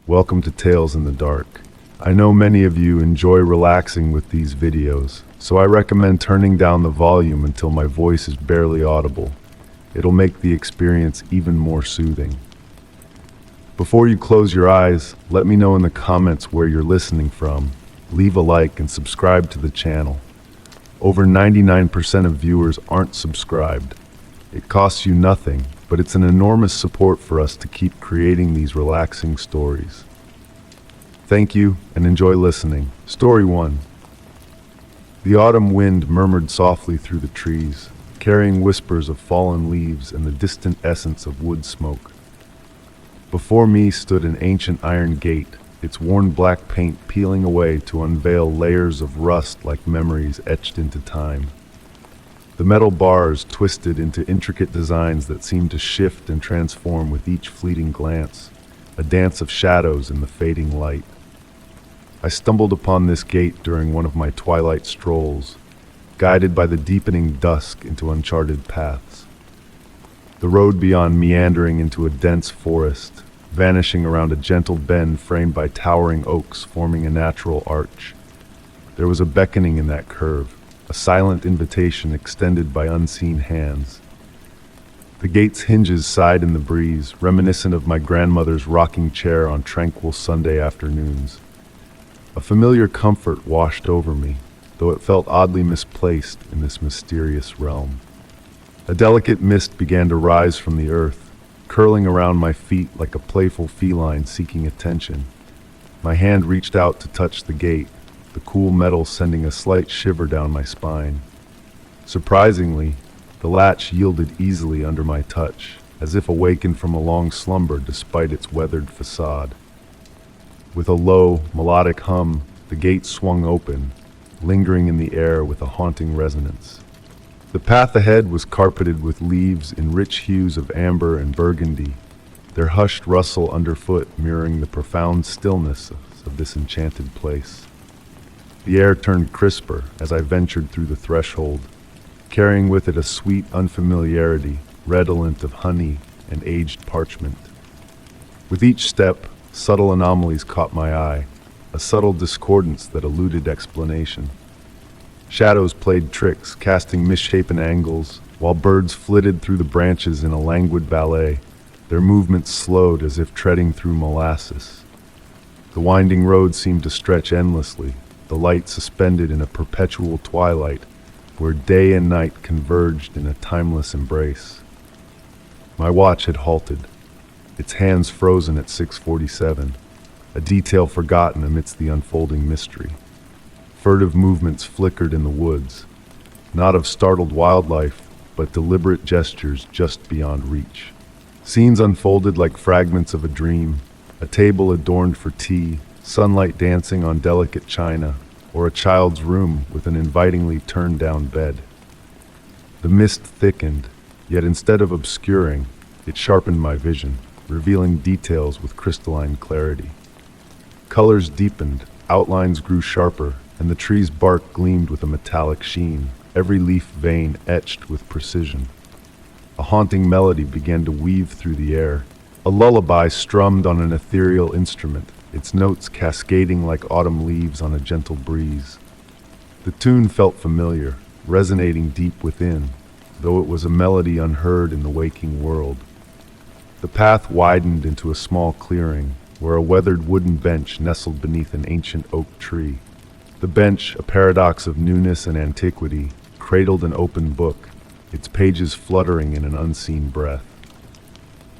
Welcome to Tales in the Dark. I know many of you enjoy relaxing with these videos, so I recommend turning down the volume until my voice is barely audible. It'll make the experience even more soothing. Before you close your eyes, let me know in the comments where you're listening from. Leave a like and subscribe to the channel. Over 99% of viewers aren't subscribed. It costs you nothing, but it's an enormous support for us to keep creating these relaxing stories. Thank you and enjoy listening. Story 1. The autumn wind murmured softly through the trees, carrying whispers of fallen leaves and the distant essence of wood smoke. Before me stood an ancient iron gate, its worn black paint peeling away to unveil layers of rust like memories etched into time. The metal bars twisted into intricate designs that seemed to shift and transform with each fleeting glance, a dance of shadows in the fading light. I stumbled upon this gate during one of my twilight strolls, guided by the deepening dusk into uncharted paths. The road beyond meandering into a dense forest, vanishing around a gentle bend framed by towering oaks forming a natural arch. There was a beckoning in that curve, a silent invitation extended by unseen hands. The gate's hinges sighed in the breeze, reminiscent of my grandmother's rocking chair on tranquil Sunday afternoons. A familiar comfort washed over me, though it felt oddly misplaced in this mysterious realm. A delicate mist began to rise from the earth, curling around my feet like a playful feline seeking attention. My hand reached out to touch the gate, the cool metal sending a slight shiver down my spine. Surprisingly, the latch yielded easily under my touch, as if awakened from a long slumber despite its weathered facade. With a low, melodic hum, the gate swung open, lingering in the air with a haunting resonance. The path ahead was carpeted with leaves in rich hues of amber and burgundy, their hushed rustle underfoot mirroring the profound stillness of this enchanted place. The air turned crisper as I ventured through the threshold, carrying with it a sweet unfamiliarity, redolent of honey and aged parchment. With each step, subtle anomalies caught my eye, a subtle discordance that eluded explanation. Shadows played tricks, casting misshapen angles, while birds flitted through the branches in a languid ballet, their movements slowed as if treading through molasses. The winding road seemed to stretch endlessly, the light suspended in a perpetual twilight, where day and night converged in a timeless embrace. My watch had halted, its hands frozen at 6:47, a detail forgotten amidst the unfolding mystery. Furtive movements flickered in the woods, not of startled wildlife, but deliberate gestures just beyond reach. Scenes unfolded like fragments of a dream, a table adorned for tea, sunlight dancing on delicate china, or a child's room with an invitingly turned-down bed. The mist thickened, yet instead of obscuring, it sharpened my vision, revealing details with crystalline clarity. Colors deepened, outlines grew sharper, and the tree's bark gleamed with a metallic sheen, every leaf vein etched with precision. A haunting melody began to weave through the air, a lullaby strummed on an ethereal instrument, its notes cascading like autumn leaves on a gentle breeze. The tune felt familiar, resonating deep within, though it was a melody unheard in the waking world. The path widened into a small clearing, where a weathered wooden bench nestled beneath an ancient oak tree. The bench, a paradox of newness and antiquity, cradled an open book, its pages fluttering in an unseen breath.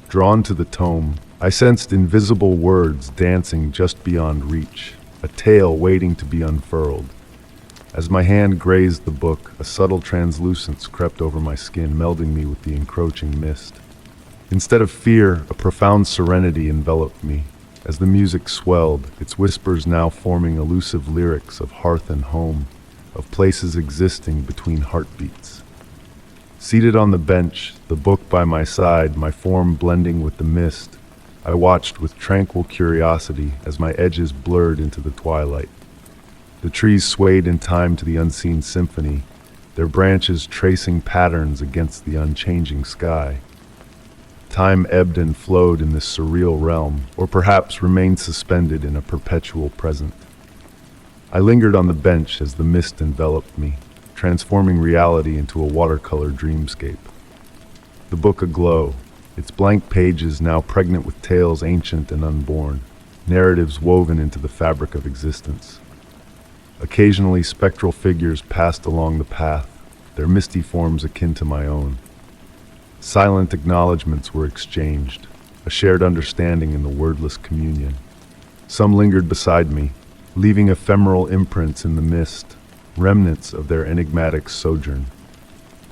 Drawn to the tome, I sensed invisible words dancing just beyond reach, a tale waiting to be unfurled. As my hand grazed the book, a subtle translucence crept over my skin, melding me with the encroaching mist. Instead of fear, a profound serenity enveloped me. As the music swelled, its whispers now forming elusive lyrics of hearth and home, of places existing between heartbeats. Seated on the bench, the book by my side, my form blending with the mist, I watched with tranquil curiosity as my edges blurred into the twilight. The trees swayed in time to the unseen symphony, their branches tracing patterns against the unchanging sky. Time ebbed and flowed in this surreal realm, or perhaps remained suspended in a perpetual present. I lingered on the bench as the mist enveloped me, transforming reality into a watercolor dreamscape. The book aglow, its blank pages now pregnant with tales ancient and unborn, narratives woven into the fabric of existence. Occasionally, spectral figures passed along the path, their misty forms akin to my own. Silent acknowledgments were exchanged, a shared understanding in the wordless communion. Some lingered beside me, leaving ephemeral imprints in the mist, remnants of their enigmatic sojourn.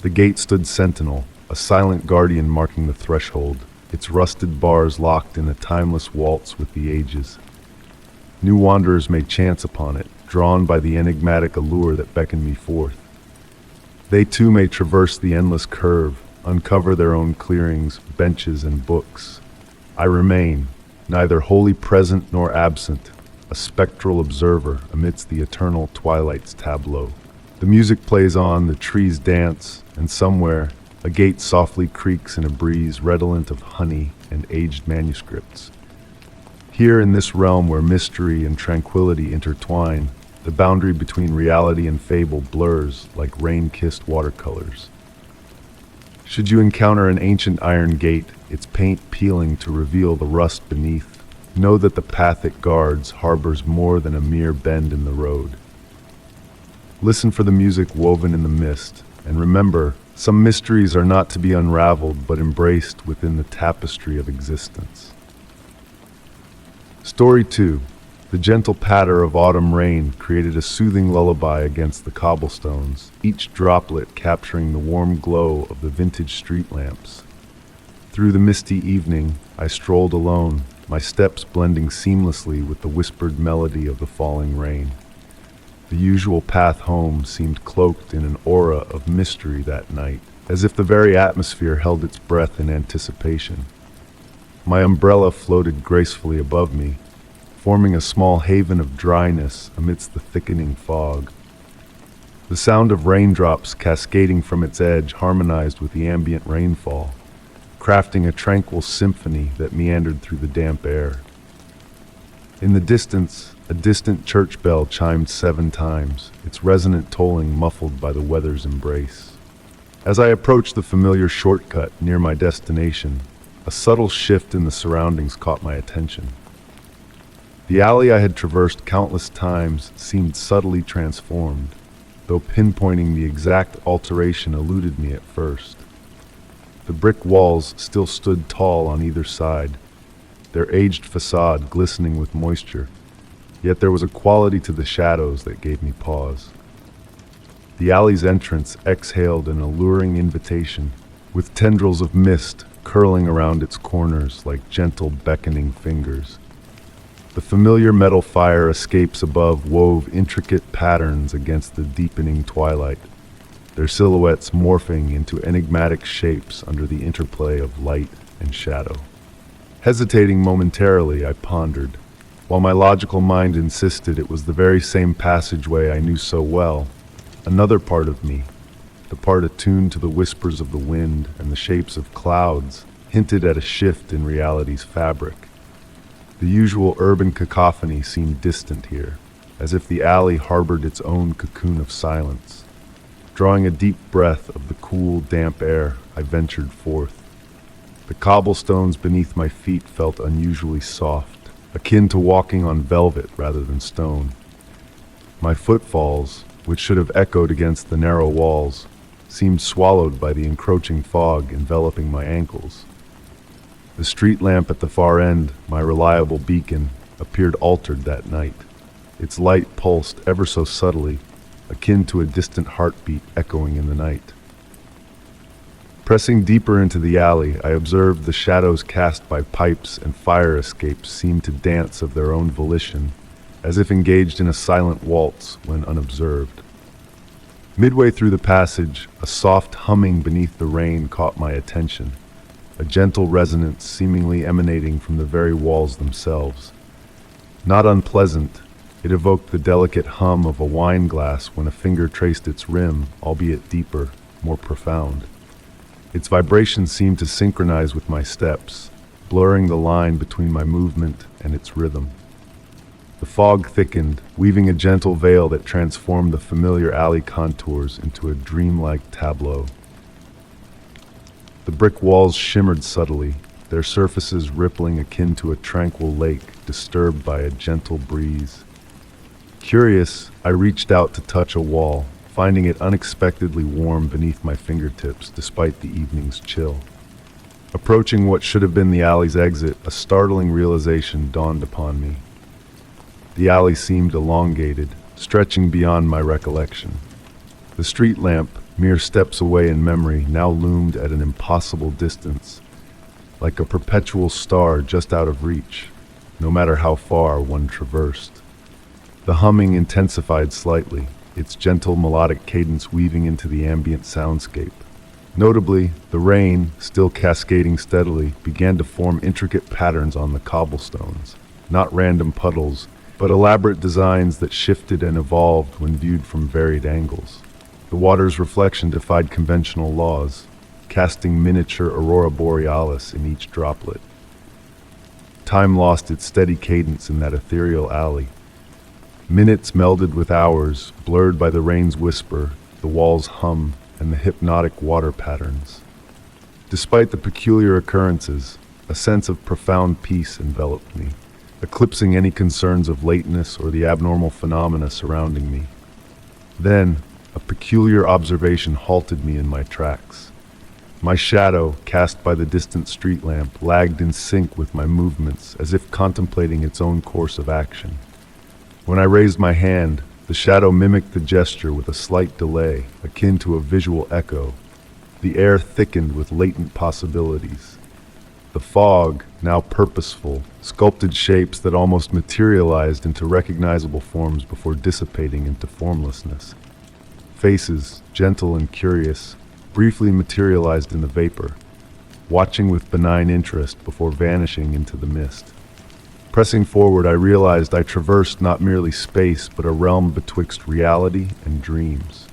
The gate stood sentinel, a silent guardian marking the threshold, its rusted bars locked in a timeless waltz with the ages. New wanderers may chance upon it, drawn by the enigmatic allure that beckoned me forth. They too may traverse the endless curve, uncover their own clearings, benches, and books. I remain, neither wholly present nor absent, a spectral observer amidst the eternal twilight's tableau. The music plays on, the trees dance, and somewhere, a gate softly creaks in a breeze redolent of honey and aged manuscripts. Here in this realm where mystery and tranquility intertwine, the boundary between reality and fable blurs like rain-kissed watercolors. Should you encounter an ancient iron gate, its paint peeling to reveal the rust beneath, know that the path it guards harbors more than a mere bend in the road. Listen for the music woven in the mist, and remember, some mysteries are not to be unraveled but embraced within the tapestry of existence. Story 2. The gentle patter of autumn rain created a soothing lullaby against the cobblestones, each droplet capturing the warm glow of the vintage street lamps. Through the misty evening, I strolled alone, my steps blending seamlessly with the whispered melody of the falling rain. The usual path home seemed cloaked in an aura of mystery that night, as if the very atmosphere held its breath in anticipation. My umbrella floated gracefully above me, forming a small haven of dryness amidst the thickening fog. The sound of raindrops cascading from its edge harmonized with the ambient rainfall, crafting a tranquil symphony that meandered through the damp air. In the distance, a distant church bell chimed 7 times, its resonant tolling muffled by the weather's embrace. As I approached the familiar shortcut near my destination, a subtle shift in the surroundings caught my attention. The alley I had traversed countless times seemed subtly transformed, though pinpointing the exact alteration eluded me at first. The brick walls still stood tall on either side, their aged facade glistening with moisture, yet there was a quality to the shadows that gave me pause. The alley's entrance exhaled an alluring invitation, with tendrils of mist curling around its corners like gentle beckoning fingers. The familiar metal fire escapes above wove intricate patterns against the deepening twilight, their silhouettes morphing into enigmatic shapes under the interplay of light and shadow. Hesitating momentarily, I pondered, while my logical mind insisted it was the very same passageway I knew so well. Another part of me, the part attuned to the whispers of the wind and the shapes of clouds, hinted at a shift in reality's fabric. The usual urban cacophony seemed distant here, as if the alley harbored its own cocoon of silence. Drawing a deep breath of the cool, damp air, I ventured forth. The cobblestones beneath my feet felt unusually soft, akin to walking on velvet rather than stone. My footfalls, which should have echoed against the narrow walls, seemed swallowed by the encroaching fog enveloping my ankles. The street lamp at the far end, my reliable beacon, appeared altered that night. Its light pulsed ever so subtly, akin to a distant heartbeat echoing in the night. Pressing deeper into the alley, I observed the shadows cast by pipes and fire escapes seemed to dance of their own volition, as if engaged in a silent waltz when unobserved. Midway through the passage, a soft humming beneath the rain caught my attention, a gentle resonance seemingly emanating from the very walls themselves. Not unpleasant, it evoked the delicate hum of a wine glass when a finger traced its rim, albeit deeper, more profound. Its vibration seemed to synchronize with my steps, blurring the line between my movement and its rhythm. The fog thickened, weaving a gentle veil that transformed the familiar alley contours into a dreamlike tableau. The brick walls shimmered subtly, their surfaces rippling akin to a tranquil lake disturbed by a gentle breeze. Curious, I reached out to touch a wall, finding it unexpectedly warm beneath my fingertips despite the evening's chill. Approaching what should have been the alley's exit, a startling realization dawned upon me. The alley seemed elongated, stretching beyond my recollection. The street lamp, mere steps away in memory, now loomed at an impossible distance, like a perpetual star just out of reach, no matter how far one traversed. The humming intensified slightly, its gentle melodic cadence weaving into the ambient soundscape. Notably, the rain, still cascading steadily, began to form intricate patterns on the cobblestones, not random puddles, but elaborate designs that shifted and evolved when viewed from varied angles. The water's reflection defied conventional laws, casting miniature aurora borealis in each droplet. Time lost its steady cadence in that ethereal alley. Minutes melded with hours, blurred by the rain's whisper, the wall's hum, and the hypnotic water patterns. Despite the peculiar occurrences, a sense of profound peace enveloped me, eclipsing any concerns of lateness or the abnormal phenomena surrounding me. Then, a peculiar observation halted me in my tracks. My shadow, cast by the distant street lamp, lagged in sync with my movements, as if contemplating its own course of action. When I raised my hand, the shadow mimicked the gesture with a slight delay, akin to a visual echo. The air thickened with latent possibilities. The fog, now purposeful, sculpted shapes that almost materialized into recognizable forms before dissipating into formlessness. Faces, gentle and curious, briefly materialized in the vapor, watching with benign interest before vanishing into the mist. Pressing forward, I realized I traversed not merely space, but a realm betwixt reality and dreams.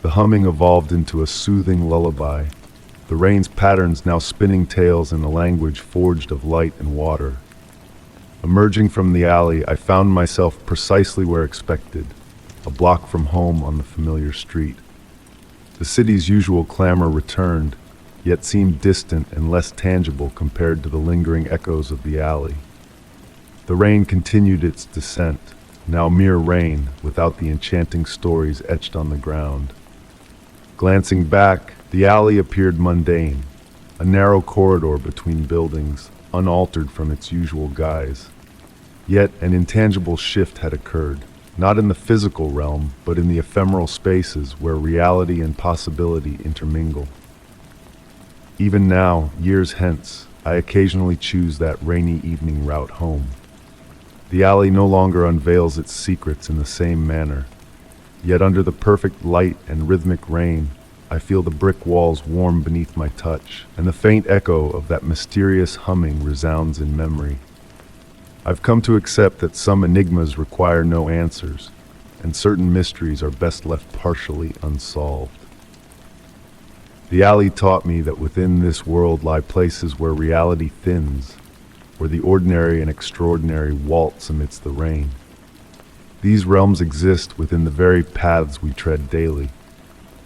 The humming evolved into a soothing lullaby, the rain's patterns now spinning tales in a language forged of light and water. Emerging from the alley, I found myself precisely where expected, a block from home on the familiar street. The city's usual clamor returned, yet seemed distant and less tangible compared to the lingering echoes of the alley. The rain continued its descent, now mere rain without the enchanting stories etched on the ground. Glancing back, the alley appeared mundane, a narrow corridor between buildings, unaltered from its usual guise. Yet an intangible shift had occurred, not in the physical realm, but in the ephemeral spaces where reality and possibility intermingle. Even now, years hence, I occasionally choose that rainy evening route home. The alley no longer unveils its secrets in the same manner, yet under the perfect light and rhythmic rain, I feel the brick walls warm beneath my touch, and the faint echo of that mysterious humming resounds in memory. I've come to accept that some enigmas require no answers, and certain mysteries are best left partially unsolved. The alley taught me that within this world lie places where reality thins, where the ordinary and extraordinary waltz amidst the rain. These realms exist within the very paths we tread daily,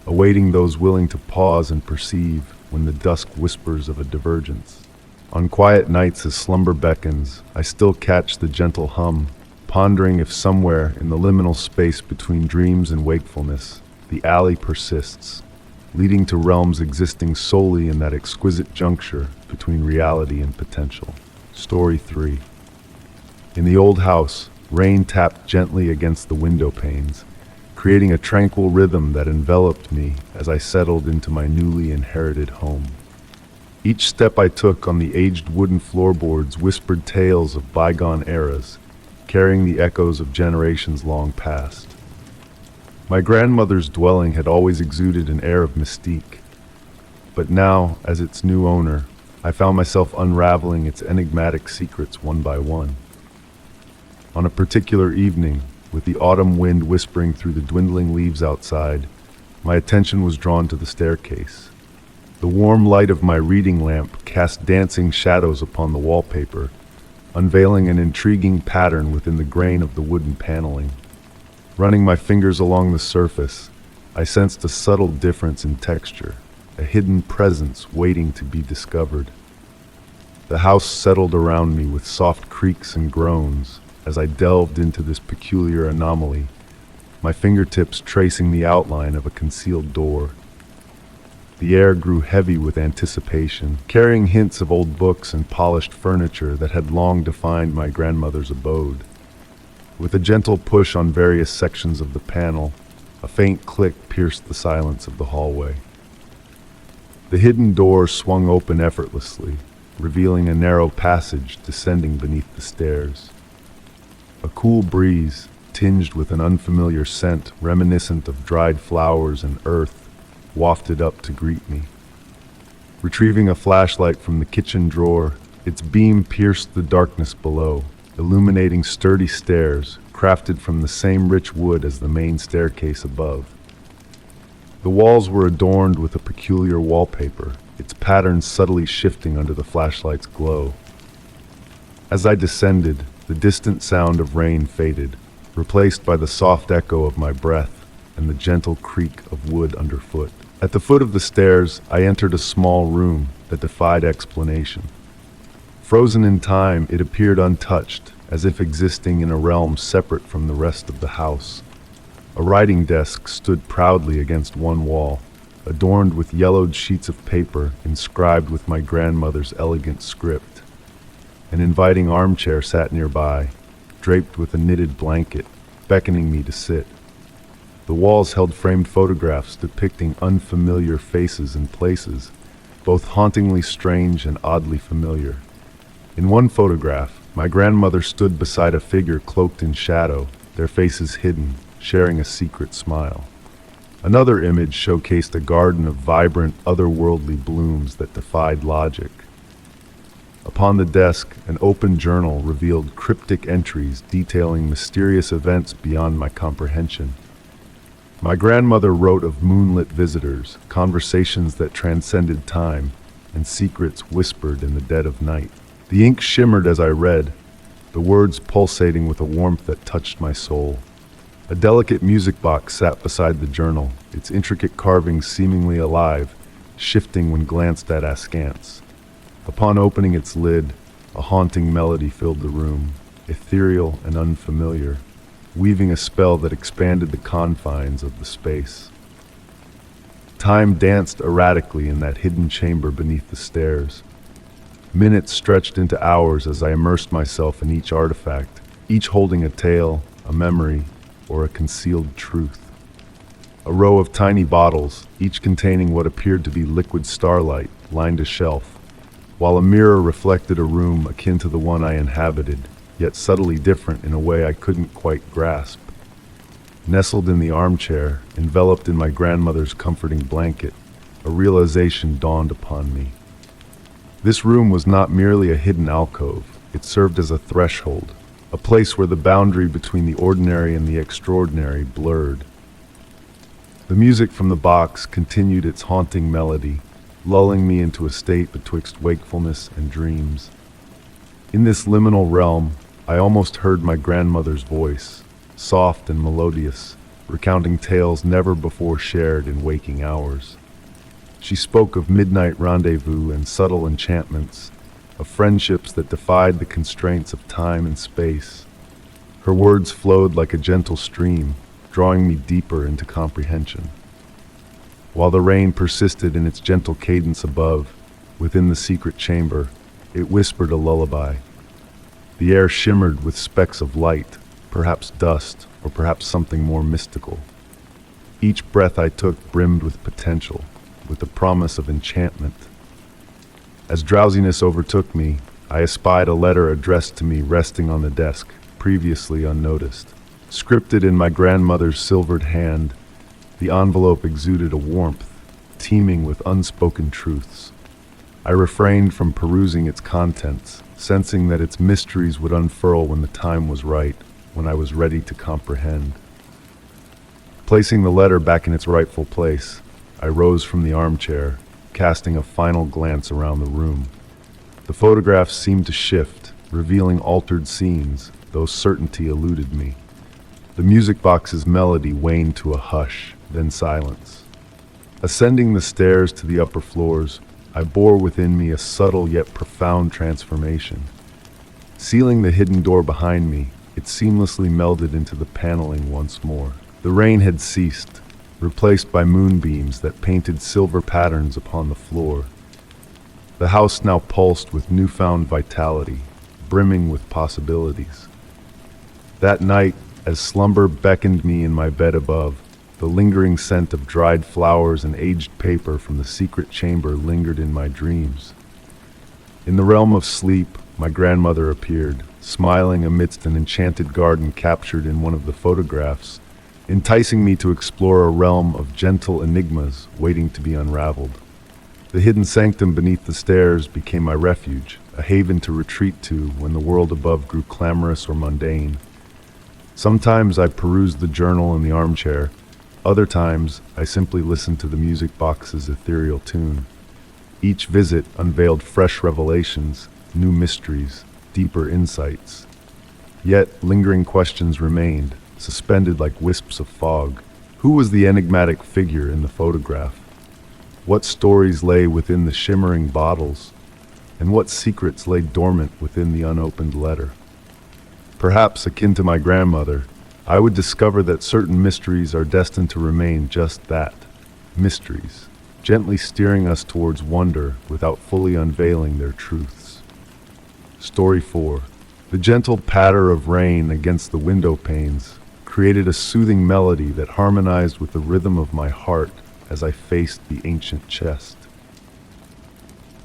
awaiting those willing to pause and perceive when the dusk whispers of a divergence. On quiet nights as slumber beckons, I still catch the gentle hum, pondering if somewhere in the liminal space between dreams and wakefulness, the alley persists, leading to realms existing solely in that exquisite juncture between reality and potential. Story 3. In the old house, rain tapped gently against the window panes, creating a tranquil rhythm that enveloped me as I settled into my newly inherited home. Each step I took on the aged wooden floorboards whispered tales of bygone eras, carrying the echoes of generations long past. My grandmother's dwelling had always exuded an air of mystique, but now, as its new owner, I found myself unraveling its enigmatic secrets one by one. On a particular evening, with the autumn wind whispering through the dwindling leaves outside, my attention was drawn to the staircase. The warm light of my reading lamp cast dancing shadows upon the wallpaper, unveiling an intriguing pattern within the grain of the wooden paneling. Running my fingers along the surface, I sensed a subtle difference in texture, a hidden presence waiting to be discovered. The house settled around me with soft creaks and groans as I delved into this peculiar anomaly, my fingertips tracing the outline of a concealed door. The air grew heavy with anticipation, carrying hints of old books and polished furniture that had long defined my grandmother's abode. With a gentle push on various sections of the panel, a faint click pierced the silence of the hallway. The hidden door swung open effortlessly, revealing a narrow passage descending beneath the stairs. A cool breeze, tinged with an unfamiliar scent reminiscent of dried flowers and earth, wafted up to greet me. Retrieving a flashlight from the kitchen drawer, its beam pierced the darkness below, illuminating sturdy stairs crafted from the same rich wood as the main staircase above. The walls were adorned with a peculiar wallpaper, its patterns subtly shifting under the flashlight's glow. As I descended, the distant sound of rain faded, replaced by the soft echo of my breath and the gentle creak of wood underfoot. At the foot of the stairs, I entered a small room that defied explanation. Frozen in time, it appeared untouched, as if existing in a realm separate from the rest of the house. A writing desk stood proudly against one wall, adorned with yellowed sheets of paper inscribed with my grandmother's elegant script. An inviting armchair sat nearby, draped with a knitted blanket, beckoning me to sit. The walls held framed photographs depicting unfamiliar faces and places, both hauntingly strange and oddly familiar. In one photograph, my grandmother stood beside a figure cloaked in shadow, their faces hidden, sharing a secret smile. Another image showcased a garden of vibrant, otherworldly blooms that defied logic. Upon the desk, an open journal revealed cryptic entries detailing mysterious events beyond my comprehension. My grandmother wrote of moonlit visitors, conversations that transcended time, and secrets whispered in the dead of night. The ink shimmered as I read, the words pulsating with a warmth that touched my soul. A delicate music box sat beside the journal, its intricate carvings seemingly alive, shifting when glanced at askance. Upon opening its lid, a haunting melody filled the room, ethereal and unfamiliar, weaving a spell that expanded the confines of the space. Time danced erratically in that hidden chamber beneath the stairs. Minutes stretched into hours as I immersed myself in each artifact, each holding a tale, a memory, or a concealed truth. A row of tiny bottles, each containing what appeared to be liquid starlight, lined a shelf, while a mirror reflected a room akin to the one I inhabited, yet subtly different in a way I couldn't quite grasp. Nestled in the armchair, enveloped in my grandmother's comforting blanket, a realization dawned upon me. This room was not merely a hidden alcove, it served as a threshold, a place where the boundary between the ordinary and the extraordinary blurred. The music from the box continued its haunting melody, lulling me into a state betwixt wakefulness and dreams. In this liminal realm, I almost heard my grandmother's voice, soft and melodious, recounting tales never before shared in waking hours. She spoke of midnight rendezvous and subtle enchantments, of friendships that defied the constraints of time and space. Her words flowed like a gentle stream, drawing me deeper into comprehension. While the rain persisted in its gentle cadence above, within the secret chamber, it whispered a lullaby. The air shimmered with specks of light, perhaps dust, or perhaps something more mystical. Each breath I took brimmed with potential, with the promise of enchantment. As drowsiness overtook me, I espied a letter addressed to me resting on the desk, previously unnoticed. Scripted in my grandmother's silvered hand, the envelope exuded a warmth, teeming with unspoken truths. I refrained from perusing its contents, sensing that its mysteries would unfurl when the time was right, when I was ready to comprehend. Placing the letter back in its rightful place, I rose from the armchair, casting a final glance around the room. The photographs seemed to shift, revealing altered scenes, though certainty eluded me. The music box's melody waned to a hush, then silence. Ascending the stairs to the upper floors, I bore within me a subtle yet profound transformation. Sealing the hidden door behind me, it seamlessly melded into the paneling once more. The rain had ceased, replaced by moonbeams that painted silver patterns upon the floor. The house now pulsed with newfound vitality, brimming with possibilities. That night, as slumber beckoned me in my bed above, the lingering scent of dried flowers and aged paper from the secret chamber lingered in my dreams. In the realm of sleep, my grandmother appeared, smiling amidst an enchanted garden captured in one of the photographs, enticing me to explore a realm of gentle enigmas waiting to be unraveled. The hidden sanctum beneath the stairs became my refuge, a haven to retreat to when the world above grew clamorous or mundane. Sometimes I perused the journal in the armchair. Other times, I simply listened to the music box's ethereal tune. Each visit unveiled fresh revelations, new mysteries, deeper insights. Yet, lingering questions remained, suspended like wisps of fog. Who was the enigmatic figure in the photograph? What stories lay within the shimmering bottles? And what secrets lay dormant within the unopened letter? Perhaps akin to my grandmother, I would discover that certain mysteries are destined to remain just that, mysteries, gently steering us towards wonder without fully unveiling their truths. Story 4. The gentle patter of rain against the window panes created a soothing melody that harmonized with the rhythm of my heart as I faced the ancient chest.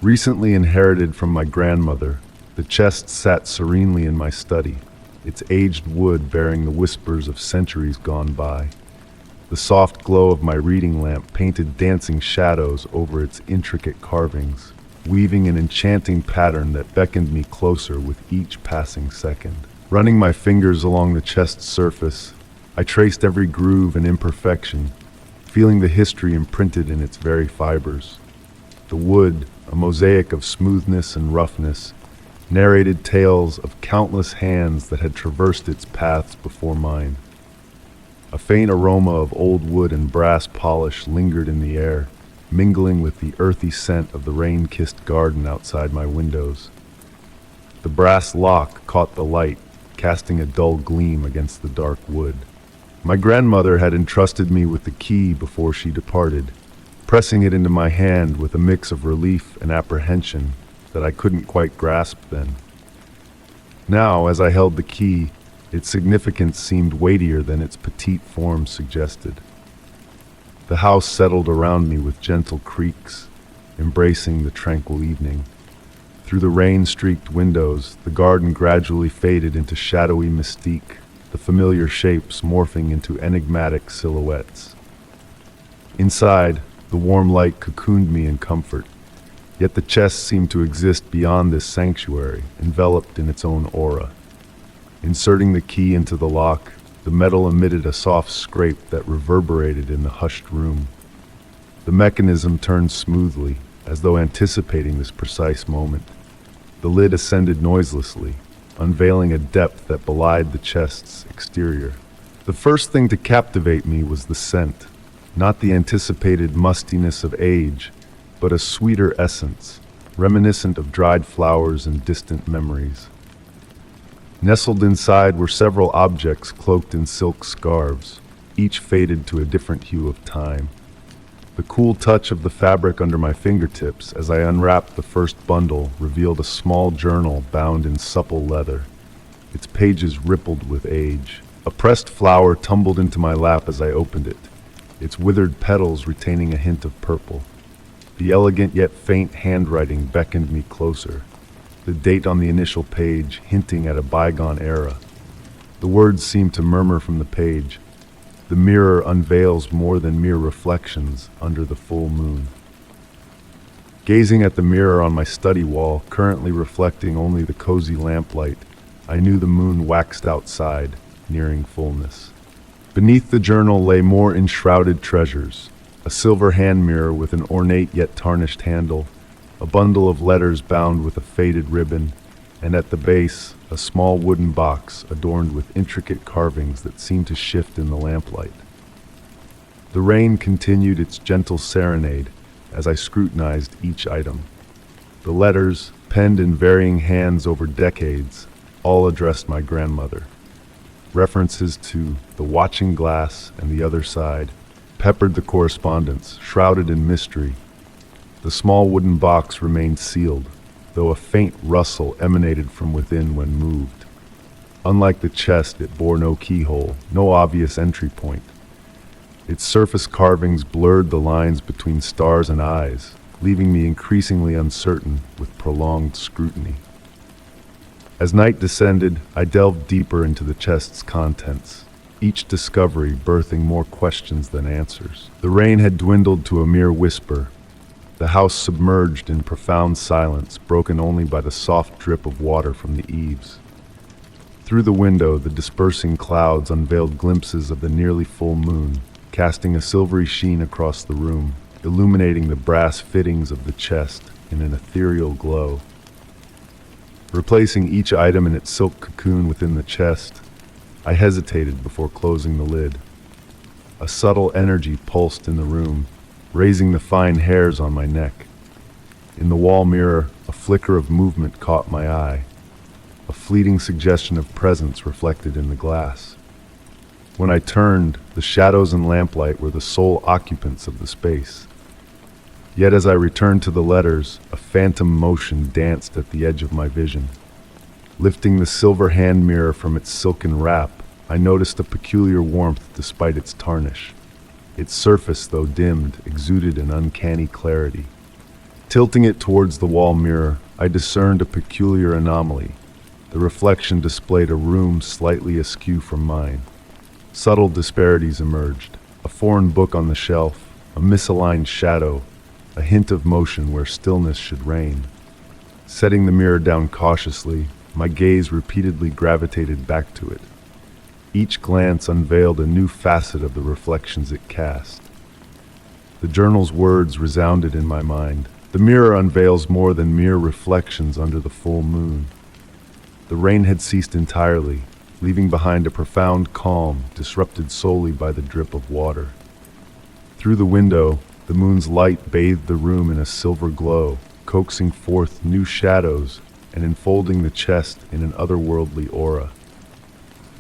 Recently inherited from my grandmother, the chest sat serenely in my study, its aged wood bearing the whispers of centuries gone by. The soft glow of my reading lamp painted dancing shadows over its intricate carvings, weaving an enchanting pattern that beckoned me closer with each passing second. Running my fingers along the chest's surface, I traced every groove and imperfection, feeling the history imprinted in its very fibers. The wood, a mosaic of smoothness and roughness, narrated tales of countless hands that had traversed its paths before mine. A faint aroma of old wood and brass polish lingered in the air, mingling with the earthy scent of the rain-kissed garden outside my windows. The brass lock caught the light, casting a dull gleam against the dark wood. My grandmother had entrusted me with the key before she departed, pressing it into my hand with a mix of relief and apprehension that I couldn't quite grasp then. Now, as I held the key, its significance seemed weightier than its petite form suggested. The house settled around me with gentle creaks, embracing the tranquil evening. Through the rain-streaked windows, the garden gradually faded into shadowy mystique, the familiar shapes morphing into enigmatic silhouettes. Inside, the warm light cocooned me in comfort, yet the chest seemed to exist beyond this sanctuary, enveloped in its own aura. Inserting the key into the lock, the metal emitted a soft scrape that reverberated in the hushed room. The mechanism turned smoothly, as though anticipating this precise moment. The lid ascended noiselessly, unveiling a depth that belied the chest's exterior. The first thing to captivate me was the scent, not the anticipated mustiness of age, but a sweeter essence, reminiscent of dried flowers and distant memories. Nestled inside were several objects cloaked in silk scarves, each faded to a different hue of time. The cool touch of the fabric under my fingertips as I unwrapped the first bundle revealed a small journal bound in supple leather. Its pages rippled with age. A pressed flower tumbled into my lap as I opened it, its withered petals retaining a hint of purple. The elegant yet faint handwriting beckoned me closer, the date on the initial page hinting at a bygone era. The words seemed to murmur from the page. The mirror unveils more than mere reflections under the full moon. Gazing at the mirror on my study wall, currently reflecting only the cozy lamplight, I knew the moon waxed outside, nearing fullness. Beneath the journal lay more enshrouded treasures, a silver hand mirror with an ornate yet tarnished handle, a bundle of letters bound with a faded ribbon, and at the base, a small wooden box adorned with intricate carvings that seemed to shift in the lamplight. The rain continued its gentle serenade as I scrutinized each item. The letters, penned in varying hands over decades, all addressed my grandmother. References to the watching glass and the other side peppered the correspondence, shrouded in mystery. The small wooden box remained sealed, though a faint rustle emanated from within when moved. Unlike the chest, it bore no keyhole, no obvious entry point. Its surface carvings blurred the lines between stars and eyes, leaving me increasingly uncertain with prolonged scrutiny. As night descended, I delved deeper into the chest's contents, each discovery birthing more questions than answers. The rain had dwindled to a mere whisper, the house submerged in profound silence, broken only by the soft drip of water from the eaves. Through the window, the dispersing clouds unveiled glimpses of the nearly full moon, casting a silvery sheen across the room, illuminating the brass fittings of the chest in an ethereal glow. Replacing each item in its silk cocoon within the chest, I hesitated before closing the lid. A subtle energy pulsed in the room, raising the fine hairs on my neck. In the wall mirror, a flicker of movement caught my eye, a fleeting suggestion of presence reflected in the glass. When I turned, the shadows and lamplight were the sole occupants of the space. Yet as I returned to the letters, a phantom motion danced at the edge of my vision. Lifting the silver hand mirror from its silken wrap, I noticed a peculiar warmth despite its tarnish. Its surface, though dimmed, exuded an uncanny clarity. Tilting it towards the wall mirror, I discerned a peculiar anomaly. The reflection displayed a room slightly askew from mine. Subtle disparities emerged. A foreign book on the shelf, a misaligned shadow, a hint of motion where stillness should reign. Setting the mirror down cautiously, my gaze repeatedly gravitated back to it. Each glance unveiled a new facet of the reflections it cast. The journal's words resounded in my mind. The mirror unveils more than mere reflections under the full moon. The rain had ceased entirely, leaving behind a profound calm disrupted solely by the drip of water. Through the window, the moon's light bathed the room in a silver glow, coaxing forth new shadows and enfolding the chest in an otherworldly aura.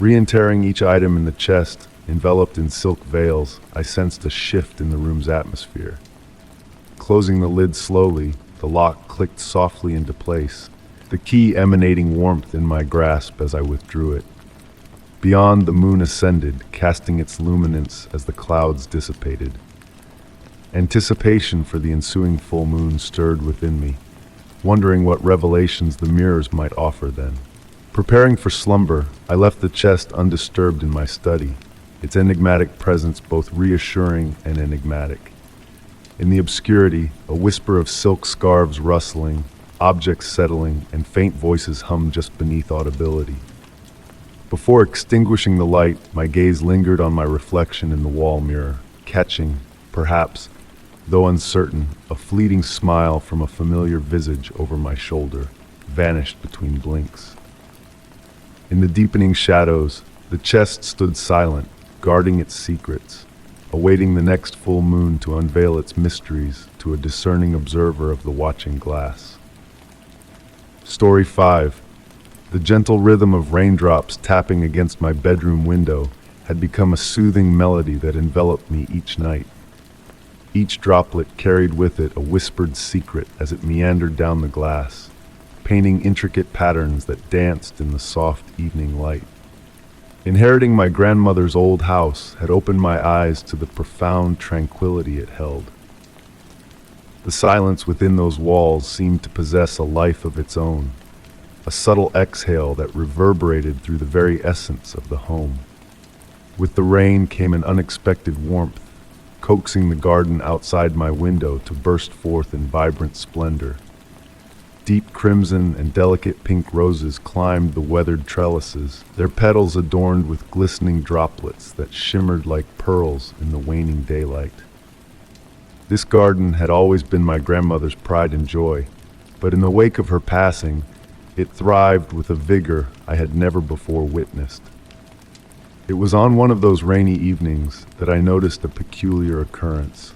Reinterring each item in the chest, enveloped in silk veils, I sensed a shift in the room's atmosphere. Closing the lid slowly, the lock clicked softly into place, the key emanating warmth in my grasp as I withdrew it. Beyond, the moon ascended, casting its luminance as the clouds dissipated. Anticipation for the ensuing full moon stirred within me, wondering what revelations the mirrors might offer then. Preparing for slumber, I left the chest undisturbed in my study, its enigmatic presence both reassuring and enigmatic. In the obscurity, a whisper of silk scarves rustling, objects settling, and faint voices hummed just beneath audibility. Before extinguishing the light, my gaze lingered on my reflection in the wall mirror, catching, perhaps, though uncertain, a fleeting smile from a familiar visage over my shoulder, vanished between blinks. In the deepening shadows, the chest stood silent, guarding its secrets, awaiting the next full moon to unveil its mysteries to a discerning observer of the watching glass. Story 5. The gentle rhythm of raindrops tapping against my bedroom window had become a soothing melody that enveloped me each night. Each droplet carried with it a whispered secret as it meandered down the glass, painting intricate patterns that danced in the soft evening light. Inheriting my grandmother's old house had opened my eyes to the profound tranquility it held. The silence within those walls seemed to possess a life of its own, a subtle exhale that reverberated through the very essence of the home. With the rain came an unexpected warmth, coaxing the garden outside my window to burst forth in vibrant splendor. Deep crimson and delicate pink roses climbed the weathered trellises, their petals adorned with glistening droplets that shimmered like pearls in the waning daylight. This garden had always been my grandmother's pride and joy, but in the wake of her passing, it thrived with a vigor I had never before witnessed. It was on one of those rainy evenings that I noticed a peculiar occurrence.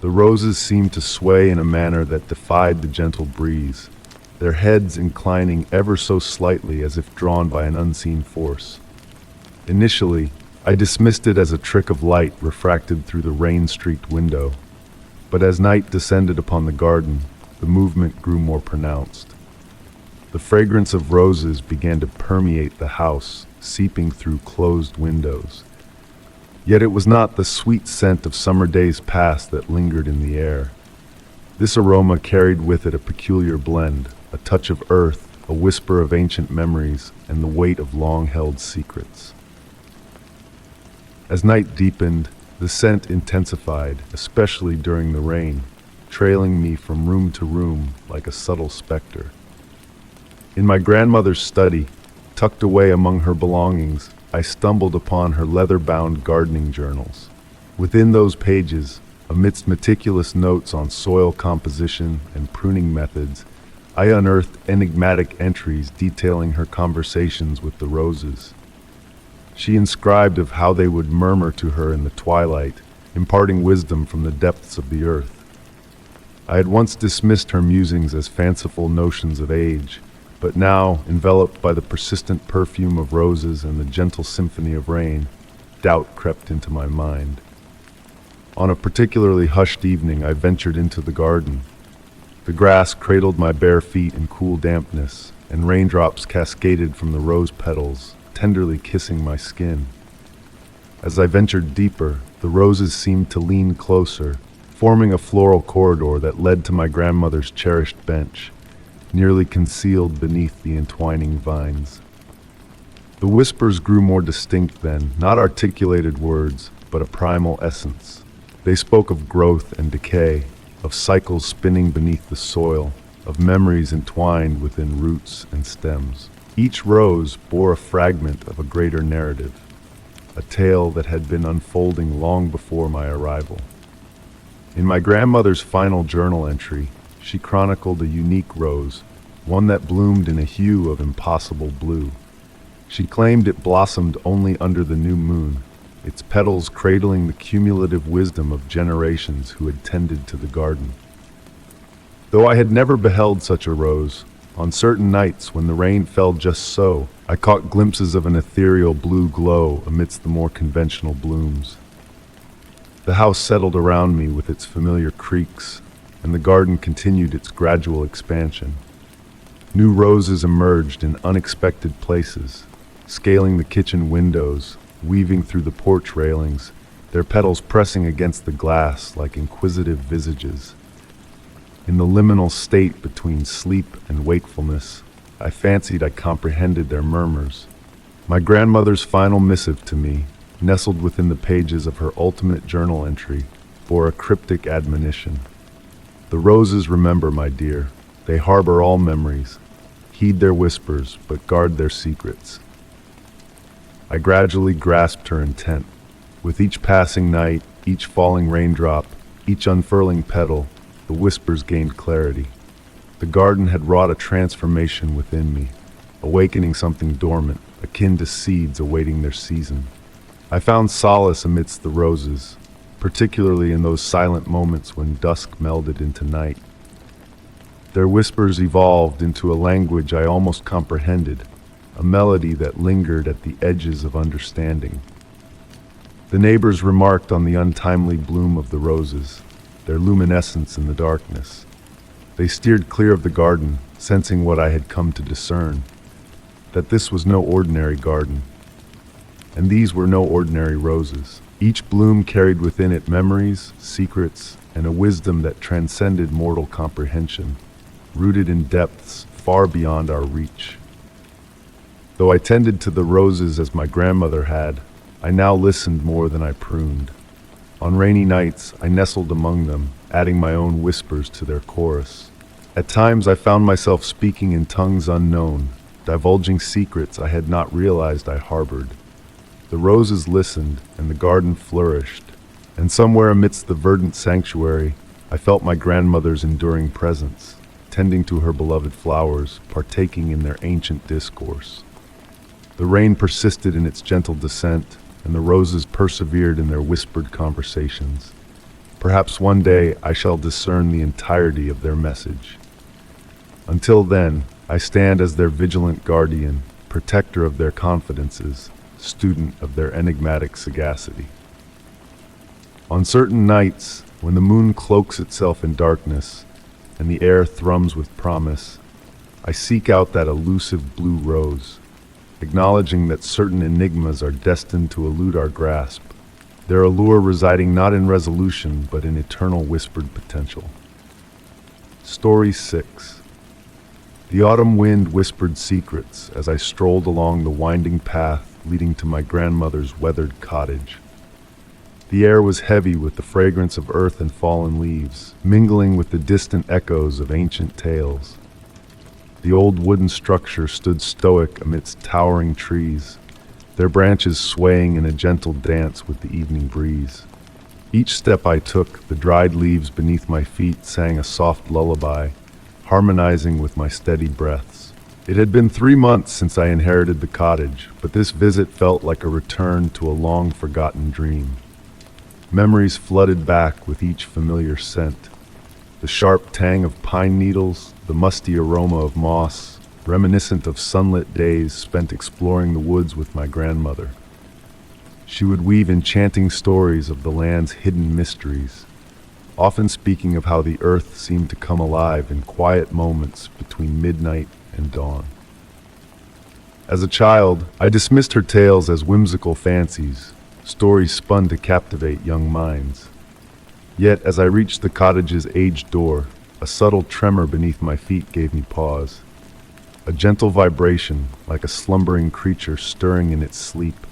The roses seemed to sway in a manner that defied the gentle breeze, their heads inclining ever so slightly as if drawn by an unseen force. Initially, I dismissed it as a trick of light refracted through the rain-streaked window, but as night descended upon the garden, the movement grew more pronounced. The fragrance of roses began to permeate the house, seeping through closed windows. Yet it was not the sweet scent of summer days past that lingered in the air. This aroma carried with it a peculiar blend, a touch of earth, a whisper of ancient memories, and the weight of long-held secrets. As night deepened, the scent intensified, especially during the rain, trailing me from room to room like a subtle specter. In my grandmother's study, tucked away among her belongings, I stumbled upon her leather-bound gardening journals. Within those pages, amidst meticulous notes on soil composition and pruning methods, I unearthed enigmatic entries detailing her conversations with the roses. She inscribed of how they would murmur to her in the twilight, imparting wisdom from the depths of the earth. I had once dismissed her musings as fanciful notions of age, but now, enveloped by the persistent perfume of roses and the gentle symphony of rain, doubt crept into my mind. On a particularly hushed evening, I ventured into the garden. The grass cradled my bare feet in cool dampness, and raindrops cascaded from the rose petals, tenderly kissing my skin. As I ventured deeper, the roses seemed to lean closer, forming a floral corridor that led to my grandmother's cherished bench, nearly concealed beneath the entwining vines. The whispers grew more distinct then, not articulated words, but a primal essence. They spoke of growth and decay, of cycles spinning beneath the soil, of memories entwined within roots and stems. Each rose bore a fragment of a greater narrative, a tale that had been unfolding long before my arrival. In my grandmother's final journal entry, she chronicled a unique rose, one that bloomed in a hue of impossible blue. She claimed it blossomed only under the new moon, its petals cradling the cumulative wisdom of generations who had tended to the garden. Though I had never beheld such a rose, on certain nights when the rain fell just so, I caught glimpses of an ethereal blue glow amidst the more conventional blooms. The house settled around me with its familiar creaks, and the garden continued its gradual expansion. New roses emerged in unexpected places, scaling the kitchen windows, weaving through the porch railings, their petals pressing against the glass like inquisitive visages. In the liminal state between sleep and wakefulness, I fancied I comprehended their murmurs. My grandmother's final missive to me, nestled within the pages of her ultimate journal entry, bore a cryptic admonition. The roses remember, my dear. They harbor all memories. Heed their whispers, but guard their secrets. I gradually grasped her intent. With each passing night, each falling raindrop, each unfurling petal, the whispers gained clarity. The garden had wrought a transformation within me, awakening something dormant, akin to seeds awaiting their season. I found solace amidst the roses, particularly in those silent moments when dusk melded into night. Their whispers evolved into a language I almost comprehended, a melody that lingered at the edges of understanding. The neighbors remarked on the untimely bloom of the roses, their luminescence in the darkness. They steered clear of the garden, sensing what I had come to discern, that this was no ordinary garden. And these were no ordinary roses. Each bloom carried within it memories, secrets, and a wisdom that transcended mortal comprehension, rooted in depths far beyond our reach. Though I tended to the roses as my grandmother had, I now listened more than I pruned. On rainy nights, I nestled among them, adding my own whispers to their chorus. At times, I found myself speaking in tongues unknown, divulging secrets I had not realized I harbored. The roses listened, and the garden flourished, And somewhere amidst the verdant sanctuary, I felt my grandmother's enduring presence, tending to her beloved flowers, partaking in their ancient discourse. The rain persisted in its gentle descent, and the roses persevered in their whispered conversations. Perhaps one day I shall discern the entirety of their message. Until then, I stand as their vigilant guardian, protector of their confidences, student of their enigmatic sagacity. On certain nights, when the moon cloaks itself in darkness and the air thrums with promise, I seek out that elusive blue rose, acknowledging that certain enigmas are destined to elude our grasp, their allure residing not in resolution but in eternal whispered potential. Story 6. The autumn wind whispered secrets as I strolled along the winding path leading to my grandmother's weathered cottage. The air was heavy with the fragrance of earth and fallen leaves, mingling with the distant echoes of ancient tales. The old wooden structure stood stoic amidst towering trees, their branches swaying in a gentle dance with the evening breeze. Each step I took, the dried leaves beneath my feet sang a soft lullaby, harmonizing with my steady breaths. It had been 3 months since I inherited the cottage, but this visit felt like a return to a long-forgotten dream. Memories flooded back with each familiar scent. The sharp tang of pine needles, the musty aroma of moss, reminiscent of sunlit days spent exploring the woods with my grandmother. She would weave enchanting stories of the land's hidden mysteries, often speaking of how the earth seemed to come alive in quiet moments between midnight and dawn. As a child, I dismissed her tales as whimsical fancies, stories spun to captivate young minds. Yet, as I reached the cottage's aged door, a subtle tremor beneath my feet gave me pause. A gentle vibration, like a slumbering creature stirring in its sleep.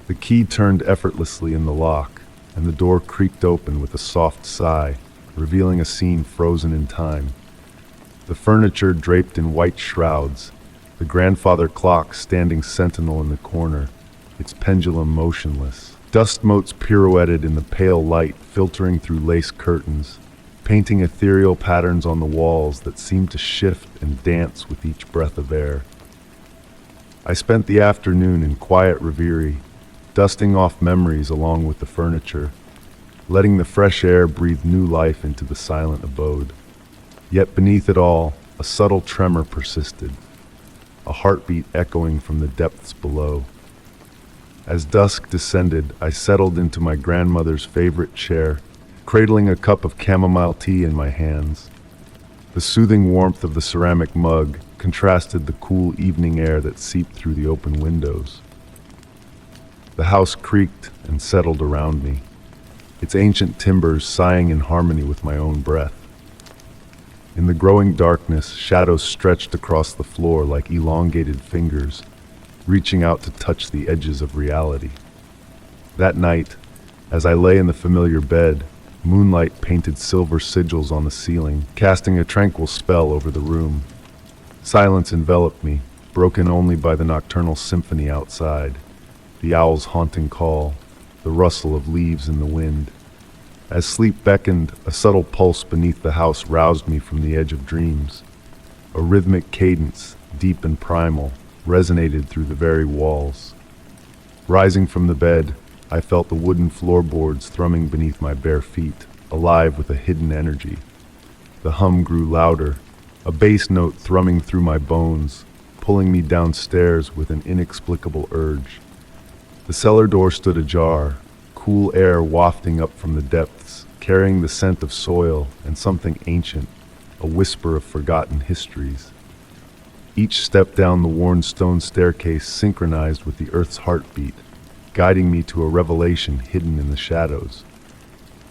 The key turned effortlessly in the lock, and the door creaked open with a soft sigh, revealing a scene frozen in time. The furniture draped in white shrouds, the grandfather clock standing sentinel in the corner, its pendulum motionless. Dust motes pirouetted in the pale light filtering through lace curtains, painting ethereal patterns on the walls that seemed to shift and dance with each breath of air. I spent the afternoon in quiet reverie, dusting off memories along with the furniture, letting the fresh air breathe new life into the silent abode. Yet beneath it all, a subtle tremor persisted, a heartbeat echoing from the depths below. As dusk descended, I settled into my grandmother's favorite chair, cradling a cup of chamomile tea in my hands. The soothing warmth of the ceramic mug contrasted the cool evening air that seeped through the open windows. The house creaked and settled around me, its ancient timbers sighing in harmony with my own breath. In the growing darkness, shadows stretched across the floor like elongated fingers, reaching out to touch the edges of reality. That night, as I lay in the familiar bed, moonlight painted silver sigils on the ceiling, casting a tranquil spell over the room. Silence enveloped me, broken only by the nocturnal symphony outside, the owl's haunting call, the rustle of leaves in the wind. As sleep beckoned, a subtle pulse beneath the house roused me from the edge of dreams. A rhythmic cadence, deep and primal, resonated through the very walls. Rising from the bed, I felt the wooden floorboards thrumming beneath my bare feet, alive with a hidden energy. The hum grew louder, a bass note thrumming through my bones, pulling me downstairs with an inexplicable urge. The cellar door stood ajar, cool air wafting up from the depths, carrying the scent of soil and something ancient, a whisper of forgotten histories. Each step down the worn stone staircase synchronized with the earth's heartbeat, guiding me to a revelation hidden in the shadows.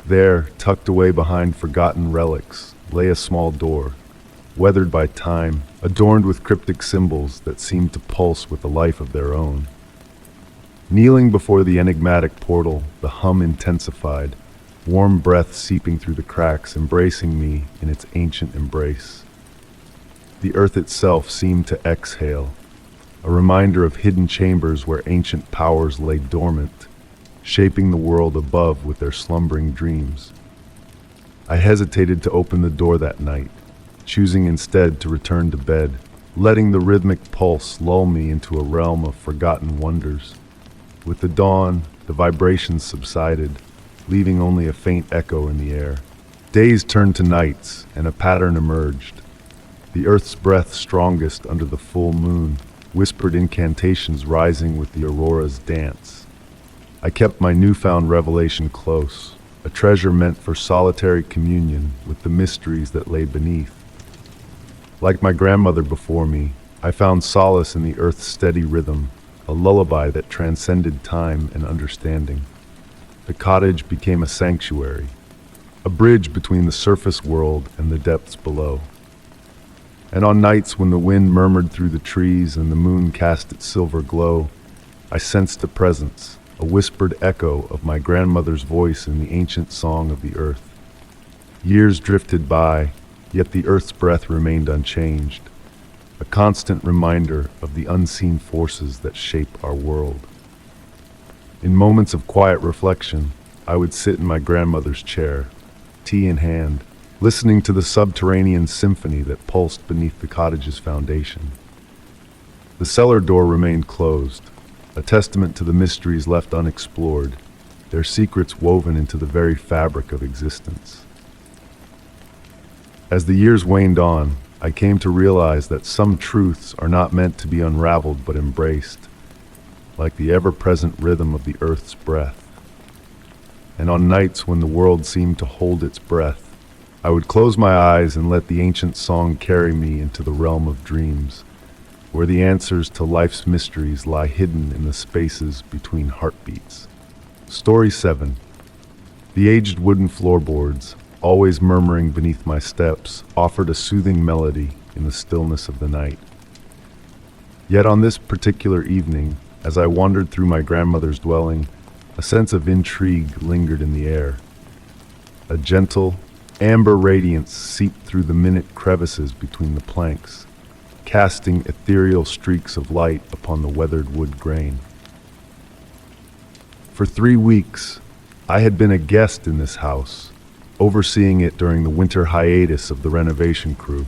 There, tucked away behind forgotten relics, lay a small door, weathered by time, adorned with cryptic symbols that seemed to pulse with a life of their own. Kneeling before the enigmatic portal, the hum intensified, warm breath seeping through the cracks, embracing me in its ancient embrace. The earth itself seemed to exhale, a reminder of hidden chambers where ancient powers lay dormant, shaping the world above with their slumbering dreams. I hesitated to open the door that night, choosing instead to return to bed, letting the rhythmic pulse lull me into a realm of forgotten wonders. With the dawn, the vibrations subsided, leaving only a faint echo in the air. Days turned to nights, and a pattern emerged. The earth's breath strongest under the full moon, whispered incantations rising with the aurora's dance. I kept my newfound revelation close, a treasure meant for solitary communion with the mysteries that lay beneath. Like my grandmother before me, I found solace in the earth's steady rhythm, a lullaby that transcended time and understanding. The cottage became a sanctuary, a bridge between the surface world and the depths below. And on nights when the wind murmured through the trees and the moon cast its silver glow, I sensed a presence, a whispered echo of my grandmother's voice in the ancient song of the earth. Years drifted by, yet the earth's breath remained unchanged, a constant reminder of the unseen forces that shape our world. In moments of quiet reflection, I would sit in my grandmother's chair, tea in hand, listening to the subterranean symphony that pulsed beneath the cottage's foundation. The cellar door remained closed, a testament to the mysteries left unexplored, their secrets woven into the very fabric of existence. As the years waned on, I came to realize that some truths are not meant to be unraveled but embraced, like the ever-present rhythm of the earth's breath. And on nights when the world seemed to hold its breath, I would close my eyes and let the ancient song carry me into the realm of dreams, where the answers to life's mysteries lie hidden in the spaces between heartbeats. Story 7. The aged wooden floorboards, always murmuring beneath my steps, offered a soothing melody in the stillness of the night. Yet on this particular evening, as I wandered through my grandmother's dwelling, a sense of intrigue lingered in the air. A gentle, amber radiance seeped through the minute crevices between the planks, casting ethereal streaks of light upon the weathered wood grain. For 3 weeks, I had been a guest in this house, overseeing it during the winter hiatus of the renovation crew.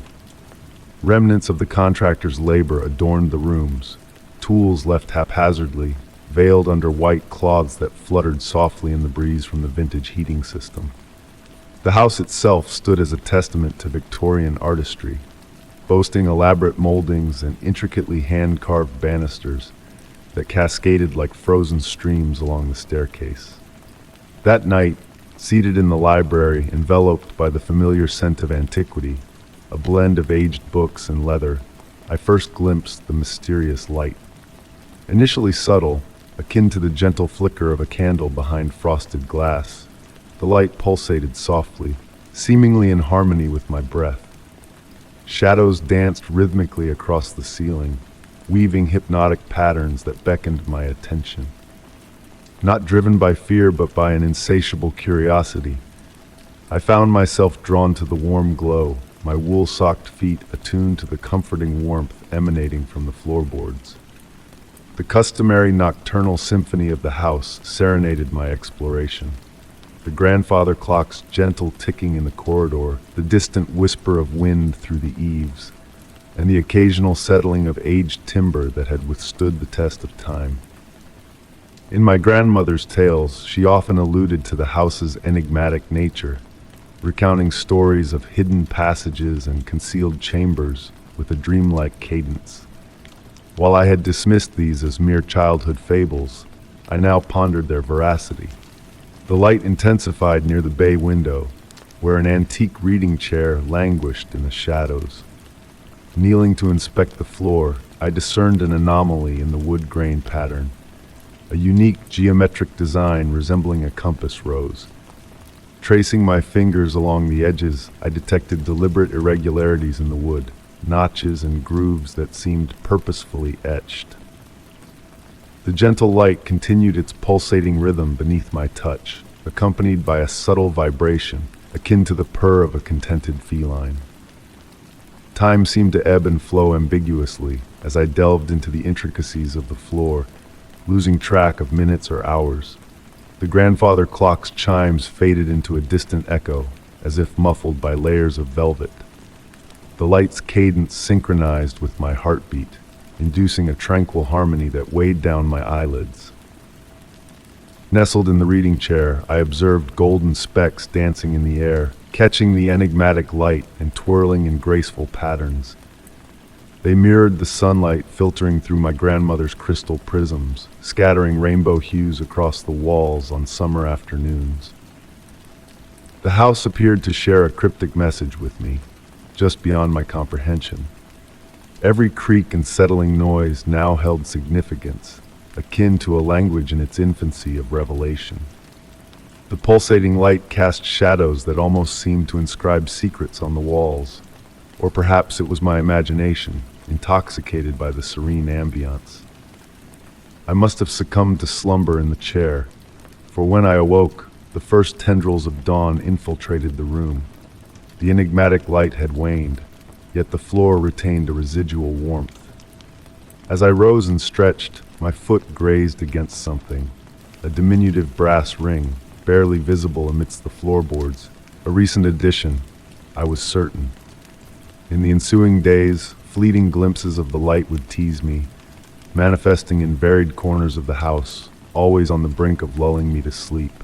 Remnants of the contractor's labor adorned the rooms, tools left haphazardly, veiled under white cloths that fluttered softly in the breeze from the vintage heating system. The house itself stood as a testament to Victorian artistry, boasting elaborate moldings and intricately hand-carved banisters that cascaded like frozen streams along the staircase. That night, seated in the library, enveloped by the familiar scent of antiquity, a blend of aged books and leather, I first glimpsed the mysterious light. Initially subtle, akin to the gentle flicker of a candle behind frosted glass, the light pulsated softly, seemingly in harmony with my breath. Shadows danced rhythmically across the ceiling, weaving hypnotic patterns that beckoned my attention. Not driven by fear but by an insatiable curiosity, I found myself drawn to the warm glow, my wool-socked feet attuned to the comforting warmth emanating from the floorboards. The customary nocturnal symphony of the house serenaded my exploration. The grandfather clock's gentle ticking in the corridor, the distant whisper of wind through the eaves, and the occasional settling of aged timber that had withstood the test of time. In my grandmother's tales, she often alluded to the house's enigmatic nature, recounting stories of hidden passages and concealed chambers with a dreamlike cadence. While I had dismissed these as mere childhood fables, I now pondered their veracity. The light intensified near the bay window, where an antique reading chair languished in the shadows. Kneeling to inspect the floor, I discerned an anomaly in the wood grain pattern. A unique geometric design resembling a compass rose. Tracing my fingers along the edges, I detected deliberate irregularities in the wood, notches and grooves that seemed purposefully etched. The gentle light continued its pulsating rhythm beneath my touch, accompanied by a subtle vibration, akin to the purr of a contented feline. Time seemed to ebb and flow ambiguously as I delved into the intricacies of the floor, losing track of minutes or hours. The grandfather clock's chimes faded into a distant echo, as if muffled by layers of velvet. The light's cadence synchronized with my heartbeat, inducing a tranquil harmony that weighed down my eyelids. Nestled in the reading chair, I observed golden specks dancing in the air, catching the enigmatic light and twirling in graceful patterns. They mirrored the sunlight filtering through my grandmother's crystal prisms, scattering rainbow hues across the walls on summer afternoons. The house appeared to share a cryptic message with me, just beyond my comprehension. Every creak and settling noise now held significance, akin to a language in its infancy of revelation. The pulsating light cast shadows that almost seemed to inscribe secrets on the walls, or perhaps it was my imagination, intoxicated by the serene ambience. I must have succumbed to slumber in the chair, for when I awoke, the first tendrils of dawn infiltrated the room. The enigmatic light had waned, yet the floor retained a residual warmth. As I rose and stretched, my foot grazed against something, a diminutive brass ring, barely visible amidst the floorboards, a recent addition, I was certain. In the ensuing days, fleeting glimpses of the light would tease me, manifesting in varied corners of the house, always on the brink of lulling me to sleep.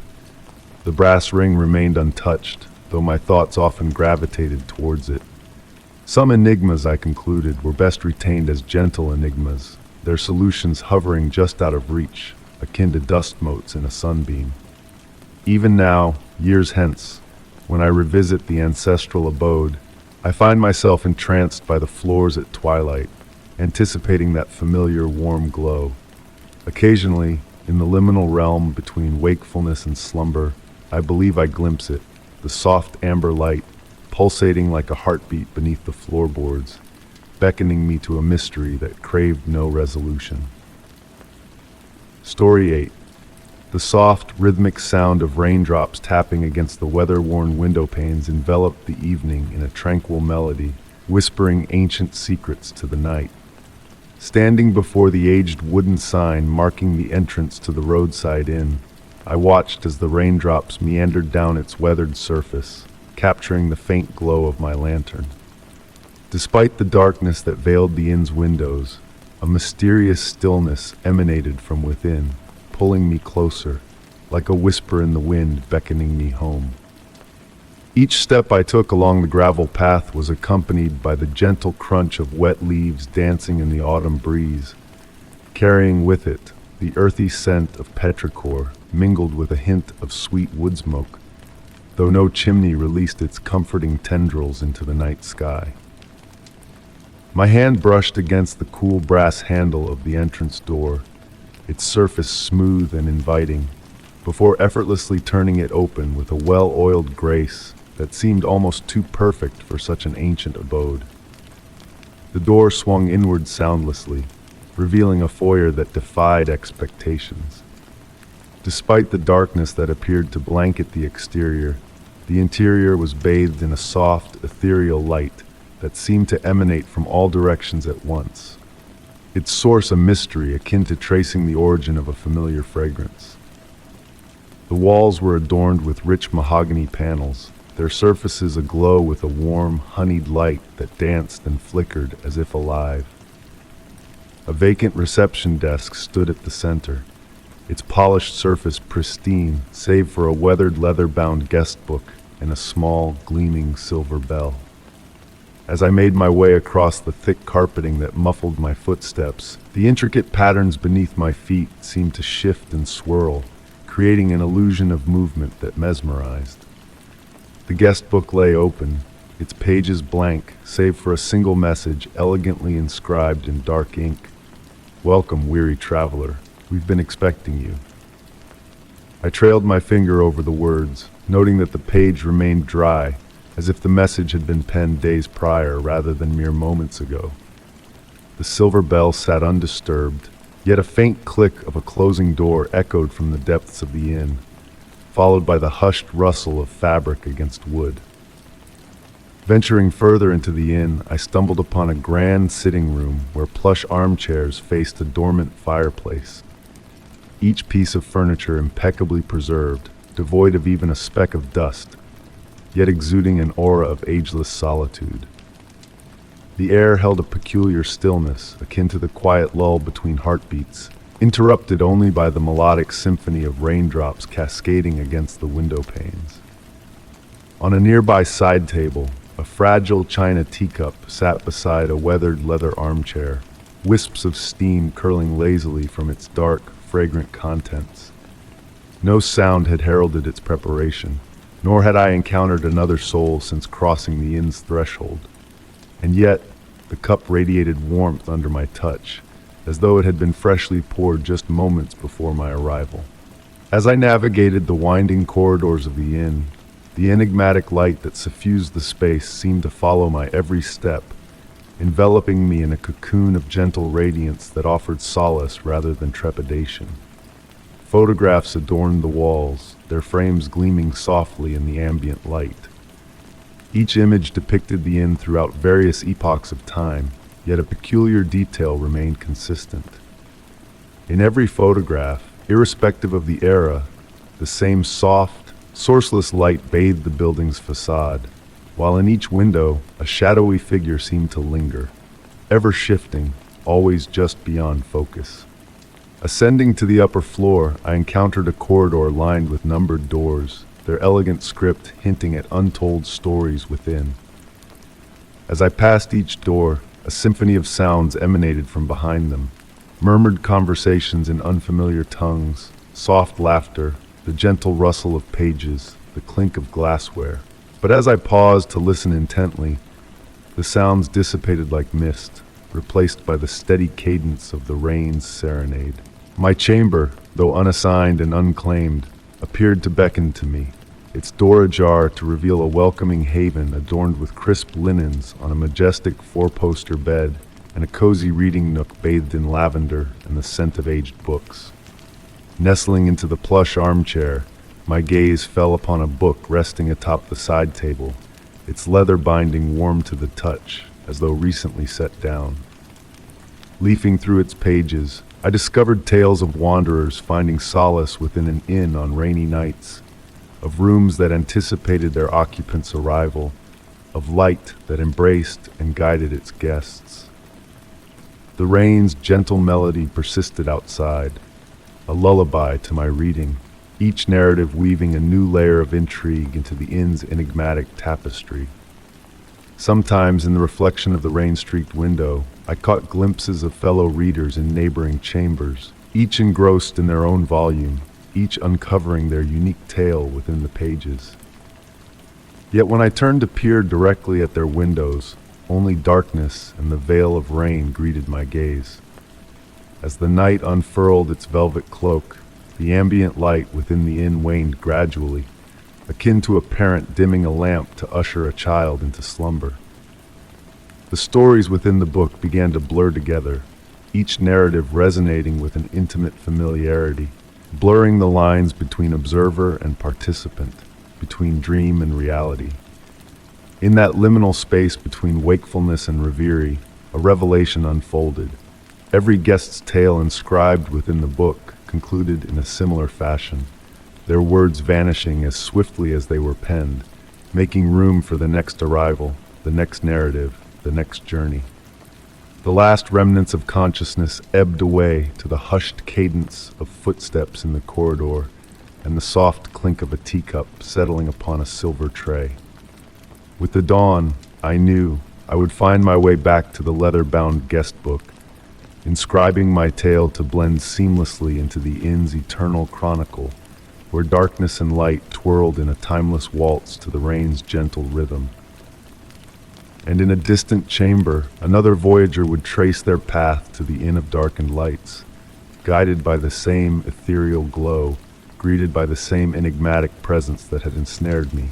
The brass ring remained untouched, though my thoughts often gravitated towards it. Some enigmas, I concluded, were best retained as gentle enigmas, their solutions hovering just out of reach, akin to dust motes in a sunbeam. Even now, years hence, when I revisit the ancestral abode, I find myself entranced by the floors at twilight, anticipating that familiar warm glow. Occasionally, in the liminal realm between wakefulness and slumber, I believe I glimpse it, the soft amber light, pulsating like a heartbeat beneath the floorboards, beckoning me to a mystery that craved no resolution. Story 8. The soft, rhythmic sound of raindrops tapping against the weather-worn window panes enveloped the evening in a tranquil melody, whispering ancient secrets to the night. Standing before the aged wooden sign marking the entrance to the roadside inn, I watched as the raindrops meandered down its weathered surface, capturing the faint glow of my lantern. Despite the darkness that veiled the inn's windows, a mysterious stillness emanated from within, pulling me closer, like a whisper in the wind beckoning me home. Each step I took along the gravel path was accompanied by the gentle crunch of wet leaves dancing in the autumn breeze, carrying with it the earthy scent of petrichor mingled with a hint of sweet wood smoke, though no chimney released its comforting tendrils into the night sky. My hand brushed against the cool brass handle of the entrance door, its surface smooth and inviting, before effortlessly turning it open with a well-oiled grace that seemed almost too perfect for such an ancient abode. The door swung inward soundlessly, revealing a foyer that defied expectations. Despite the darkness that appeared to blanket the exterior, the interior was bathed in a soft, ethereal light that seemed to emanate from all directions at once, its source a mystery akin to tracing the origin of a familiar fragrance. The walls were adorned with rich mahogany panels, their surfaces aglow with a warm, honeyed light that danced and flickered as if alive. A vacant reception desk stood at the center, its polished surface pristine save for a weathered leather-bound guest book and a small, gleaming silver bell. As I made my way across the thick carpeting that muffled my footsteps, the intricate patterns beneath my feet seemed to shift and swirl, creating an illusion of movement that mesmerized. The guest book lay open, its pages blank, save for a single message elegantly inscribed in dark ink. "Welcome, weary traveler. We've been expecting you." I trailed my finger over the words, noting that the page remained dry, as if the message had been penned days prior rather than mere moments ago. The silver bell sat undisturbed, yet a faint click of a closing door echoed from the depths of the inn, followed by the hushed rustle of fabric against wood. Venturing further into the inn, I stumbled upon a grand sitting room where plush armchairs faced a dormant fireplace. each piece of furniture impeccably preserved, devoid of even a speck of dust, yet exuding an aura of ageless solitude. The air held a peculiar stillness, akin to the quiet lull between heartbeats, interrupted only by the melodic symphony of raindrops cascading against the window panes. On a nearby side table, a fragile china teacup sat beside a weathered leather armchair, wisps of steam curling lazily from its dark, fragrant contents. No sound had heralded its preparation, nor had I encountered another soul since crossing the inn's threshold. And yet, the cup radiated warmth under my touch, as though it had been freshly poured just moments before my arrival. As I navigated the winding corridors of the inn, the enigmatic light that suffused the space seemed to follow my every step, enveloping me in a cocoon of gentle radiance that offered solace rather than trepidation. Photographs adorned the walls, their frames gleaming softly in the ambient light. Each image depicted the inn throughout various epochs of time, yet a peculiar detail remained consistent. In every photograph, irrespective of the era, the same soft, sourceless light bathed the building's facade, while in each window a shadowy figure seemed to linger, ever shifting, always just beyond focus. Ascending to the upper floor, I encountered a corridor lined with numbered doors, their elegant script hinting at untold stories within. As I passed each door, a symphony of sounds emanated from behind them, murmured conversations in unfamiliar tongues, soft laughter, the gentle rustle of pages, the clink of glassware. But as I paused to listen intently, the sounds dissipated like mist, replaced by the steady cadence of the rain's serenade. My chamber, though unassigned and unclaimed, appeared to beckon to me, its door ajar to reveal a welcoming haven adorned with crisp linens on a majestic four-poster bed and a cozy reading nook bathed in lavender and the scent of aged books. Nestling into the plush armchair, my gaze fell upon a book resting atop the side table, its leather binding warm to the touch, as though recently set down. Leafing through its pages, I discovered tales of wanderers finding solace within an inn on rainy nights, of rooms that anticipated their occupants' arrival, of light that embraced and guided its guests. The rain's gentle melody persisted outside, a lullaby to my reading, each narrative weaving a new layer of intrigue into the inn's enigmatic tapestry. Sometimes, in the reflection of the rain-streaked window, I caught glimpses of fellow readers in neighboring chambers, each engrossed in their own volume, each uncovering their unique tale within the pages. Yet when I turned to peer directly at their windows, only darkness and the veil of rain greeted my gaze. As the night unfurled its velvet cloak, the ambient light within the inn waned gradually, akin to a parent dimming a lamp to usher a child into slumber. The stories within the book began to blur together, each narrative resonating with an intimate familiarity, blurring the lines between observer and participant, between dream and reality. In that liminal space between wakefulness and reverie, a revelation unfolded. Every guest's tale inscribed within the book concluded in a similar fashion, their words vanishing as swiftly as they were penned, making room for the next arrival, the next narrative, the next journey. The last remnants of consciousness ebbed away to the hushed cadence of footsteps in the corridor and the soft clink of a teacup settling upon a silver tray. With the dawn, I knew I would find my way back to the leather-bound guest book, inscribing my tale to blend seamlessly into the inn's eternal chronicle, where darkness and light twirled in a timeless waltz to the rain's gentle rhythm. And in a distant chamber, another voyager would trace their path to the Inn of Darkened Lights, guided by the same ethereal glow, greeted by the same enigmatic presence that had ensnared me.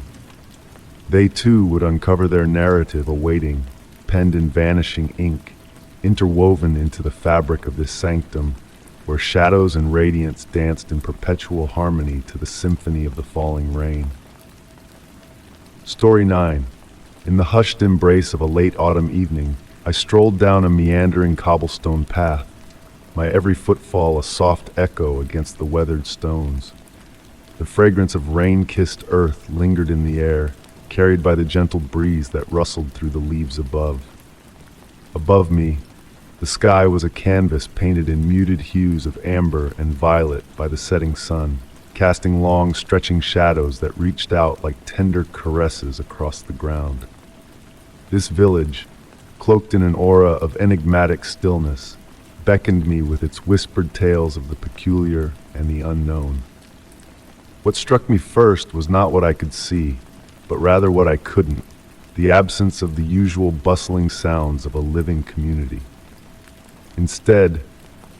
They too would uncover their narrative awaiting, penned in vanishing ink, interwoven into the fabric of this sanctum, where shadows and radiance danced in perpetual harmony to the symphony of the falling rain. Story 9. In the hushed embrace of a late autumn evening, I strolled down a meandering cobblestone path, my every footfall a soft echo against the weathered stones. The fragrance of rain-kissed earth lingered in the air, carried by the gentle breeze that rustled through the leaves above. Above me, the sky was a canvas painted in muted hues of amber and violet by the setting sun, casting long, stretching shadows that reached out like tender caresses across the ground. This village, cloaked in an aura of enigmatic stillness, beckoned me with its whispered tales of the peculiar and the unknown. What struck me first was not what I could see, but rather what I couldn't, the absence of the usual bustling sounds of a living community. Instead,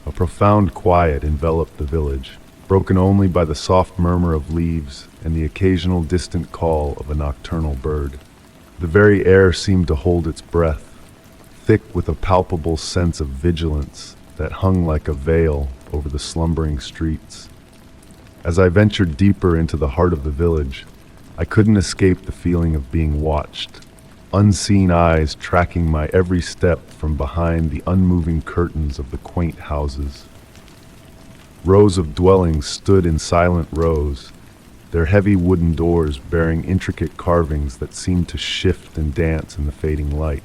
a profound quiet enveloped the village, broken only by the soft murmur of leaves and the occasional distant call of a nocturnal bird. The very air seemed to hold its breath, thick with a palpable sense of vigilance that hung like a veil over the slumbering streets. As I ventured deeper into the heart of the village, I couldn't escape the feeling of being watched, unseen eyes tracking my every step from behind the unmoving curtains of the quaint houses. Rows of dwellings stood in silent rows, their heavy wooden doors bearing intricate carvings that seemed to shift and dance in the fading light.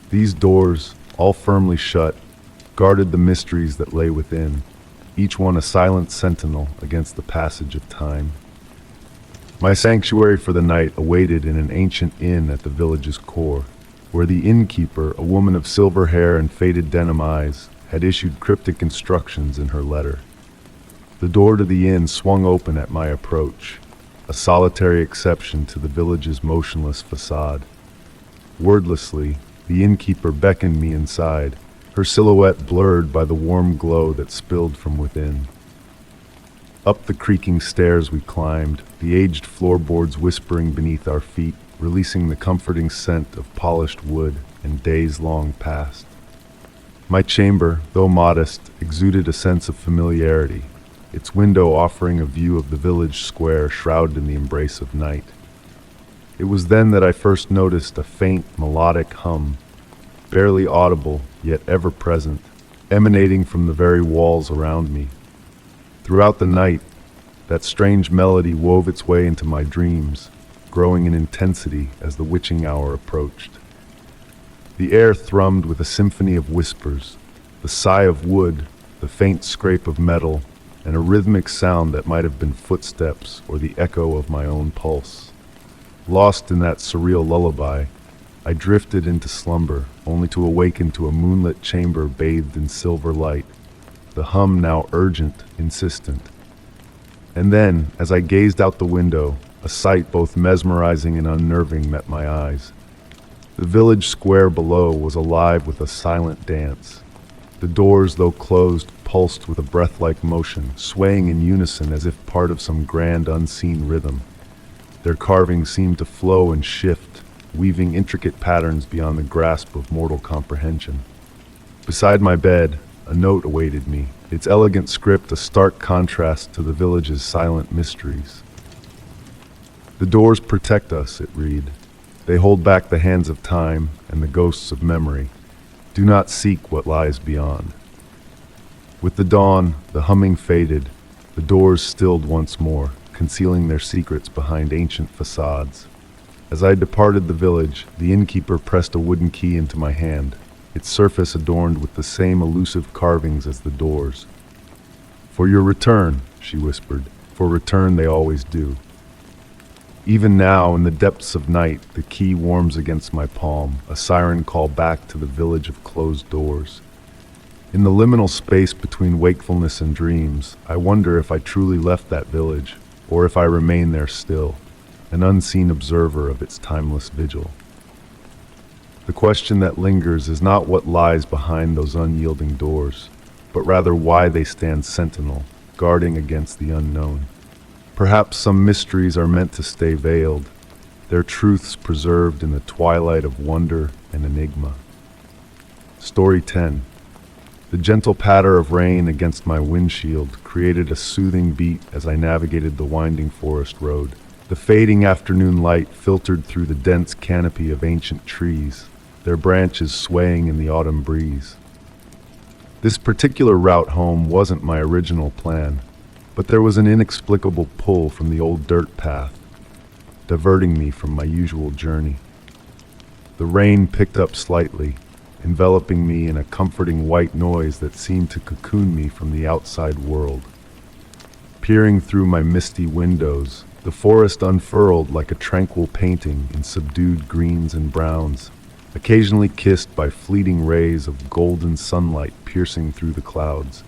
These doors, all firmly shut, guarded the mysteries that lay within, each one a silent sentinel against the passage of time. My sanctuary for the night awaited in an ancient inn at the village's core, where the innkeeper, a woman of silver hair and faded denim eyes, had issued cryptic instructions in her letter. The door to the inn swung open at my approach, a solitary exception to the village's motionless facade. Wordlessly, the innkeeper beckoned me inside, her silhouette blurred by the warm glow that spilled from within. Up the creaking stairs we climbed, the aged floorboards whispering beneath our feet, releasing the comforting scent of polished wood and days long past. My chamber, though modest, exuded a sense of familiarity, its window offering a view of the village square shrouded in the embrace of night. It was then that I first noticed a faint melodic hum, barely audible yet ever present, emanating from the very walls around me. Throughout the night, that strange melody wove its way into my dreams, growing in intensity as the witching hour approached. The air thrummed with a symphony of whispers, the sigh of wood, the faint scrape of metal, and a rhythmic sound that might have been footsteps or the echo of my own pulse. Lost in that surreal lullaby, I drifted into slumber, only to awaken to a moonlit chamber bathed in silver light, the hum now urgent, insistent. And then, as I gazed out the window, a sight both mesmerizing and unnerving met my eyes. The village square below was alive with a silent dance. The doors, though closed, pulsed with a breath-like motion, swaying in unison as if part of some grand unseen rhythm. Their carvings seemed to flow and shift, weaving intricate patterns beyond the grasp of mortal comprehension. Beside my bed, a note awaited me, its elegant script a stark contrast to the village's silent mysteries. "The doors protect us," it read. "They hold back the hands of time and the ghosts of memory. Do not seek what lies beyond." With the dawn, the humming faded, the doors stilled once more, concealing their secrets behind ancient facades. As I departed the village, the innkeeper pressed a wooden key into my hand, its surface adorned with the same elusive carvings as the doors. "For your return," she whispered, "for return they always do." Even now, in the depths of night, the key warms against my palm, a siren call back to the village of closed doors. In the liminal space between wakefulness and dreams, I wonder if I truly left that village, or if I remain there still, an unseen observer of its timeless vigil. The question that lingers is not what lies behind those unyielding doors, but rather why they stand sentinel, guarding against the unknown. Perhaps some mysteries are meant to stay veiled, their truths preserved in the twilight of wonder and enigma. Story 10. The gentle patter of rain against my windshield created a soothing beat as I navigated the winding forest road. The fading afternoon light filtered through the dense canopy of ancient trees, their branches swaying in the autumn breeze. This particular route home wasn't my original plan, but there was an inexplicable pull from the old dirt path, diverting me from my usual journey. The rain picked up slightly, enveloping me in a comforting white noise that seemed to cocoon me from the outside world. Peering through my misty windows, the forest unfurled like a tranquil painting in subdued greens and browns, occasionally kissed by fleeting rays of golden sunlight piercing through the clouds.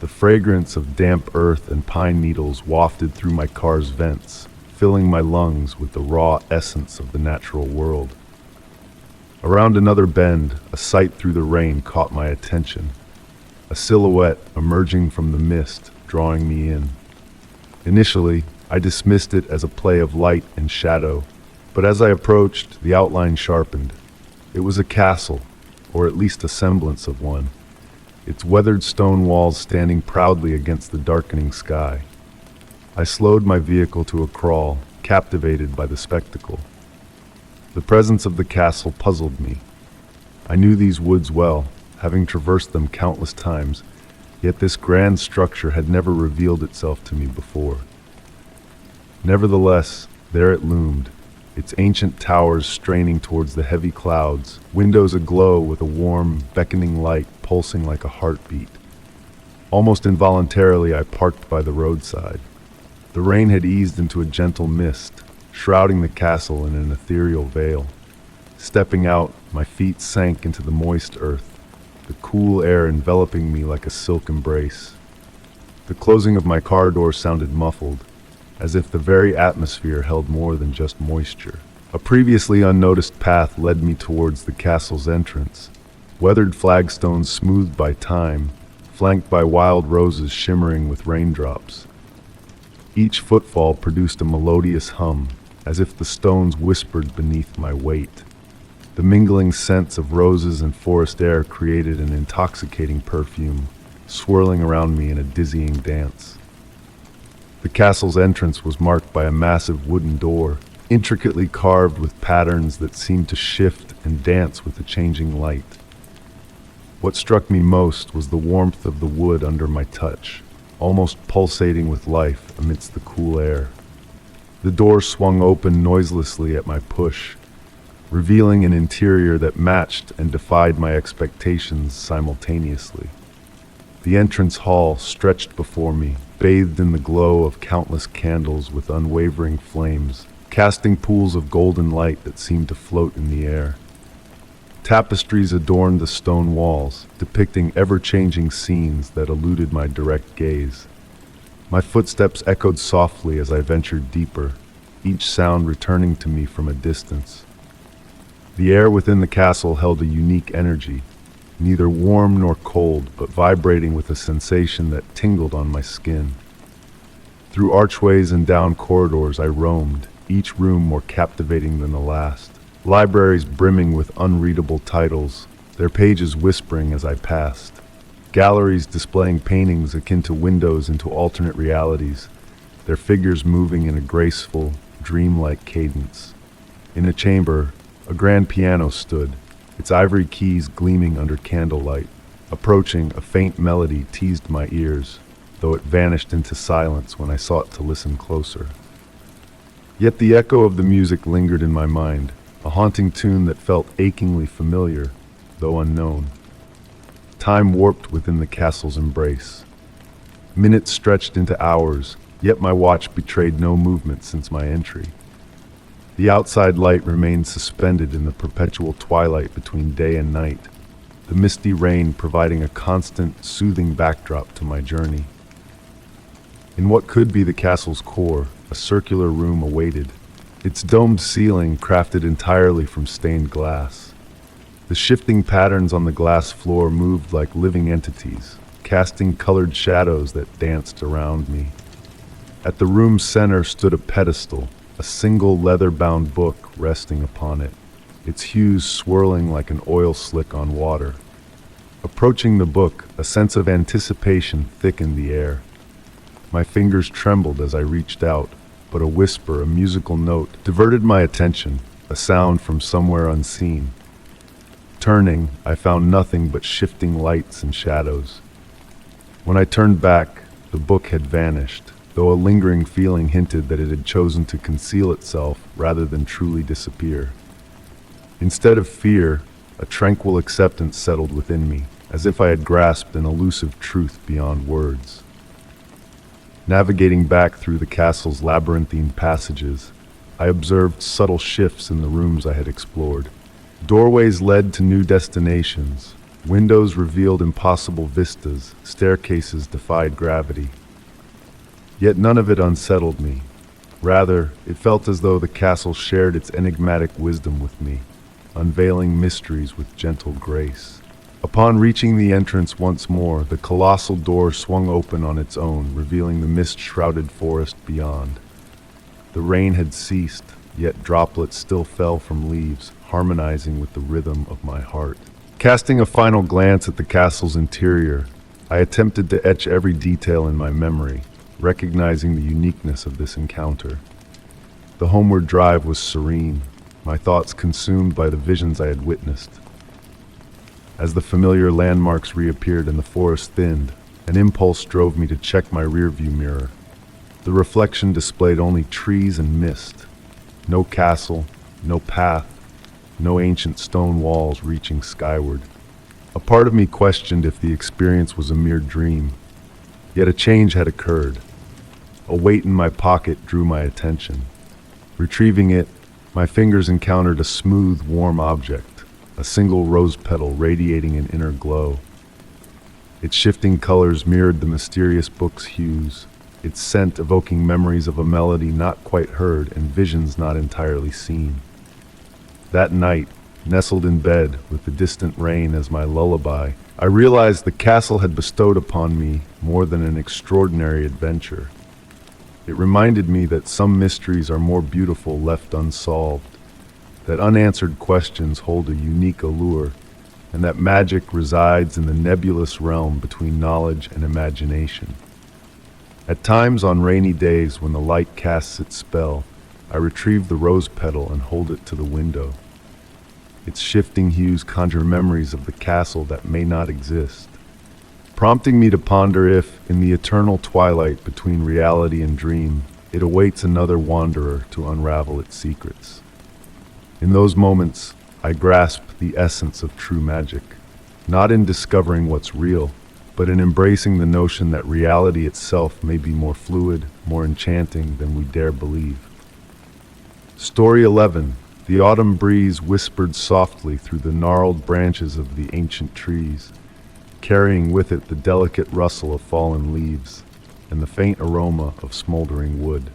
The fragrance of damp earth and pine needles wafted through my car's vents, filling my lungs with the raw essence of the natural world. Around another bend, a sight through the rain caught my attention. A silhouette emerging from the mist, drawing me in. Initially, I dismissed it as a play of light and shadow, but as I approached, the outline sharpened. It was a castle, or at least a semblance of one, its weathered stone walls standing proudly against the darkening sky. I slowed my vehicle to a crawl, captivated by the spectacle. The presence of the castle puzzled me. I knew these woods well, having traversed them countless times, yet this grand structure had never revealed itself to me before. Nevertheless, there it loomed, its ancient towers straining towards the heavy clouds, windows aglow with a warm, beckoning light pulsing like a heartbeat. Almost involuntarily, I parked by the roadside. The rain had eased into a gentle mist, shrouding the castle in an ethereal veil. Stepping out, my feet sank into the moist earth, the cool air enveloping me like a silk embrace. The closing of my car door sounded muffled, as if the very atmosphere held more than just moisture. A previously unnoticed path led me towards the castle's entrance, weathered flagstones smoothed by time, flanked by wild roses shimmering with raindrops. Each footfall produced a melodious hum, as if the stones whispered beneath my weight. The mingling scents of roses and forest air created an intoxicating perfume, swirling around me in a dizzying dance. The castle's entrance was marked by a massive wooden door, intricately carved with patterns that seemed to shift and dance with the changing light. What struck me most was the warmth of the wood under my touch, almost pulsating with life amidst the cool air. The door swung open noiselessly at my push, revealing an interior that matched and defied my expectations simultaneously. The entrance hall stretched before me, bathed in the glow of countless candles with unwavering flames, casting pools of golden light that seemed to float in the air. Tapestries adorned the stone walls, depicting ever-changing scenes that eluded my direct gaze. My footsteps echoed softly as I ventured deeper, each sound returning to me from a distance. The air within the castle held a unique energy, neither warm nor cold, but vibrating with a sensation that tingled on my skin. Through archways and down corridors I roamed, each room more captivating than the last. Libraries brimming with unreadable titles, their pages whispering as I passed. Galleries displaying paintings akin to windows into alternate realities, their figures moving in a graceful, dreamlike cadence. In a chamber, a grand piano stood, its ivory keys gleaming under candlelight. Approaching, a faint melody teased my ears, though it vanished into silence when I sought to listen closer. Yet the echo of the music lingered in my mind, a haunting tune that felt achingly familiar, though unknown. Time warped within the castle's embrace. Minutes stretched into hours, yet my watch betrayed no movement since my entry. The outside light remained suspended in the perpetual twilight between day and night, the misty rain providing a constant, soothing backdrop to my journey. In what could be the castle's core, a circular room awaited, its domed ceiling crafted entirely from stained glass. The shifting patterns on the glass floor moved like living entities, casting colored shadows that danced around me. At the room's center stood a pedestal, a single leather-bound book resting upon it, its hues swirling like an oil slick on water. Approaching the book, a sense of anticipation thickened the air. My fingers trembled as I reached out, but a whisper, a musical note, diverted my attention, a sound from somewhere unseen. Turning, I found nothing but shifting lights and shadows. When I turned back, the book had vanished, though a lingering feeling hinted that it had chosen to conceal itself rather than truly disappear. Instead of fear, a tranquil acceptance settled within me, as if I had grasped an elusive truth beyond words. Navigating back through the castle's labyrinthine passages, I observed subtle shifts in the rooms I had explored. Doorways led to new destinations, windows revealed impossible vistas, staircases defied gravity. Yet none of it unsettled me. Rather, it felt as though the castle shared its enigmatic wisdom with me, unveiling mysteries with gentle grace. Upon reaching the entrance once more, the colossal door swung open on its own, revealing the mist-shrouded forest beyond. The rain had ceased, yet droplets still fell from leaves, harmonizing with the rhythm of my heart. Casting a final glance at the castle's interior, I attempted to etch every detail in my memory, recognizing the uniqueness of this encounter. The homeward drive was serene, my thoughts consumed by the visions I had witnessed. As the familiar landmarks reappeared and the forest thinned, an impulse drove me to check my rearview mirror. The reflection displayed only trees and mist. No castle, no path, no ancient stone walls reaching skyward. A part of me questioned if the experience was a mere dream. Yet a change had occurred. A weight in my pocket drew my attention. Retrieving it, my fingers encountered a smooth, warm object, a single rose petal radiating an inner glow. Its shifting colors mirrored the mysterious book's hues, its scent evoking memories of a melody not quite heard and visions not entirely seen. That night, nestled in bed with the distant rain as my lullaby, I realized the castle had bestowed upon me more than an extraordinary adventure. It reminded me that some mysteries are more beautiful left unsolved, that unanswered questions hold a unique allure, and that magic resides in the nebulous realm between knowledge and imagination. At times on rainy days when the light casts its spell, I retrieve the rose petal and hold it to the window. Its shifting hues conjure memories of the castle that may not exist, prompting me to ponder if, in the eternal twilight between reality and dream, it awaits another wanderer to unravel its secrets. In those moments, I grasp the essence of true magic, not in discovering what's real, but in embracing the notion that reality itself may be more fluid, more enchanting than we dare believe. Story 11. The autumn breeze whispered softly through the gnarled branches of the ancient trees, carrying with it the delicate rustle of fallen leaves and the faint aroma of smoldering wood.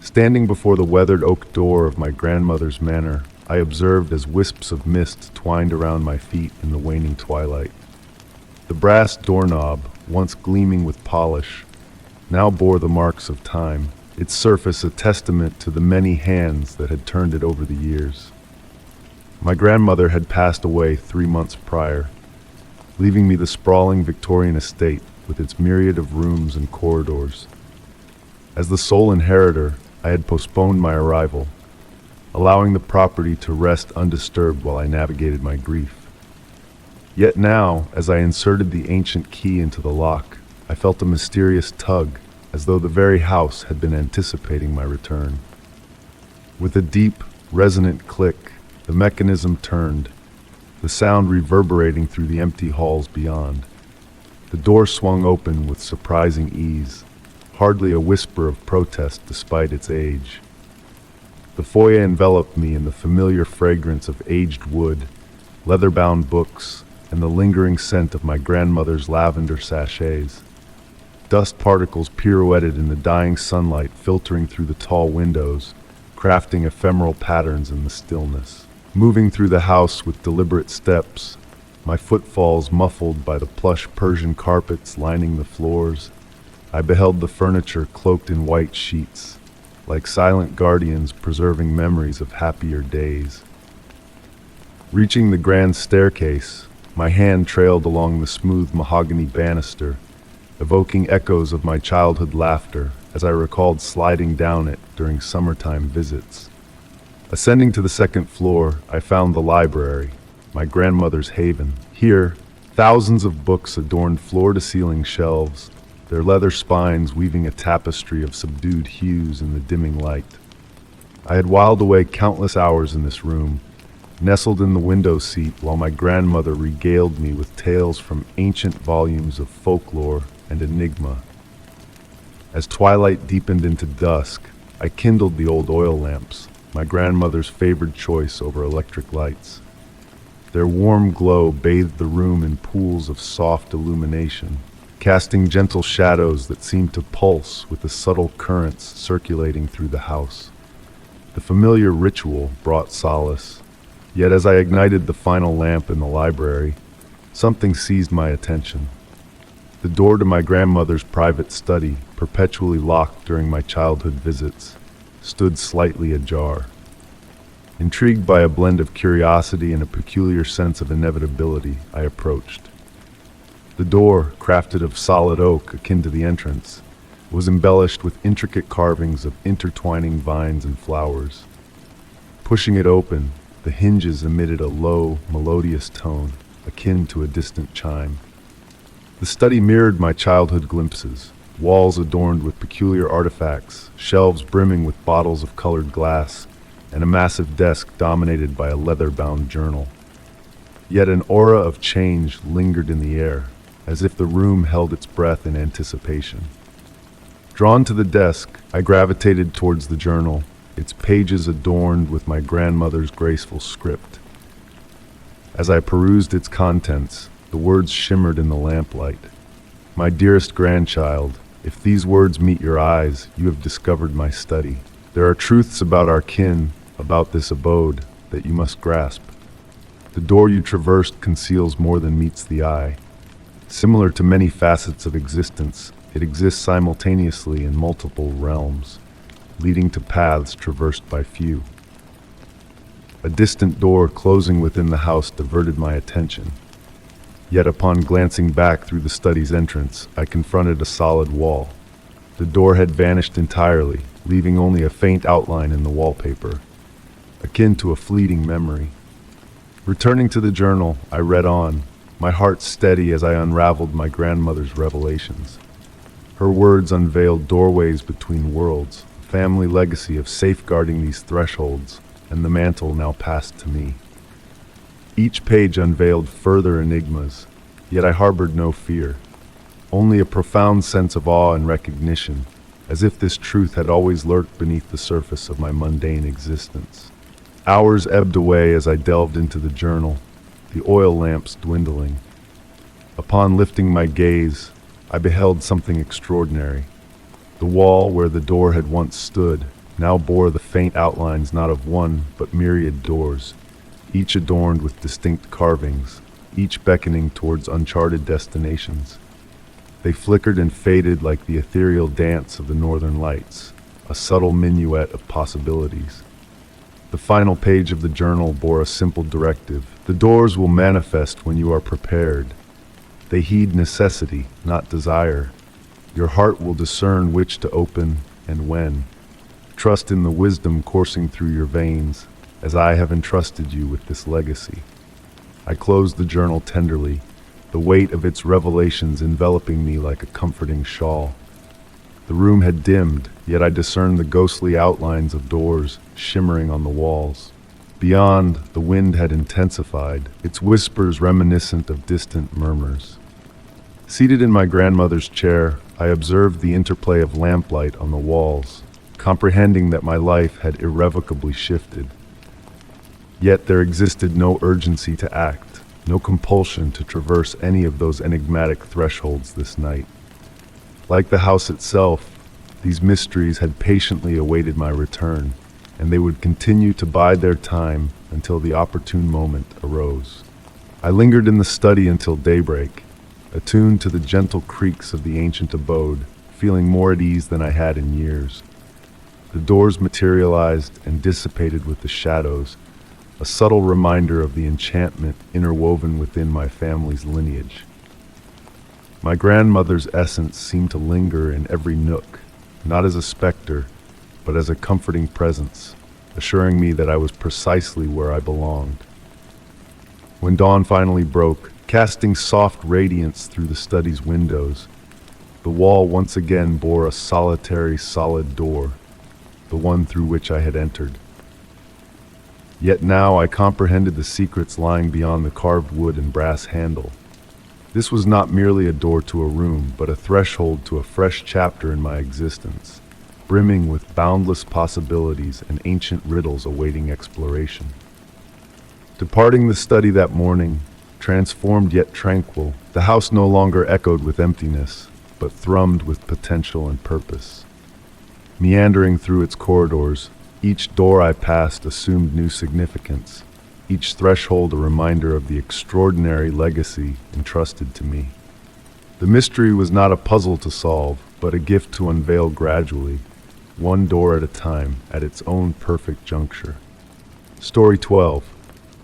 Standing before the weathered oak door of my grandmother's manor, I observed as wisps of mist twined around my feet in the waning twilight. The brass doorknob, once gleaming with polish, now bore the marks of time, its surface a testament to the many hands that had turned it over the years. My grandmother had passed away 3 months prior, leaving me the sprawling Victorian estate with its myriad of rooms and corridors. As the sole inheritor, I had postponed my arrival, allowing the property to rest undisturbed while I navigated my grief. Yet now, as I inserted the ancient key into the lock, I felt a mysterious tug, as though the very house had been anticipating my return. With a deep, resonant click, the mechanism turned, the sound reverberating through the empty halls beyond. The door swung open with surprising ease, hardly a whisper of protest despite its age. The foyer enveloped me in the familiar fragrance of aged wood, leather-bound books, and the lingering scent of my grandmother's lavender sachets. Dust particles pirouetted in the dying sunlight filtering through the tall windows, crafting ephemeral patterns in the stillness. Moving through the house with deliberate steps, my footfalls muffled by the plush Persian carpets lining the floors, I beheld the furniture cloaked in white sheets, like silent guardians preserving memories of happier days. Reaching the grand staircase, my hand trailed along the smooth mahogany banister, evoking echoes of my childhood laughter as I recalled sliding down it during summertime visits. Ascending to the second floor, I found the library, my grandmother's haven. Here, thousands of books adorned floor-to-ceiling shelves, their leather spines weaving a tapestry of subdued hues in the dimming light. I had whiled away countless hours in this room, nestled in the window seat while my grandmother regaled me with tales from ancient volumes of folklore and enigma. As twilight deepened into dusk, I kindled the old oil lamps, my grandmother's favored choice over electric lights. Their warm glow bathed the room in pools of soft illumination, casting gentle shadows that seemed to pulse with the subtle currents circulating through the house. The familiar ritual brought solace, yet as I ignited the final lamp in the library, something seized my attention. The door to my grandmother's private study, perpetually locked during my childhood visits, stood slightly ajar. Intrigued by a blend of curiosity and a peculiar sense of inevitability, I approached. The door, crafted of solid oak akin to the entrance, was embellished with intricate carvings of intertwining vines and flowers. Pushing it open, the hinges emitted a low, melodious tone, akin to a distant chime. The study mirrored my childhood glimpses, walls adorned with peculiar artifacts, shelves brimming with bottles of colored glass, and a massive desk dominated by a leather-bound journal. Yet an aura of change lingered in the air, as if the room held its breath in anticipation. Drawn to the desk, I gravitated towards the journal, its pages adorned with my grandmother's graceful script. As I perused its contents, the words shimmered in the lamplight. My dearest grandchild, if these words meet your eyes, you have discovered my study. There are truths about our kin, about this abode, that you must grasp. The door you traversed conceals more than meets the eye. Similar to many facets of existence, it exists simultaneously in multiple realms, leading to paths traversed by few. A distant door closing within the house diverted my attention. Yet upon glancing back through the study's entrance, I confronted a solid wall. The door had vanished entirely, leaving only a faint outline in the wallpaper, akin to a fleeting memory. Returning to the journal, I read on, my heart steady as I unraveled my grandmother's revelations. Her words unveiled doorways between worlds, a family legacy of safeguarding these thresholds, and the mantle now passed to me. Each page unveiled further enigmas, yet I harbored no fear, only a profound sense of awe and recognition, as if this truth had always lurked beneath the surface of my mundane existence. Hours ebbed away as I delved into the journal, the oil lamps dwindling. Upon lifting my gaze, I beheld something extraordinary. The wall where the door had once stood now bore the faint outlines not of one, but myriad doors, each adorned with distinct carvings, each beckoning towards uncharted destinations. They flickered and faded like the ethereal dance of the northern lights, a subtle minuet of possibilities. The final page of the journal bore a simple directive. The doors will manifest when you are prepared. They heed necessity, not desire. Your heart will discern which to open and when. Trust in the wisdom coursing through your veins, as I have entrusted you with this legacy. I closed the journal tenderly, the weight of its revelations enveloping me like a comforting shawl. The room had dimmed, yet I discerned the ghostly outlines of doors shimmering on the walls. Beyond, the wind had intensified, its whispers reminiscent of distant murmurs. Seated in my grandmother's chair, I observed the interplay of lamplight on the walls, comprehending that my life had irrevocably shifted. Yet there existed no urgency to act, no compulsion to traverse any of those enigmatic thresholds this night. Like the house itself, these mysteries had patiently awaited my return, and they would continue to bide their time until the opportune moment arose. I lingered in the study until daybreak, attuned to the gentle creaks of the ancient abode, feeling more at ease than I had in years. The doors materialized and dissipated with the shadows, a subtle reminder of the enchantment interwoven within my family's lineage. My grandmother's essence seemed to linger in every nook, not as a specter, but as a comforting presence, assuring me that I was precisely where I belonged. When dawn finally broke, casting soft radiance through the study's windows, the wall once again bore a solitary, solid door, the one through which I had entered. Yet now I comprehended the secrets lying beyond the carved wood and brass handle. This was not merely a door to a room, but a threshold to a fresh chapter in my existence, brimming with boundless possibilities and ancient riddles awaiting exploration. Departing the study that morning, transformed yet tranquil, the house no longer echoed with emptiness, but thrummed with potential and purpose. Meandering through its corridors, each door I passed assumed new significance, each threshold a reminder of the extraordinary legacy entrusted to me. The mystery was not a puzzle to solve, but a gift to unveil gradually, one door at a time, at its own perfect juncture. Story 12.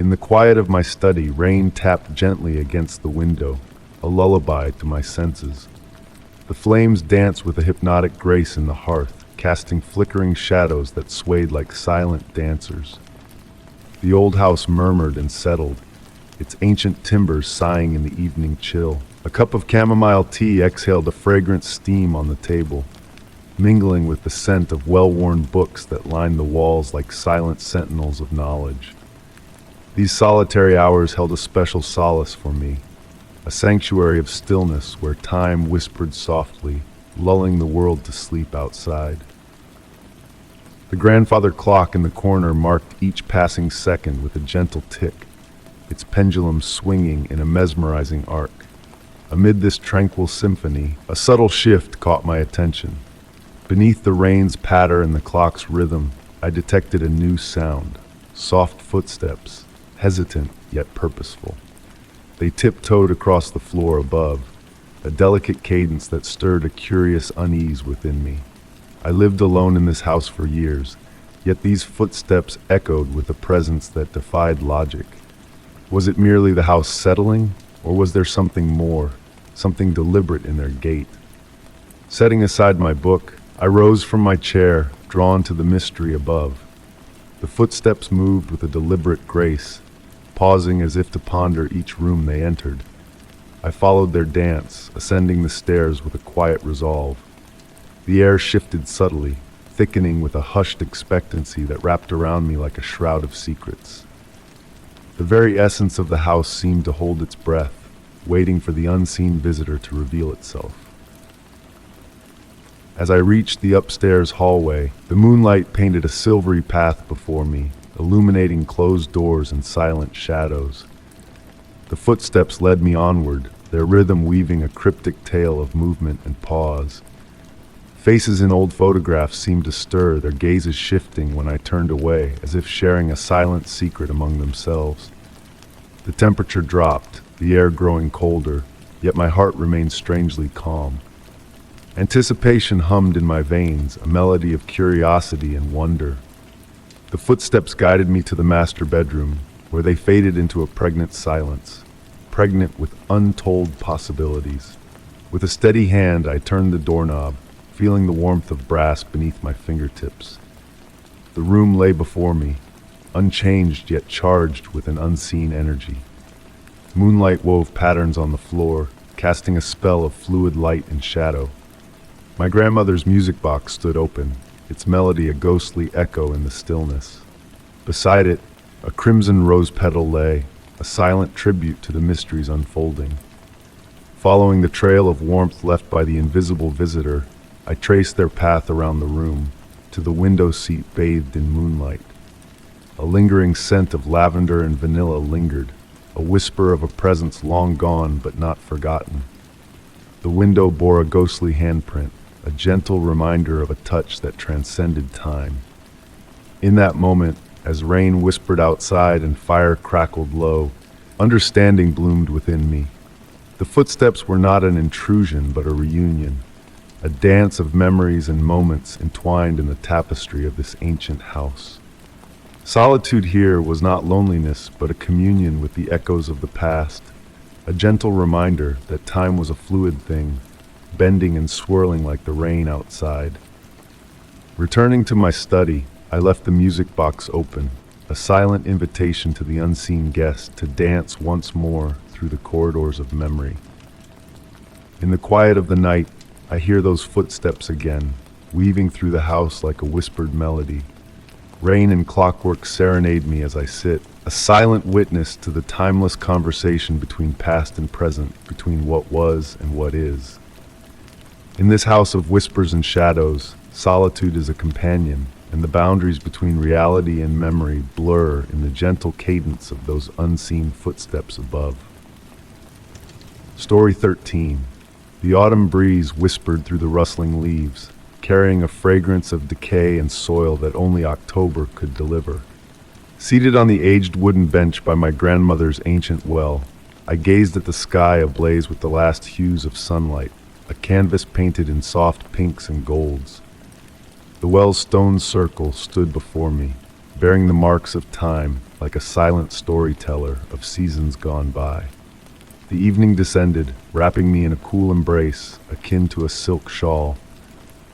In the quiet of my study, rain tapped gently against the window, a lullaby to my senses. The flames danced with a hypnotic grace in the hearth, casting flickering shadows that swayed like silent dancers. The old house murmured and settled, its ancient timbers sighing in the evening chill. A cup of chamomile tea exhaled a fragrant steam on the table, mingling with the scent of well-worn books that lined the walls like silent sentinels of knowledge. These solitary hours held a special solace for me, a sanctuary of stillness where time whispered softly, lulling the world to sleep outside. The grandfather clock in the corner marked each passing second with a gentle tick, its pendulum swinging in a mesmerizing arc. Amid this tranquil symphony, a subtle shift caught my attention. Beneath the rain's patter and the clock's rhythm, I detected a new sound, soft footsteps, hesitant yet purposeful. They tiptoed across the floor above, a delicate cadence that stirred a curious unease within me. I lived alone in this house for years, yet these footsteps echoed with a presence that defied logic. Was it merely the house settling, or was there something more, something deliberate in their gait? Setting aside my book, I rose from my chair, drawn to the mystery above. The footsteps moved with a deliberate grace, pausing as if to ponder each room they entered. I followed their dance, ascending the stairs with a quiet resolve. The air shifted subtly, thickening with a hushed expectancy that wrapped around me like a shroud of secrets. The very essence of the house seemed to hold its breath, waiting for the unseen visitor to reveal itself. As I reached the upstairs hallway, the moonlight painted a silvery path before me, illuminating closed doors and silent shadows. The footsteps led me onward, their rhythm weaving a cryptic tale of movement and pause. Faces in old photographs seemed to stir, their gazes shifting when I turned away, as if sharing a silent secret among themselves. The temperature dropped, the air growing colder, yet my heart remained strangely calm. Anticipation hummed in my veins, a melody of curiosity and wonder. The footsteps guided me to the master bedroom, where they faded into a pregnant silence, pregnant with untold possibilities. With a steady hand, I turned the doorknob, feeling the warmth of brass beneath my fingertips. The room lay before me, unchanged yet charged with an unseen energy. Moonlight wove patterns on the floor, casting a spell of fluid light and shadow. My grandmother's music box stood open, its melody a ghostly echo in the stillness. Beside it, a crimson rose petal lay, a silent tribute to the mysteries unfolding. Following the trail of warmth left by the invisible visitor, I traced their path around the room, to the window seat bathed in moonlight. A lingering scent of lavender and vanilla lingered, a whisper of a presence long gone but not forgotten. The window bore a ghostly handprint, a gentle reminder of a touch that transcended time. In that moment, as rain whispered outside and fire crackled low, understanding bloomed within me. The footsteps were not an intrusion but a reunion, a dance of memories and moments entwined in the tapestry of this ancient house. Solitude here was not loneliness, but a communion with the echoes of the past, a gentle reminder that time was a fluid thing, bending and swirling like the rain outside. Returning to my study, I left the music box open, a silent invitation to the unseen guest to dance once more through the corridors of memory. In the quiet of the night, I hear those footsteps again, weaving through the house like a whispered melody. Rain and clockwork serenade me as I sit, a silent witness to the timeless conversation between past and present, between what was and what is. In this house of whispers and shadows, solitude is a companion, and the boundaries between reality and memory blur in the gentle cadence of those unseen footsteps above. Story 13. The autumn breeze whispered through the rustling leaves, carrying a fragrance of decay and soil that only October could deliver. Seated on the aged wooden bench by my grandmother's ancient well, I gazed at the sky ablaze with the last hues of sunlight, a canvas painted in soft pinks and golds. The well's stone circle stood before me, bearing the marks of time like a silent storyteller of seasons gone by. The evening descended, wrapping me in a cool embrace akin to a silk shawl,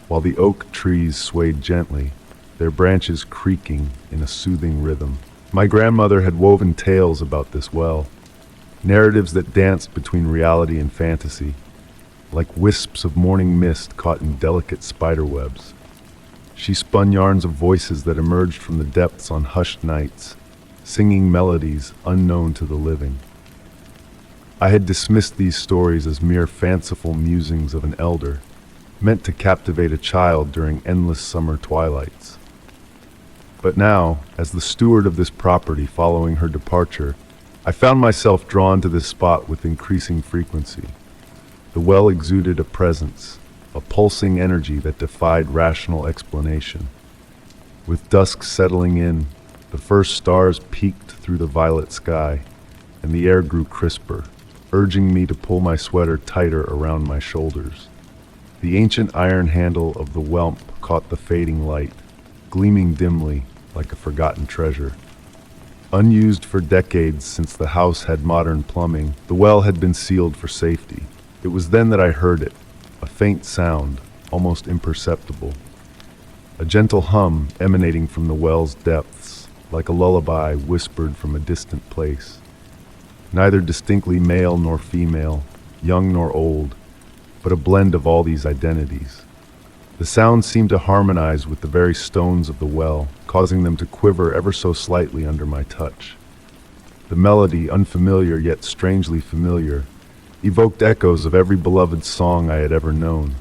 while the oak trees swayed gently, their branches creaking in a soothing rhythm. My grandmother had woven tales about this well, narratives that danced between reality and fantasy, like wisps of morning mist caught in delicate spiderwebs. She spun yarns of voices that emerged from the depths on hushed nights, singing melodies unknown to the living. I had dismissed these stories as mere fanciful musings of an elder, meant to captivate a child during endless summer twilights. But now, as the steward of this property following her departure, I found myself drawn to this spot with increasing frequency. The well exuded a presence, a pulsing energy that defied rational explanation. With dusk settling in, the first stars peeked through the violet sky, and the air grew crisper, urging me to pull my sweater tighter around my shoulders. The ancient iron handle of the whelp caught the fading light, gleaming dimly like a forgotten treasure. Unused for decades since the house had modern plumbing, the well had been sealed for safety. It was then that I heard it, a faint sound, almost imperceptible. A gentle hum emanating from the well's depths, like a lullaby whispered from a distant place. Neither distinctly male nor female, young nor old, but a blend of all these identities. The sound seemed to harmonize with the very stones of the well, causing them to quiver ever so slightly under my touch. The melody, unfamiliar yet strangely familiar, evoked echoes of every beloved song I had ever known.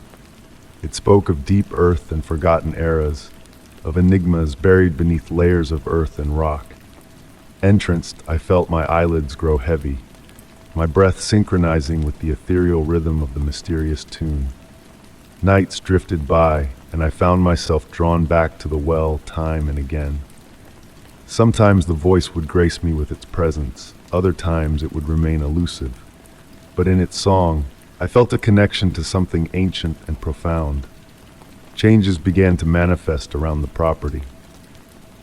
It spoke of deep earth and forgotten eras, of enigmas buried beneath layers of earth and rock. Entranced, I felt my eyelids grow heavy, my breath synchronizing with the ethereal rhythm of the mysterious tune. Nights drifted by, and I found myself drawn back to the well time and again. Sometimes the voice would grace me with its presence, other times it would remain elusive. But in its song, I felt a connection to something ancient and profound. Changes began to manifest around the property.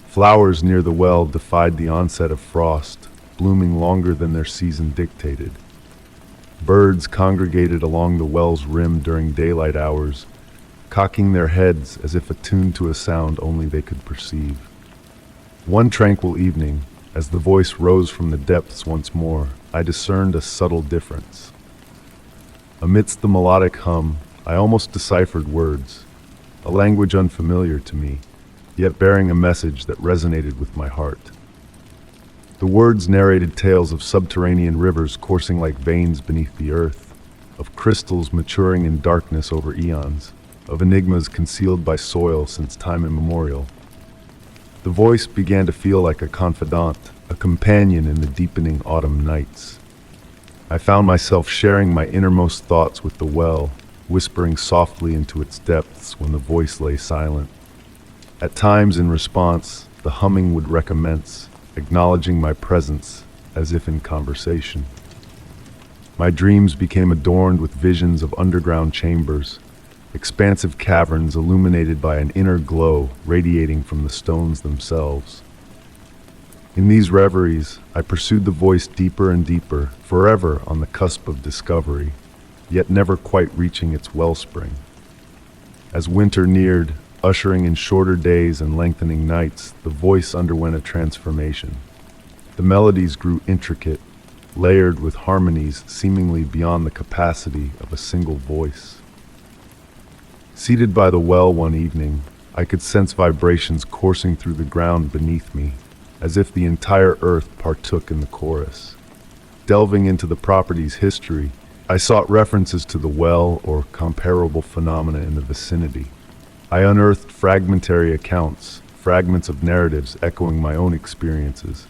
Flowers near the well defied the onset of frost, blooming longer than their season dictated. Birds congregated along the well's rim during daylight hours, cocking their heads as if attuned to a sound only they could perceive. One tranquil evening, as the voice rose from the depths once more, I discerned a subtle difference. Amidst the melodic hum, I almost deciphered words, a language unfamiliar to me, yet bearing a message that resonated with my heart. The words narrated tales of subterranean rivers coursing like veins beneath the earth, of crystals maturing in darkness over eons, of enigmas concealed by soil since time immemorial. The voice began to feel like a confidant, a companion in the deepening autumn nights. I found myself sharing my innermost thoughts with the well, whispering softly into its depths when the voice lay silent. At times, in response, the humming would recommence, acknowledging my presence as if in conversation. My dreams became adorned with visions of underground chambers, expansive caverns illuminated by an inner glow radiating from the stones themselves. In these reveries, I pursued the voice deeper and deeper, forever on the cusp of discovery, yet never quite reaching its wellspring. As winter neared, Ushering in shorter days and lengthening nights, the voice underwent a transformation. The melodies grew intricate, layered with harmonies seemingly beyond the capacity of a single voice. Seated by the well one evening, I could sense vibrations coursing through the ground beneath me, as if the entire earth partook in the chorus. Delving into the property's history, I sought references to the well or comparable phenomena in the vicinity. I unearthed fragmentary accounts, fragments of narratives echoing my own experiences.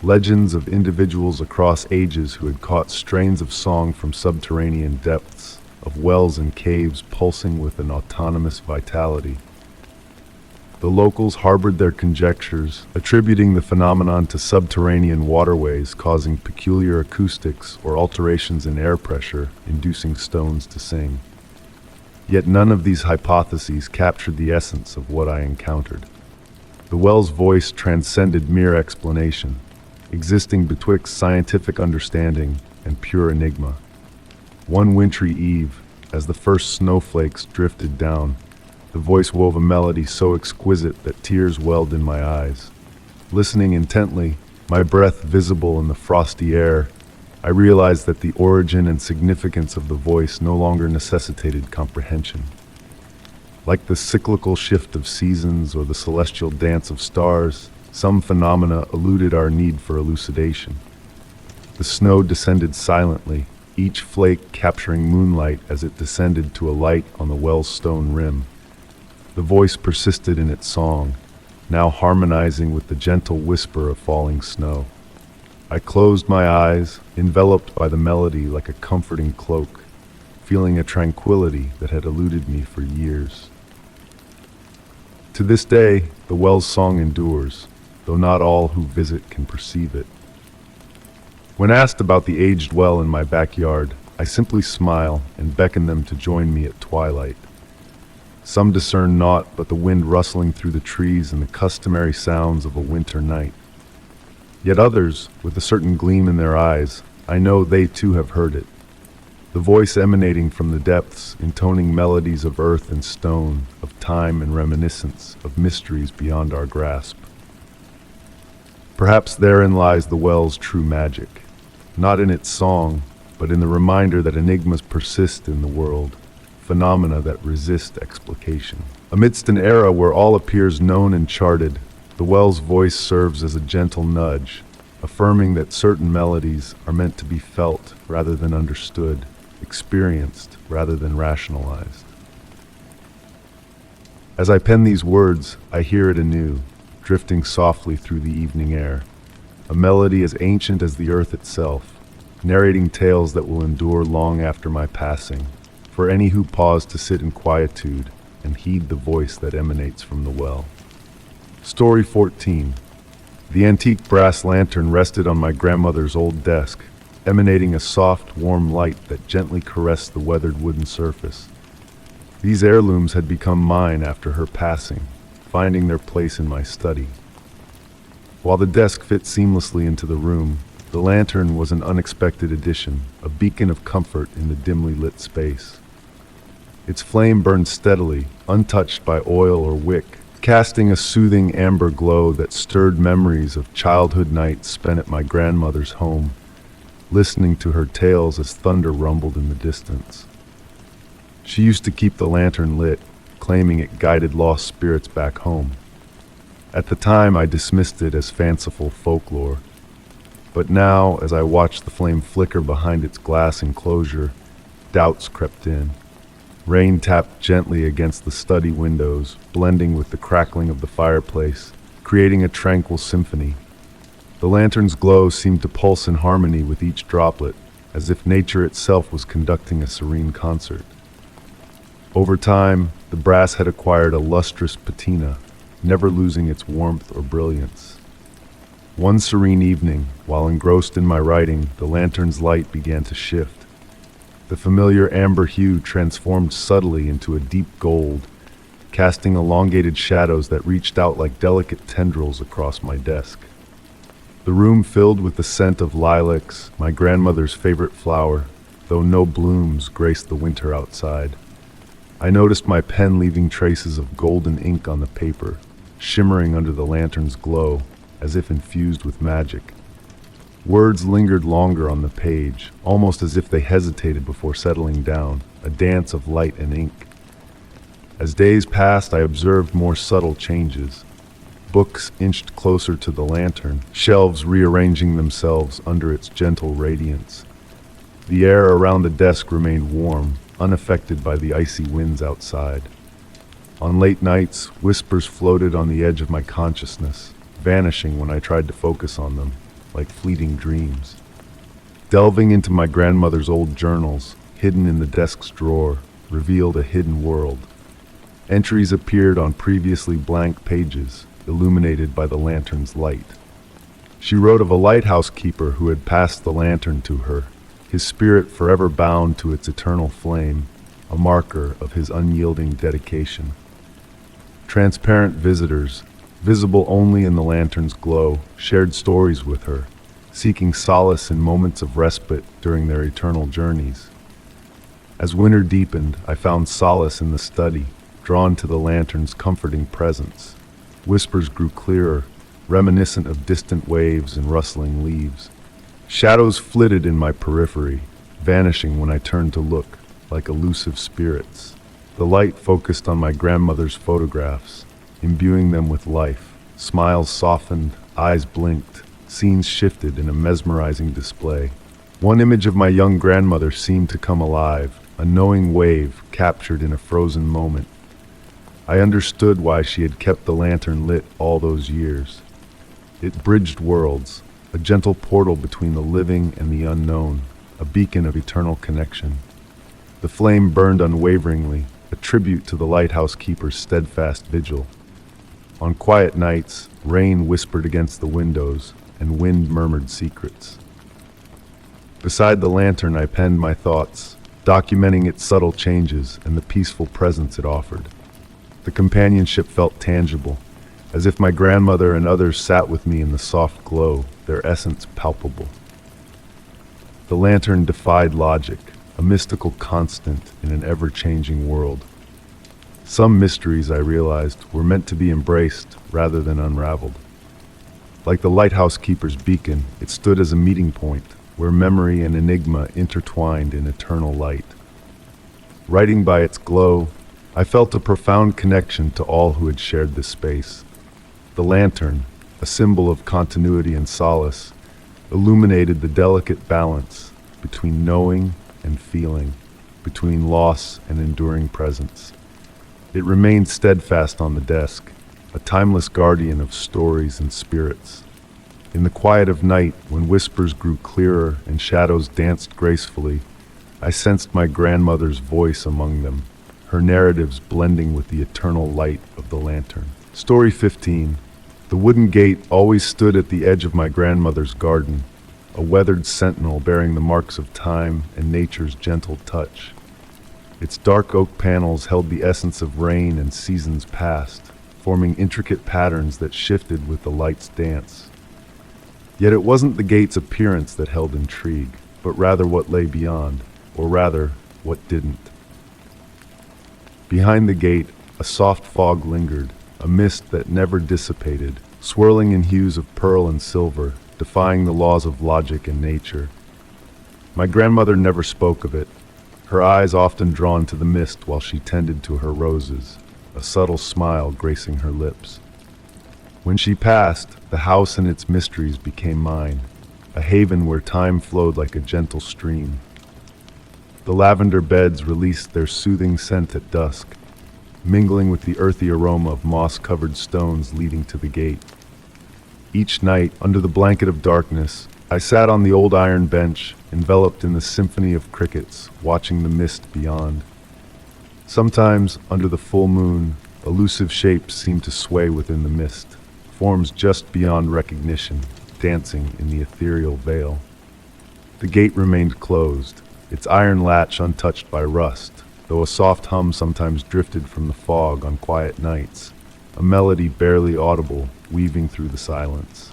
Legends of individuals across ages who had caught strains of song from subterranean depths, of wells and caves pulsing with an autonomous vitality. The locals harbored their conjectures, attributing the phenomenon to subterranean waterways causing peculiar acoustics or alterations in air pressure, inducing stones to sing. Yet none of these hypotheses captured the essence of what I encountered. The well's voice transcended mere explanation, existing betwixt scientific understanding and pure enigma. One wintry eve, as the first snowflakes drifted down, the voice wove a melody so exquisite that tears welled in my eyes. Listening intently, my breath visible in the frosty air, I realized that the origin and significance of the voice no longer necessitated comprehension. Like the cyclical shift of seasons or the celestial dance of stars, some phenomena eluded our need for elucidation. The snow descended silently, each flake capturing moonlight as it descended to alight on the well's stone rim. The voice persisted in its song, now harmonizing with the gentle whisper of falling snow. I closed my eyes, enveloped by the melody like a comforting cloak, feeling a tranquility that had eluded me for years. To this day, the well's song endures, though not all who visit can perceive it. When asked about the aged well in my backyard, I simply smile and beckon them to join me at twilight. Some discern naught but the wind rustling through the trees and the customary sounds of a winter night. Yet others, with a certain gleam in their eyes, I know they too have heard it. The voice emanating from the depths, intoning melodies of earth and stone, of time and reminiscence, of mysteries beyond our grasp. Perhaps therein lies the well's true magic, not in its song, but in the reminder that enigmas persist in the world, phenomena that resist explication. Amidst an era where all appears known and charted, the well's voice serves as a gentle nudge, affirming that certain melodies are meant to be felt rather than understood, experienced rather than rationalized. As I pen these words, I hear it anew, drifting softly through the evening air, a melody as ancient as the earth itself, narrating tales that will endure long after my passing, for any who pause to sit in quietude and heed the voice that emanates from the well. Story 14. The antique brass lantern rested on my grandmother's old desk, emanating a soft, warm light that gently caressed the weathered wooden surface. These heirlooms had become mine after her passing, finding their place in my study. While the desk fit seamlessly into the room, the lantern was an unexpected addition, a beacon of comfort in the dimly lit space. Its flame burned steadily, untouched by oil or wick, casting a soothing amber glow that stirred memories of childhood nights spent at my grandmother's home, listening to her tales as thunder rumbled in the distance. She used to keep the lantern lit, claiming it guided lost spirits back home. At the time, I dismissed it as fanciful folklore. But now, as I watched the flame flicker behind its glass enclosure, doubts crept in. Rain tapped gently against the study windows, blending with the crackling of the fireplace, creating a tranquil symphony. The lantern's glow seemed to pulse in harmony with each droplet, as if nature itself was conducting a serene concert. Over time, the brass had acquired a lustrous patina, never losing its warmth or brilliance. One serene evening, while engrossed in my writing, the lantern's light began to shift. The familiar amber hue transformed subtly into a deep gold, casting elongated shadows that reached out like delicate tendrils across my desk. The room filled with the scent of lilacs, my grandmother's favorite flower, though no blooms graced the winter outside. I noticed my pen leaving traces of golden ink on the paper, shimmering under the lantern's glow, as if infused with magic. Words lingered longer on the page, almost as if they hesitated before settling down, a dance of light and ink. As days passed, I observed more subtle changes. Books inched closer to the lantern, shelves rearranging themselves under its gentle radiance. The air around the desk remained warm, unaffected by the icy winds outside. On late nights, whispers floated on the edge of my consciousness, vanishing when I tried to focus on them, like fleeting dreams. Delving into my grandmother's old journals, hidden in the desk's drawer, revealed a hidden world. Entries appeared on previously blank pages, illuminated by the lantern's light. She wrote of a lighthouse keeper who had passed the lantern to her, his spirit forever bound to its eternal flame, a marker of his unyielding dedication. Transparent visitors, visible only in the lantern's glow, shared stories with her, seeking solace in moments of respite during their eternal journeys. As winter deepened, I found solace in the study, drawn to the lantern's comforting presence. Whispers grew clearer, reminiscent of distant waves and rustling leaves. Shadows flitted in my periphery, vanishing when I turned to look, like elusive spirits. The light focused on my grandmother's photographs, imbuing them with life. Smiles softened, eyes blinked, scenes shifted in a mesmerizing display. One image of my young grandmother seemed to come alive, a knowing wave captured in a frozen moment. I understood why she had kept the lantern lit all those years. It bridged worlds, a gentle portal between the living and the unknown, a beacon of eternal connection. The flame burned unwaveringly, a tribute to the lighthouse keeper's steadfast vigil. On quiet nights, rain whispered against the windows, and wind murmured secrets. Beside the lantern, I penned my thoughts, documenting its subtle changes and the peaceful presence it offered. The companionship felt tangible, as if my grandmother and others sat with me in the soft glow, their essence palpable. The lantern defied logic, a mystical constant in an ever-changing world. Some mysteries, I realized, were meant to be embraced rather than unraveled. Like the lighthouse keeper's beacon, it stood as a meeting point, where memory and enigma intertwined in eternal light. Writing by its glow, I felt a profound connection to all who had shared this space. The lantern, a symbol of continuity and solace, illuminated the delicate balance between knowing and feeling, between loss and enduring presence. It remained steadfast on the desk, a timeless guardian of stories and spirits. In the quiet of night, when whispers grew clearer and shadows danced gracefully, I sensed my grandmother's voice among them, her narratives blending with the eternal light of the lantern. Story 15. The wooden gate always stood at the edge of my grandmother's garden, a weathered sentinel bearing the marks of time and nature's gentle touch. Its dark oak panels held the essence of rain and seasons past, forming intricate patterns that shifted with the light's dance. Yet it wasn't the gate's appearance that held intrigue, but rather what lay beyond, or rather, what didn't. Behind the gate, a soft fog lingered, a mist that never dissipated, swirling in hues of pearl and silver, defying the laws of logic and nature. My grandmother never spoke of it, her eyes often drawn to the mist while she tended to her roses, a subtle smile gracing her lips. When she passed, the house and its mysteries became mine, a haven where time flowed like a gentle stream. The lavender beds released their soothing scent at dusk, mingling with the earthy aroma of moss-covered stones leading to the gate. Each night, under the blanket of darkness, I sat on the old iron bench, enveloped in the symphony of crickets, watching the mist beyond. Sometimes, under the full moon, elusive shapes seemed to sway within the mist, forms just beyond recognition, dancing in the ethereal veil. The gate remained closed, its iron latch untouched by rust, though a soft hum sometimes drifted from the fog on quiet nights, a melody barely audible, weaving through the silence.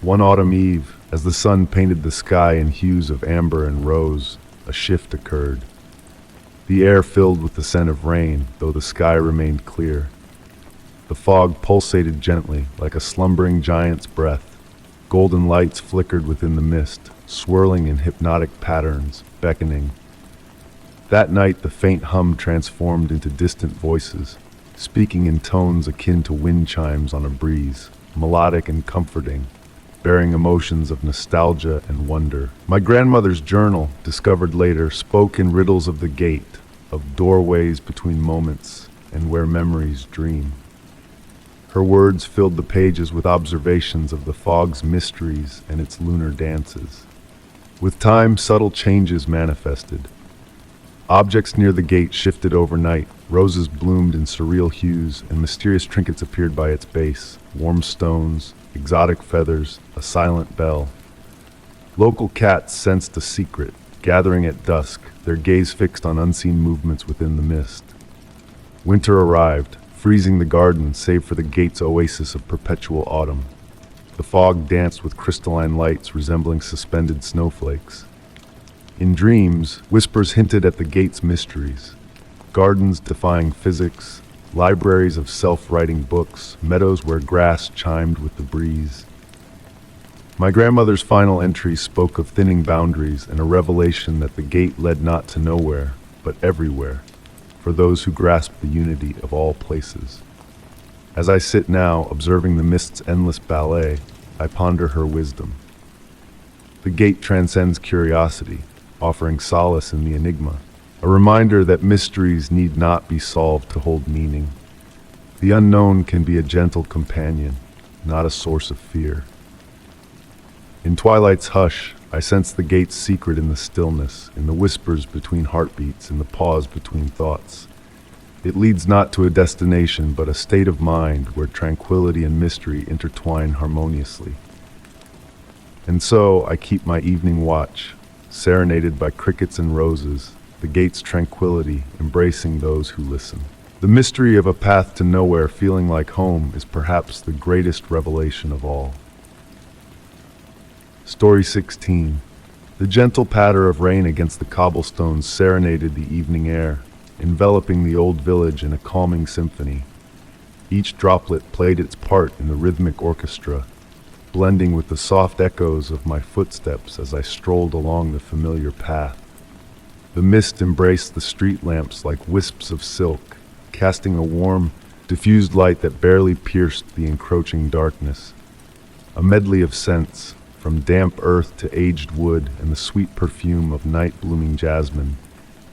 One autumn eve, as the sun painted the sky in hues of amber and rose, a shift occurred. the air filled with the scent of rain, though the sky remained clear. The fog pulsated gently, like a slumbering giant's breath. Golden lights flickered within the mist, swirling in hypnotic patterns, beckoning. That night, the faint hum transformed into distant voices, speaking in tones akin to wind chimes on a breeze, melodic and comforting, bearing emotions of nostalgia and wonder. My grandmother's journal, discovered later, spoke in riddles of the gate, of doorways between moments, and where memories dream. Her words filled the pages with observations of the fog's mysteries and its lunar dances. With time, subtle changes manifested. Objects near the gate shifted overnight, roses bloomed in surreal hues, and mysterious trinkets appeared by its base, warm stones, exotic feathers, a silent bell. Local cats sensed a secret, gathering at dusk, their gaze fixed on unseen movements within the mist. Winter arrived, freezing the garden save for the gate's oasis of perpetual autumn. The fog danced with crystalline lights resembling suspended snowflakes. In dreams, whispers hinted at the gate's mysteries. Gardens defying physics, libraries of self-writing books, meadows where grass chimed with the breeze. My grandmother's final entry spoke of thinning boundaries and a revelation that the gate led not to nowhere, but everywhere, for those who grasp the unity of all places. As I sit now, observing the mist's endless ballet, I ponder her wisdom. The gate transcends curiosity, offering solace in the enigma, a reminder that mysteries need not be solved to hold meaning. The unknown can be a gentle companion, not a source of fear. In twilight's hush, I sense the gate's secret in the stillness, in the whispers between heartbeats, in the pause between thoughts. It leads not to a destination, but a state of mind where tranquility and mystery intertwine harmoniously. And so I keep my evening watch, serenaded by crickets and roses, the gate's tranquility embracing those who listen. The mystery of a path to nowhere feeling like home is perhaps the greatest revelation of all. Story 16. The gentle patter of rain against the cobblestones serenaded the evening air, enveloping the old village in a calming symphony. Each droplet played its part in the rhythmic orchestra, blending with the soft echoes of my footsteps as I strolled along the familiar path. The mist embraced the street lamps like wisps of silk, casting a warm, diffused light that barely pierced the encroaching darkness. A medley of scents, from damp earth to aged wood and the sweet perfume of night-blooming jasmine,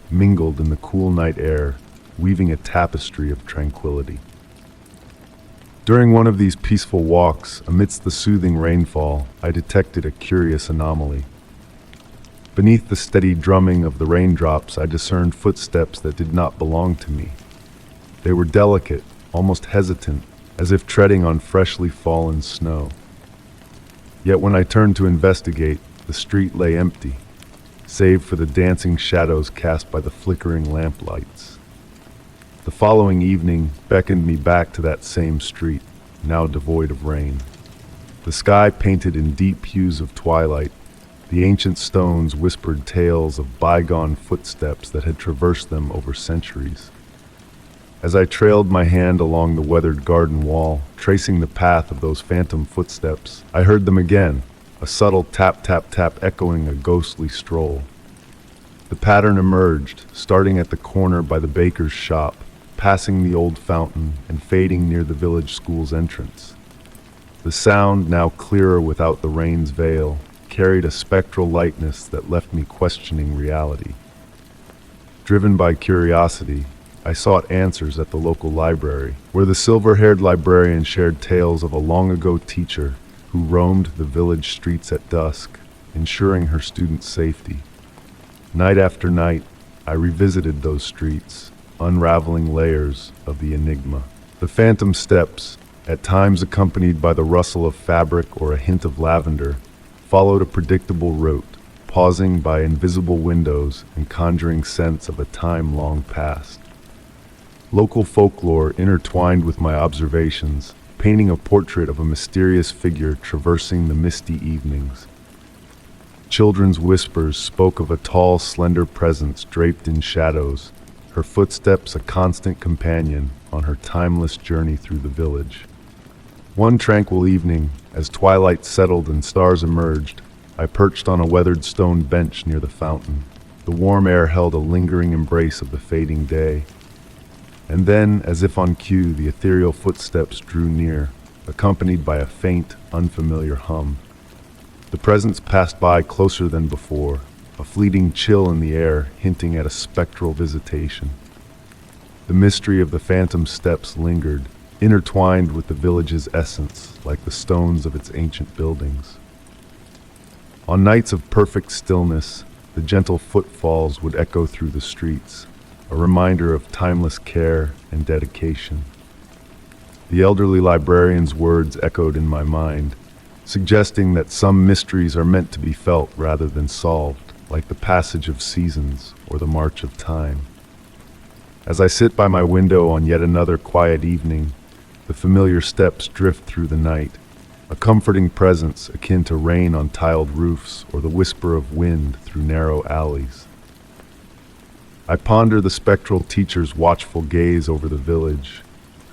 mingled in the cool night air, weaving a tapestry of tranquility. During one of these peaceful walks, amidst the soothing rainfall, I detected a curious anomaly. Beneath the steady drumming of the raindrops, I discerned footsteps that did not belong to me. They were delicate, almost hesitant, as if treading on freshly fallen snow. Yet when I turned to investigate, the street lay empty, save for the dancing shadows cast by the flickering lamplights. The following evening beckoned me back to that same street, now devoid of rain. The sky painted in deep hues of twilight, the ancient stones whispered tales of bygone footsteps that had traversed them over centuries. As I trailed my hand along the weathered garden wall, tracing the path of those phantom footsteps, I heard them again, a subtle tap-tap-tap echoing a ghostly stroll. The pattern emerged, starting at the corner by the baker's shop, passing the old fountain, and fading near the village school's entrance. The sound, now clearer without the rain's veil, carried a spectral lightness that left me questioning reality. Driven by curiosity, I sought answers at the local library, where the silver-haired librarian shared tales of a long-ago teacher who roamed the village streets at dusk, ensuring her students' safety. Night after night, I revisited those streets, unraveling layers of the enigma. The phantom steps, at times accompanied by the rustle of fabric or a hint of lavender, followed a predictable route, pausing by invisible windows and conjuring scents of a time long past. Local folklore intertwined with my observations, painting a portrait of a mysterious figure traversing the misty evenings. Children's whispers spoke of a tall, slender presence draped in shadows, her footsteps a constant companion on her timeless journey through the village. One tranquil evening, as twilight settled and stars emerged, I perched on a weathered stone bench near the fountain. The warm air held a lingering embrace of the fading day. And then, as if on cue, the ethereal footsteps drew near, accompanied by a faint, unfamiliar hum. The presence passed by closer than before, a fleeting chill in the air hinting at a spectral visitation. The mystery of the phantom steps lingered, intertwined with the village's essence, like the stones of its ancient buildings. On nights of perfect stillness, the gentle footfalls would echo through the streets, a reminder of timeless care and dedication. The elderly librarian's words echoed in my mind, suggesting that some mysteries are meant to be felt rather than solved, like the passage of seasons or the march of time. As I sit by my window on yet another quiet evening, the familiar steps drift through the night, a comforting presence akin to rain on tiled roofs or the whisper of wind through narrow alleys. I ponder the spectral teacher's watchful gaze over the village,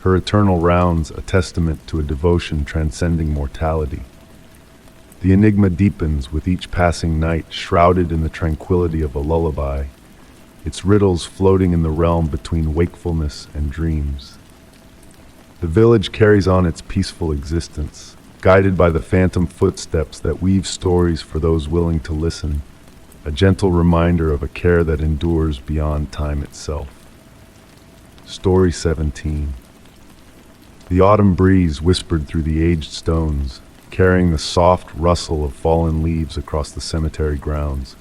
her eternal rounds a testament to a devotion transcending mortality. The enigma deepens with each passing night, shrouded in the tranquility of a lullaby, its riddles floating in the realm between wakefulness and dreams. The village carries on its peaceful existence, guided by the phantom footsteps that weave stories for those willing to listen, a gentle reminder of a care that endures beyond time itself. Story 17. The autumn breeze whispered through the aged stones, carrying the soft rustle of fallen leaves across the cemetery grounds.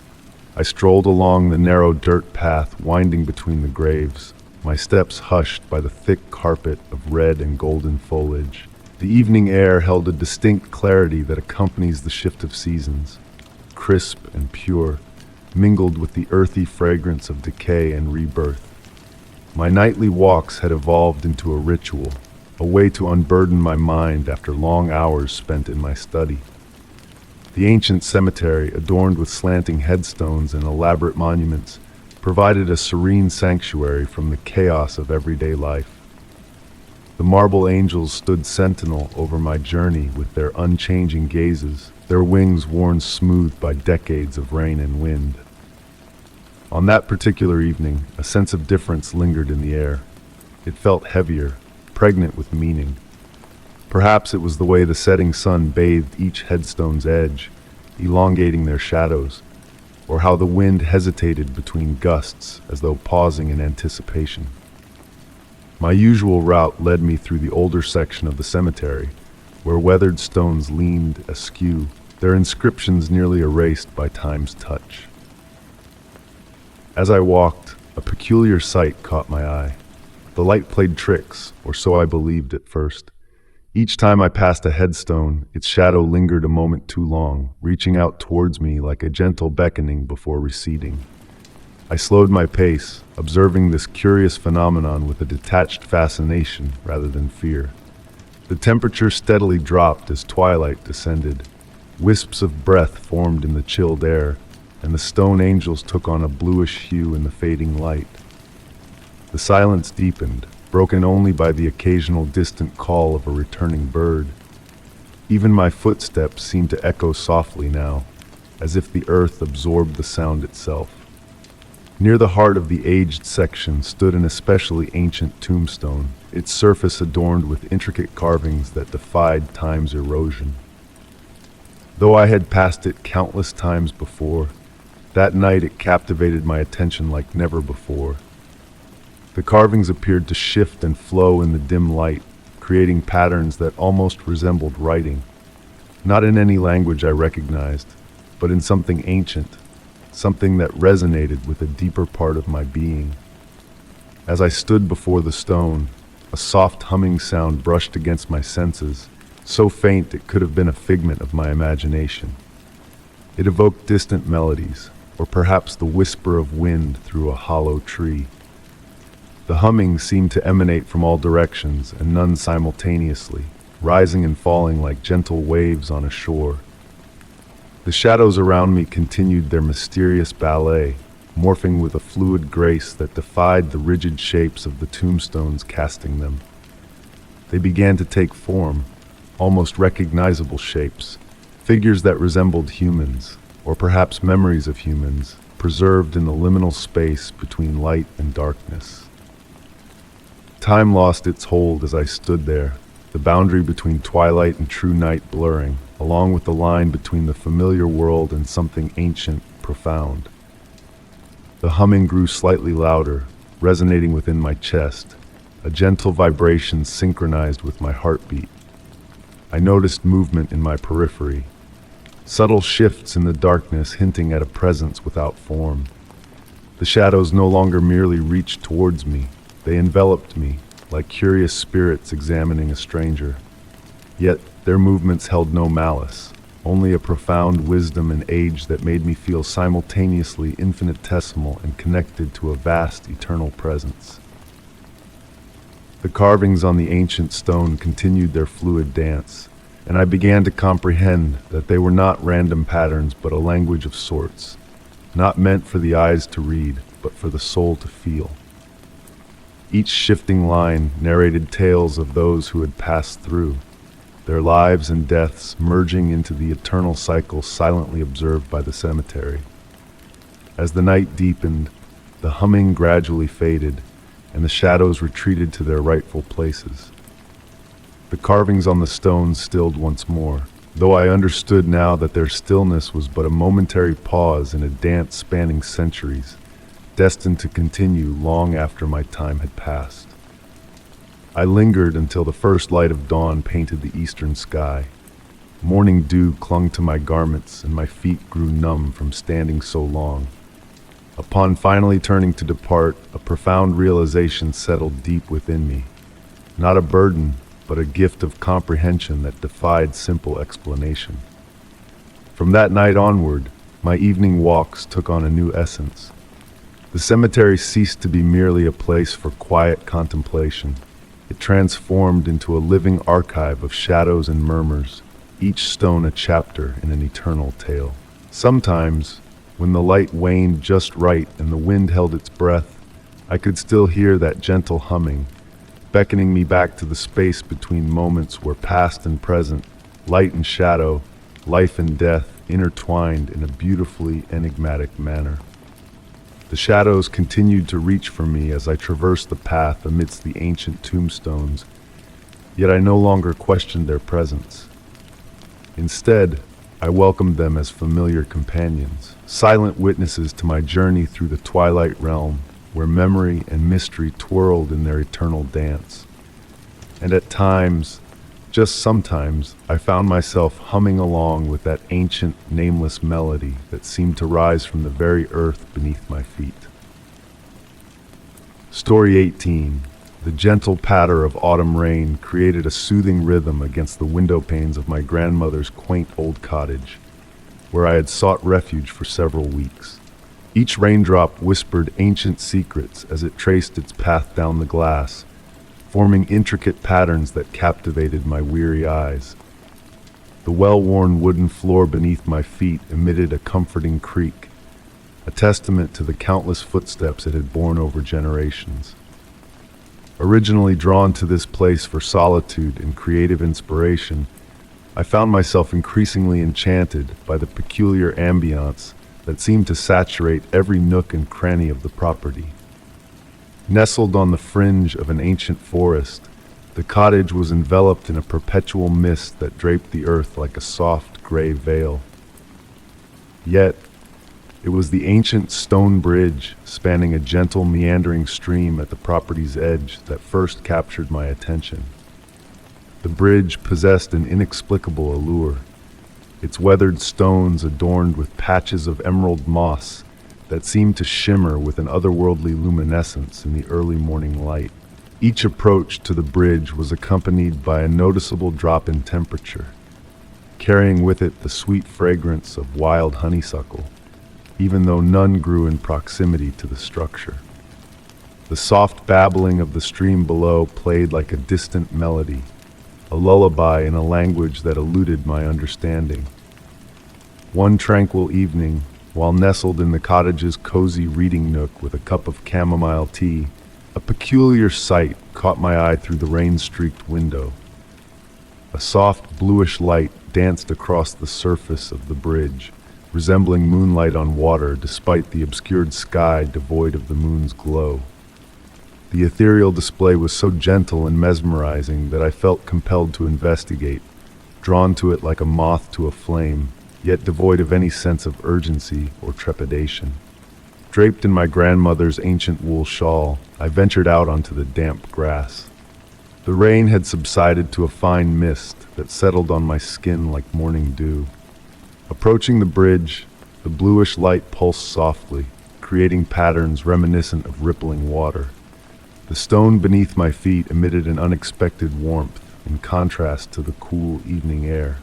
I strolled along the narrow dirt path winding between the graves, my steps hushed by the thick carpet of red and golden foliage. The evening air held a distinct clarity that accompanies the shift of seasons, crisp and pure, mingled with the earthy fragrance of decay and rebirth. My nightly walks had evolved into a ritual, a way to unburden my mind after long hours spent in my study. The ancient cemetery, adorned with slanting headstones and elaborate monuments, provided a serene sanctuary from the chaos of everyday life. The marble angels stood sentinel over my journey with their unchanging gazes, their wings worn smooth by decades of rain and wind. On that particular evening, a sense of difference lingered in the air. It felt heavier, pregnant with meaning. Perhaps it was the way the setting sun bathed each headstone's edge, elongating their shadows, or how the wind hesitated between gusts as though pausing in anticipation. My usual route led me through the older section of the cemetery, where weathered stones leaned askew, their inscriptions nearly erased by time's touch. As I walked, a peculiar sight caught my eye. The light played tricks, or so I believed at first. Each time I passed a headstone, its shadow lingered a moment too long, reaching out towards me like a gentle beckoning before receding. I slowed my pace, observing this curious phenomenon with a detached fascination rather than fear. The temperature steadily dropped as twilight descended. Wisps of breath formed in the chilled air, and the stone angels took on a bluish hue in the fading light. The silence deepened, broken only by the occasional distant call of a returning bird. Even my footsteps seemed to echo softly now, as if the earth absorbed the sound itself. Near the heart of the aged section stood an especially ancient tombstone, its surface adorned with intricate carvings that defied time's erosion. Though I had passed it countless times before, that night it captivated my attention like never before. The carvings appeared to shift and flow in the dim light, creating patterns that almost resembled writing, not in any language I recognized, but in something ancient, something that resonated with a deeper part of my being. As I stood before the stone, a soft humming sound brushed against my senses, so faint it could have been a figment of my imagination. It evoked distant melodies, or perhaps the whisper of wind through a hollow tree. The humming seemed to emanate from all directions and none simultaneously, rising and falling like gentle waves on a shore. The shadows around me continued their mysterious ballet, morphing with a fluid grace that defied the rigid shapes of the tombstones casting them. They began to take form, almost recognizable shapes, figures that resembled humans, or perhaps memories of humans, preserved in the liminal space between light and darkness. Time lost its hold as I stood there, the boundary between twilight and true night blurring, along with the line between the familiar world and something ancient, profound. The humming grew slightly louder, resonating within my chest, a gentle vibration synchronized with my heartbeat. I noticed movement in my periphery, subtle shifts in the darkness hinting at a presence without form. The shadows no longer merely reached towards me, they enveloped me, like curious spirits examining a stranger. Yet their movements held no malice, only a profound wisdom and age that made me feel simultaneously infinitesimal and connected to a vast eternal presence. The carvings on the ancient stone continued their fluid dance, and I began to comprehend that they were not random patterns but a language of sorts, not meant for the eyes to read, but for the soul to feel. Each shifting line narrated tales of those who had passed through, their lives and deaths merging into the eternal cycle silently observed by the cemetery. As the night deepened, the humming gradually faded, and the shadows retreated to their rightful places. The carvings on the stones stilled once more, though I understood now that their stillness was but a momentary pause in a dance spanning centuries, destined to continue long after my time had passed. I lingered until the first light of dawn painted the eastern sky. Morning dew clung to my garments, and my feet grew numb from standing so long. Upon finally turning to depart, a profound realization settled deep within me. Not a burden, but a gift of comprehension that defied simple explanation. From that night onward, my evening walks took on a new essence. The cemetery ceased to be merely a place for quiet contemplation. It transformed into a living archive of shadows and murmurs, each stone a chapter in an eternal tale. Sometimes, when the light waned just right and the wind held its breath, I could still hear that gentle humming, beckoning me back to the space between moments where past and present, light and shadow, life and death intertwined in a beautifully enigmatic manner. The shadows continued to reach for me as I traversed the path amidst the ancient tombstones, yet I no longer questioned their presence. Instead, I welcomed them as familiar companions, silent witnesses to my journey through the twilight realm, where memory and mystery twirled in their eternal dance. And at times, just sometimes, I found myself humming along with that ancient, nameless melody that seemed to rise from the very earth beneath my feet. Story 18. The gentle patter of autumn rain created a soothing rhythm against the window panes of my grandmother's quaint old cottage, where I had sought refuge for several weeks. Each raindrop whispered ancient secrets as it traced its path down the glass, forming intricate patterns that captivated my weary eyes. The well-worn wooden floor beneath my feet emitted a comforting creak, a testament to the countless footsteps it had borne over generations. Originally drawn to this place for solitude and creative inspiration, I found myself increasingly enchanted by the peculiar ambience that seemed to saturate every nook and cranny of the property. Nestled on the fringe of an ancient forest, the cottage was enveloped in a perpetual mist that draped the earth like a soft gray veil. Yet, it was the ancient stone bridge spanning a gentle meandering stream at the property's edge that first captured my attention. The bridge possessed an inexplicable allure, its weathered stones adorned with patches of emerald moss that seemed to shimmer with an otherworldly luminescence in the early morning light. Each approach to the bridge was accompanied by a noticeable drop in temperature, carrying with it the sweet fragrance of wild honeysuckle, even though none grew in proximity to the structure. The soft babbling of the stream below played like a distant melody, a lullaby in a language that eluded my understanding. One tranquil evening, while nestled in the cottage's cozy reading nook with a cup of chamomile tea, a peculiar sight caught my eye through the rain-streaked window. A soft bluish light danced across the surface of the bridge, resembling moonlight on water despite the obscured sky devoid of the moon's glow. The ethereal display was so gentle and mesmerizing that I felt compelled to investigate, drawn to it like a moth to a flame, yet devoid of any sense of urgency or trepidation. Draped in my grandmother's ancient wool shawl, I ventured out onto the damp grass. The rain had subsided to a fine mist that settled on my skin like morning dew. Approaching the bridge, the bluish light pulsed softly, creating patterns reminiscent of rippling water. The stone beneath my feet emitted an unexpected warmth in contrast to the cool evening air.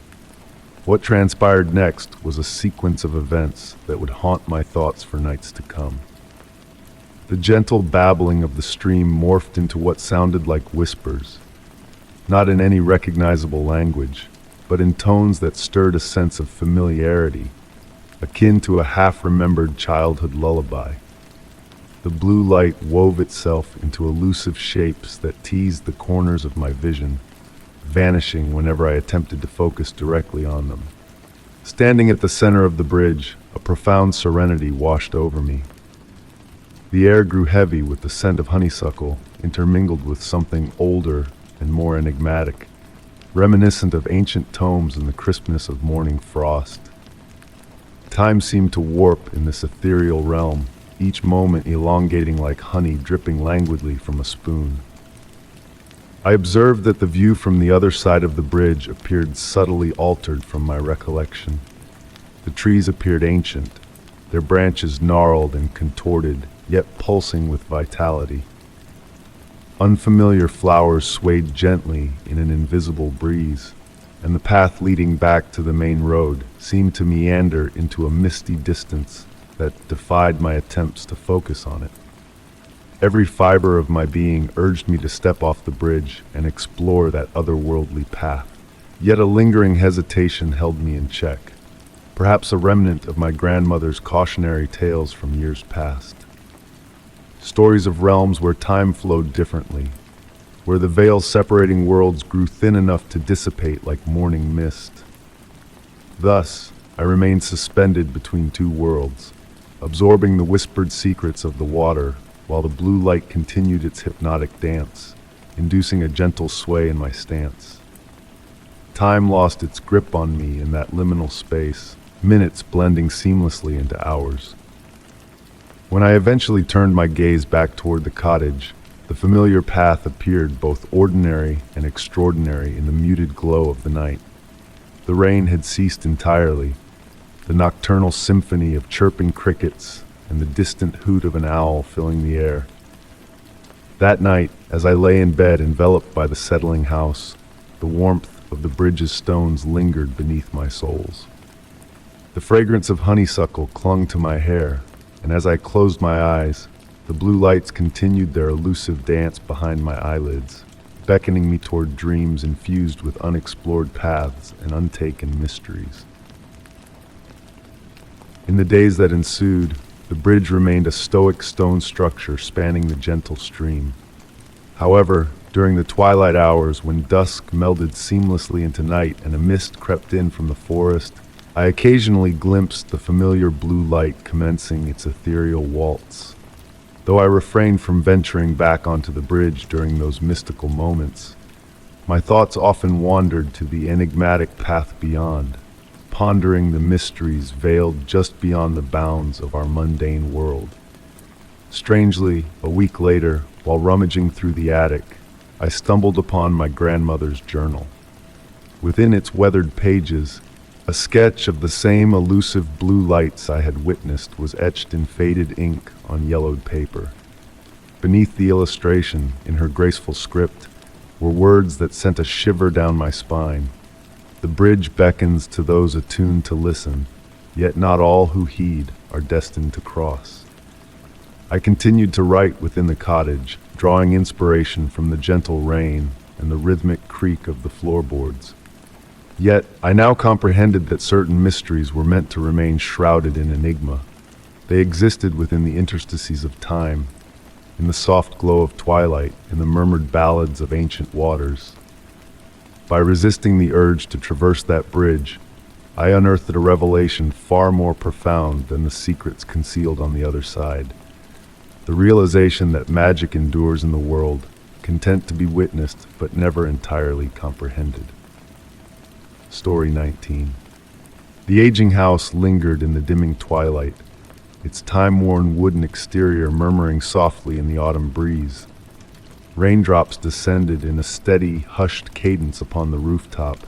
What transpired next was a sequence of events that would haunt my thoughts for nights to come. The gentle babbling of the stream morphed into what sounded like whispers, not in any recognizable language, but in tones that stirred a sense of familiarity, akin to a half-remembered childhood lullaby. The blue light wove itself into elusive shapes that teased the corners of my vision, vanishing whenever I attempted to focus directly on them. Standing at the center of the bridge, a profound serenity washed over me. The air grew heavy with the scent of honeysuckle, intermingled with something older and more enigmatic, reminiscent of ancient tomes and the crispness of morning frost. Time seemed to warp in this ethereal realm, each moment elongating like honey dripping languidly from a spoon. I observed that the view from the other side of the bridge appeared subtly altered from my recollection. The trees appeared ancient, their branches gnarled and contorted, yet pulsing with vitality. Unfamiliar flowers swayed gently in an invisible breeze, and the path leading back to the main road seemed to meander into a misty distance that defied my attempts to focus on it. Every fiber of my being urged me to step off the bridge and explore that otherworldly path, yet a lingering hesitation held me in check, perhaps a remnant of my grandmother's cautionary tales from years past. Stories of realms where time flowed differently, where the veil separating worlds grew thin enough to dissipate like morning mist. Thus, I remained suspended between two worlds, absorbing the whispered secrets of the water while the blue light continued its hypnotic dance, inducing a gentle sway in my stance. Time lost its grip on me in that liminal space, minutes blending seamlessly into hours. When I eventually turned my gaze back toward the cottage, the familiar path appeared both ordinary and extraordinary in the muted glow of the night. The rain had ceased entirely, the nocturnal symphony of chirping crickets and the distant hoot of an owl filling the air. That night, as I lay in bed enveloped by the settling house, the warmth of the bridge's stones lingered beneath my soles. The fragrance of honeysuckle clung to my hair, and as I closed my eyes, the blue lights continued their elusive dance behind my eyelids, beckoning me toward dreams infused with unexplored paths and untaken mysteries. In the days that ensued, the bridge remained a stoic stone structure spanning the gentle stream. However, during the twilight hours when dusk melded seamlessly into night and a mist crept in from the forest, I occasionally glimpsed the familiar blue light commencing its ethereal waltz. Though I refrained from venturing back onto the bridge during those mystical moments, my thoughts often wandered to the enigmatic path beyond, pondering the mysteries veiled just beyond the bounds of our mundane world. Strangely, a week later, while rummaging through the attic, I stumbled upon my grandmother's journal. Within its weathered pages, a sketch of the same elusive blue lights I had witnessed was etched in faded ink on yellowed paper. Beneath the illustration, in her graceful script, were words that sent a shiver down my spine. The bridge beckons to those attuned to listen, yet not all who heed are destined to cross. I continued to write within the cottage, drawing inspiration from the gentle rain and the rhythmic creak of the floorboards. Yet, I now comprehended that certain mysteries were meant to remain shrouded in enigma. They existed within the interstices of time, in the soft glow of twilight, in the murmured ballads of ancient waters. By resisting the urge to traverse that bridge, I unearthed a revelation far more profound than the secrets concealed on the other side. The realization that magic endures in the world, content to be witnessed but never entirely comprehended. Story 19. The aging house lingered in the dimming twilight, its time-worn wooden exterior murmuring softly in the autumn breeze. Raindrops descended in a steady, hushed cadence upon the rooftop,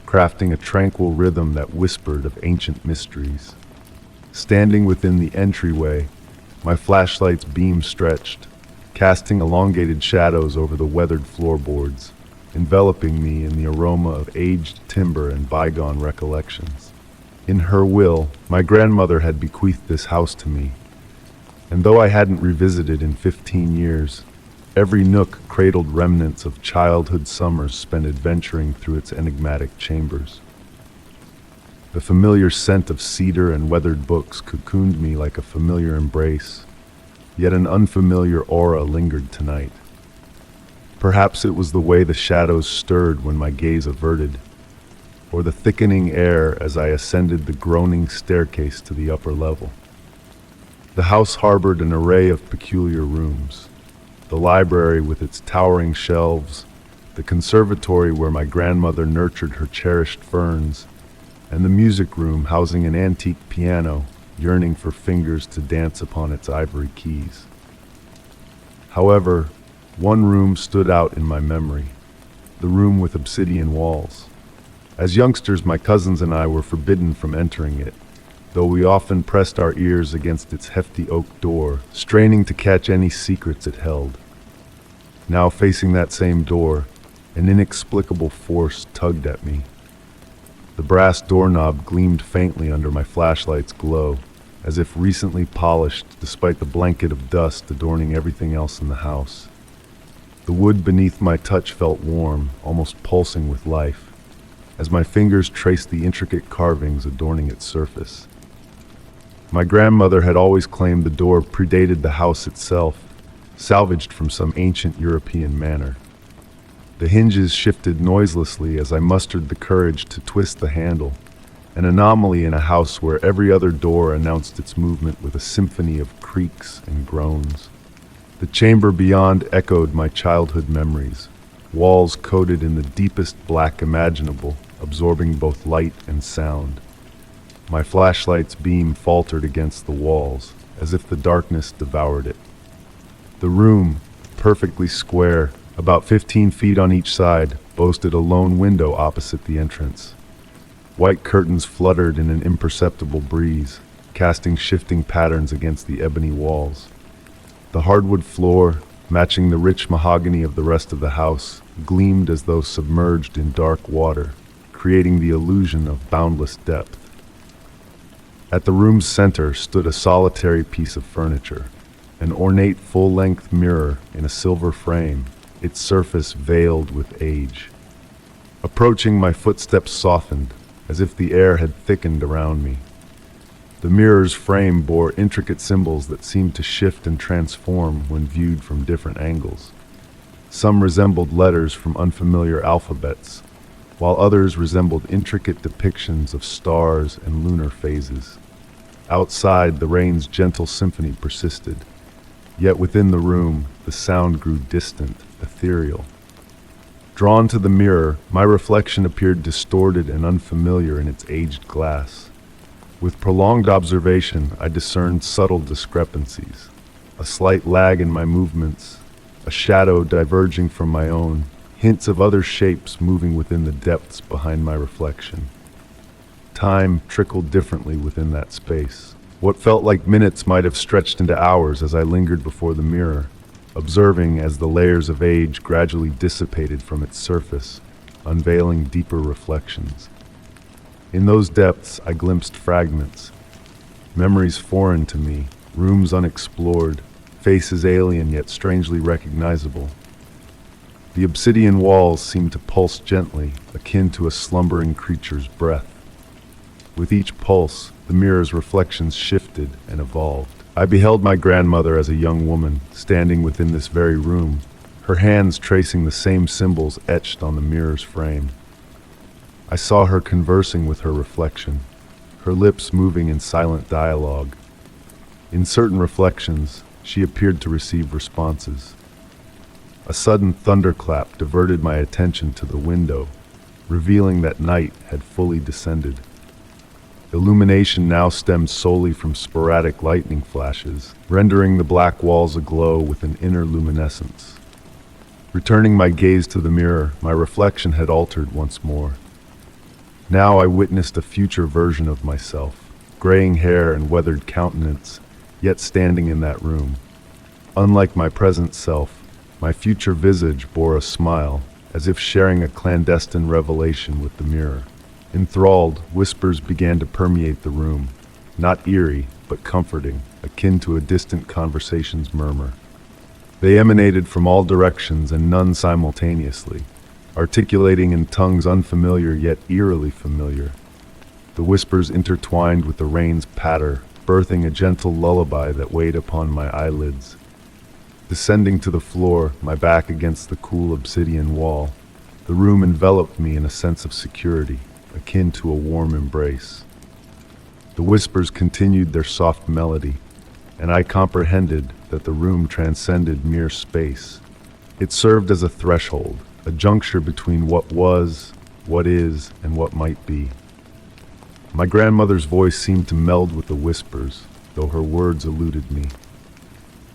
crafting a tranquil rhythm that whispered of ancient mysteries. Standing within the entryway, my flashlight's beam stretched, casting elongated shadows over the weathered floorboards, enveloping me in the aroma of aged timber and bygone recollections. In her will, my grandmother had bequeathed this house to me, and though I hadn't revisited in 15 years, every nook cradled remnants of childhood summers spent adventuring through its enigmatic chambers. The familiar scent of cedar and weathered books cocooned me like a familiar embrace, yet an unfamiliar aura lingered tonight. Perhaps it was the way the shadows stirred when my gaze averted, or the thickening air as I ascended the groaning staircase to the upper level. The house harbored an array of peculiar rooms: the library with its towering shelves, the conservatory where my grandmother nurtured her cherished ferns, and the music room housing an antique piano, yearning for fingers to dance upon its ivory keys. However, one room stood out in my memory, the room with obsidian walls. As youngsters, my cousins and I were forbidden from entering it, though we often pressed our ears against its hefty oak door, straining to catch any secrets it held. Now facing that same door, an inexplicable force tugged at me. The brass doorknob gleamed faintly under my flashlight's glow, as if recently polished despite the blanket of dust adorning everything else in the house. The wood beneath my touch felt warm, almost pulsing with life, as my fingers traced the intricate carvings adorning its surface. My grandmother had always claimed the door predated the house itself, salvaged from some ancient European manor. The hinges shifted noiselessly as I mustered the courage to twist the handle, an anomaly in a house where every other door announced its movement with a symphony of creaks and groans. The chamber beyond echoed my childhood memories, walls coated in the deepest black imaginable, absorbing both light and sound. My flashlight's beam faltered against the walls, as if the darkness devoured it. The room, perfectly square, about 15 feet on each side, boasted a lone window opposite the entrance. White curtains fluttered in an imperceptible breeze, casting shifting patterns against the ebony walls. The hardwood floor, matching the rich mahogany of the rest of the house, gleamed as though submerged in dark water, creating the illusion of boundless depth. At the room's center stood a solitary piece of furniture, an ornate full-length mirror in a silver frame, its surface veiled with age. Approaching, my footsteps softened, as if the air had thickened around me. The mirror's frame bore intricate symbols that seemed to shift and transform when viewed from different angles. Some resembled letters from unfamiliar alphabets, while others resembled intricate depictions of stars and lunar phases. Outside, the rain's gentle symphony persisted, yet within the room, the sound grew distant, ethereal. Drawn to the mirror, my reflection appeared distorted and unfamiliar in its aged glass. With prolonged observation, I discerned subtle discrepancies, a slight lag in my movements, a shadow diverging from my own, hints of other shapes moving within the depths behind my reflection. Time trickled differently within that space. What felt like minutes might have stretched into hours as I lingered before the mirror, observing as the layers of age gradually dissipated from its surface, unveiling deeper reflections. In those depths, I glimpsed fragments, memories foreign to me, rooms unexplored, faces alien yet strangely recognizable. The obsidian walls seemed to pulse gently, akin to a slumbering creature's breath. With each pulse, the mirror's reflections shifted and evolved. I beheld my grandmother as a young woman, standing within this very room, her hands tracing the same symbols etched on the mirror's frame. I saw her conversing with her reflection, her lips moving in silent dialogue. In certain reflections, she appeared to receive responses. A sudden thunderclap diverted my attention to the window, revealing that night had fully descended. Illumination now stemmed solely from sporadic lightning flashes, rendering the black walls aglow with an inner luminescence. Returning my gaze to the mirror, my reflection had altered once more. Now I witnessed a future version of myself, graying hair and weathered countenance, yet standing in that room. Unlike my present self, my future visage bore a smile, as if sharing a clandestine revelation with the mirror. Enthralled, whispers began to permeate the room, not eerie, but comforting, akin to a distant conversation's murmur. They emanated from all directions and none simultaneously, articulating in tongues unfamiliar yet eerily familiar. The whispers intertwined with the rain's patter, birthing a gentle lullaby that weighed upon my eyelids. Descending to the floor, my back against the cool obsidian wall, the room enveloped me in a sense of security, akin to a warm embrace. The whispers continued their soft melody, and I comprehended that the room transcended mere space. It served as a threshold, a juncture between what was, what is, and what might be. My grandmother's voice seemed to meld with the whispers, though her words eluded me.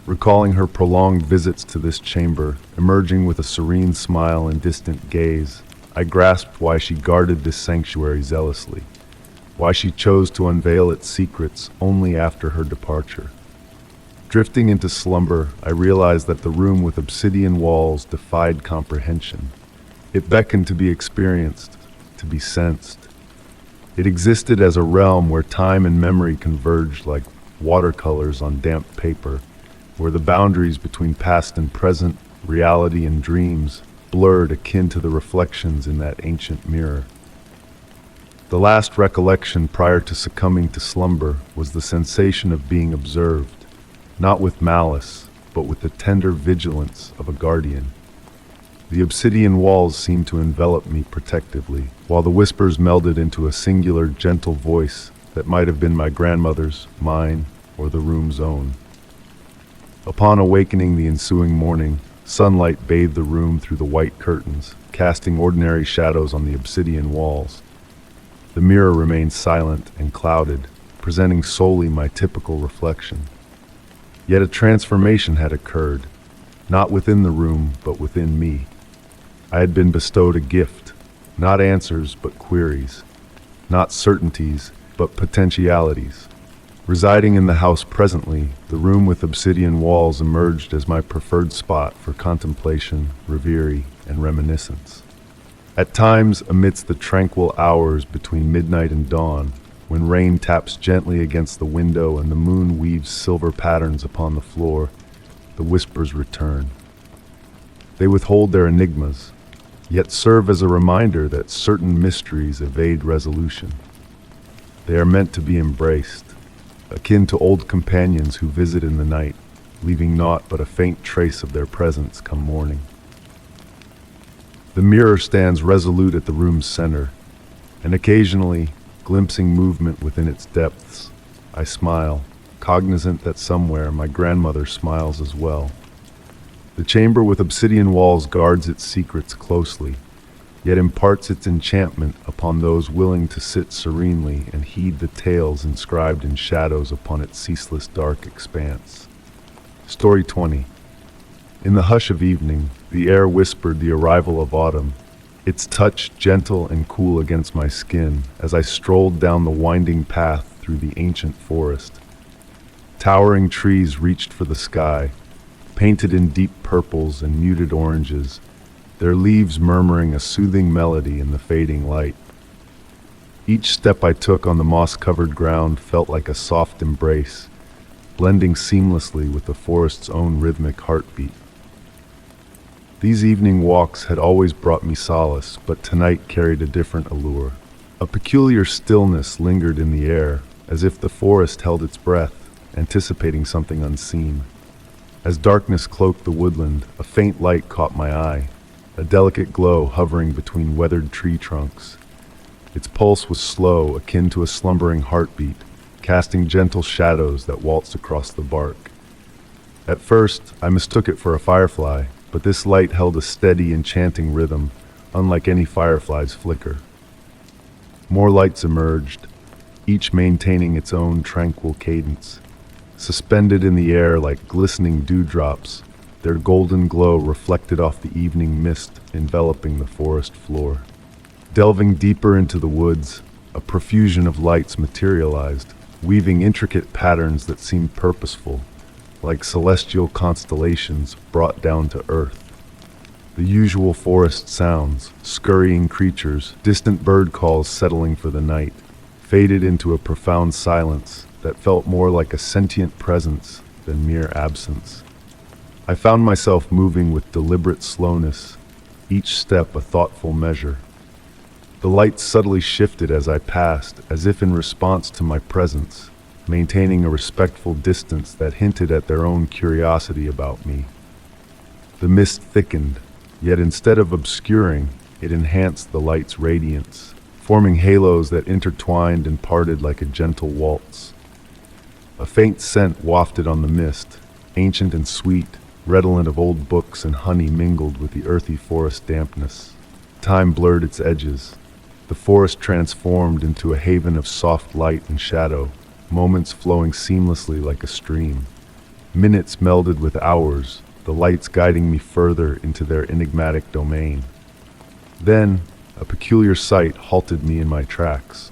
Recalling her prolonged visits to this chamber, emerging with a serene smile and distant gaze, I grasped why she guarded this sanctuary zealously, why she chose to unveil its secrets only after her departure. Drifting into slumber, I realized that the room with obsidian walls defied comprehension. It beckoned to be experienced, to be sensed. It existed as a realm where time and memory converged like watercolors on damp paper, where the boundaries between past and present, reality and dreams, blurred akin to the reflections in that ancient mirror. The last recollection prior to succumbing to slumber was the sensation of being observed, not with malice, but with the tender vigilance of a guardian. The obsidian walls seemed to envelop me protectively, while the whispers melded into a singular, gentle voice that might have been my grandmother's, mine, or the room's own. Upon awakening the ensuing morning, sunlight bathed the room through the white curtains, casting ordinary shadows on the obsidian walls. The mirror remained silent and clouded, presenting solely my typical reflection. Yet a transformation had occurred, not within the room, but within me. I had been bestowed a gift, not answers, but queries, not certainties, but potentialities. Residing in the house presently, the room with obsidian walls emerged as my preferred spot for contemplation, reverie, and reminiscence. At times, amidst the tranquil hours between midnight and dawn, when rain taps gently against the window and the moon weaves silver patterns upon the floor, the whispers return. They withhold their enigmas, yet serve as a reminder that certain mysteries evade resolution. They are meant to be embraced, akin to old companions who visit in the night, leaving naught but a faint trace of their presence come morning. The mirror stands resolute at the room's center, and occasionally, glimpsing movement within its depths, I smile, cognizant that somewhere my grandmother smiles as well. The chamber with obsidian walls guards its secrets closely, yet imparts its enchantment upon those willing to sit serenely and heed the tales inscribed in shadows upon its ceaseless dark expanse. Story 20. In the hush of evening, the air whispered the arrival of autumn, its touch gentle and cool against my skin as I strolled down the winding path through the ancient forest. Towering trees reached for the sky, painted in deep purples and muted oranges, their leaves murmuring a soothing melody in the fading light. Each step I took on the moss-covered ground felt like a soft embrace, blending seamlessly with the forest's own rhythmic heartbeat. These evening walks had always brought me solace, but tonight carried a different allure. A peculiar stillness lingered in the air, as if the forest held its breath, anticipating something unseen. As darkness cloaked the woodland, a faint light caught my eye, a delicate glow hovering between weathered tree trunks. Its pulse was slow, akin to a slumbering heartbeat, casting gentle shadows that waltzed across the bark. At first, I mistook it for a firefly, but this light held a steady, enchanting rhythm, unlike any firefly's flicker. More lights emerged, each maintaining its own tranquil cadence. Suspended in the air like glistening dewdrops, their golden glow reflected off the evening mist enveloping the forest floor. Delving deeper into the woods, a profusion of lights materialized, weaving intricate patterns that seemed purposeful, like celestial constellations brought down to earth. The usual forest sounds, scurrying creatures, distant bird calls settling for the night, faded into a profound silence that felt more like a sentient presence than mere absence. I found myself moving with deliberate slowness, each step a thoughtful measure. The lights subtly shifted as I passed, as if in response to my presence, maintaining a respectful distance that hinted at their own curiosity about me. The mist thickened, yet instead of obscuring, it enhanced the light's radiance, forming halos that intertwined and parted like a gentle waltz. A faint scent wafted on the mist, ancient and sweet, redolent of old books and honey mingled with the earthy forest dampness. Time blurred its edges. The forest transformed into a haven of soft light and shadow, moments flowing seamlessly like a stream. Minutes melded with hours, the lights guiding me further into their enigmatic domain. Then, a peculiar sight halted me in my tracks.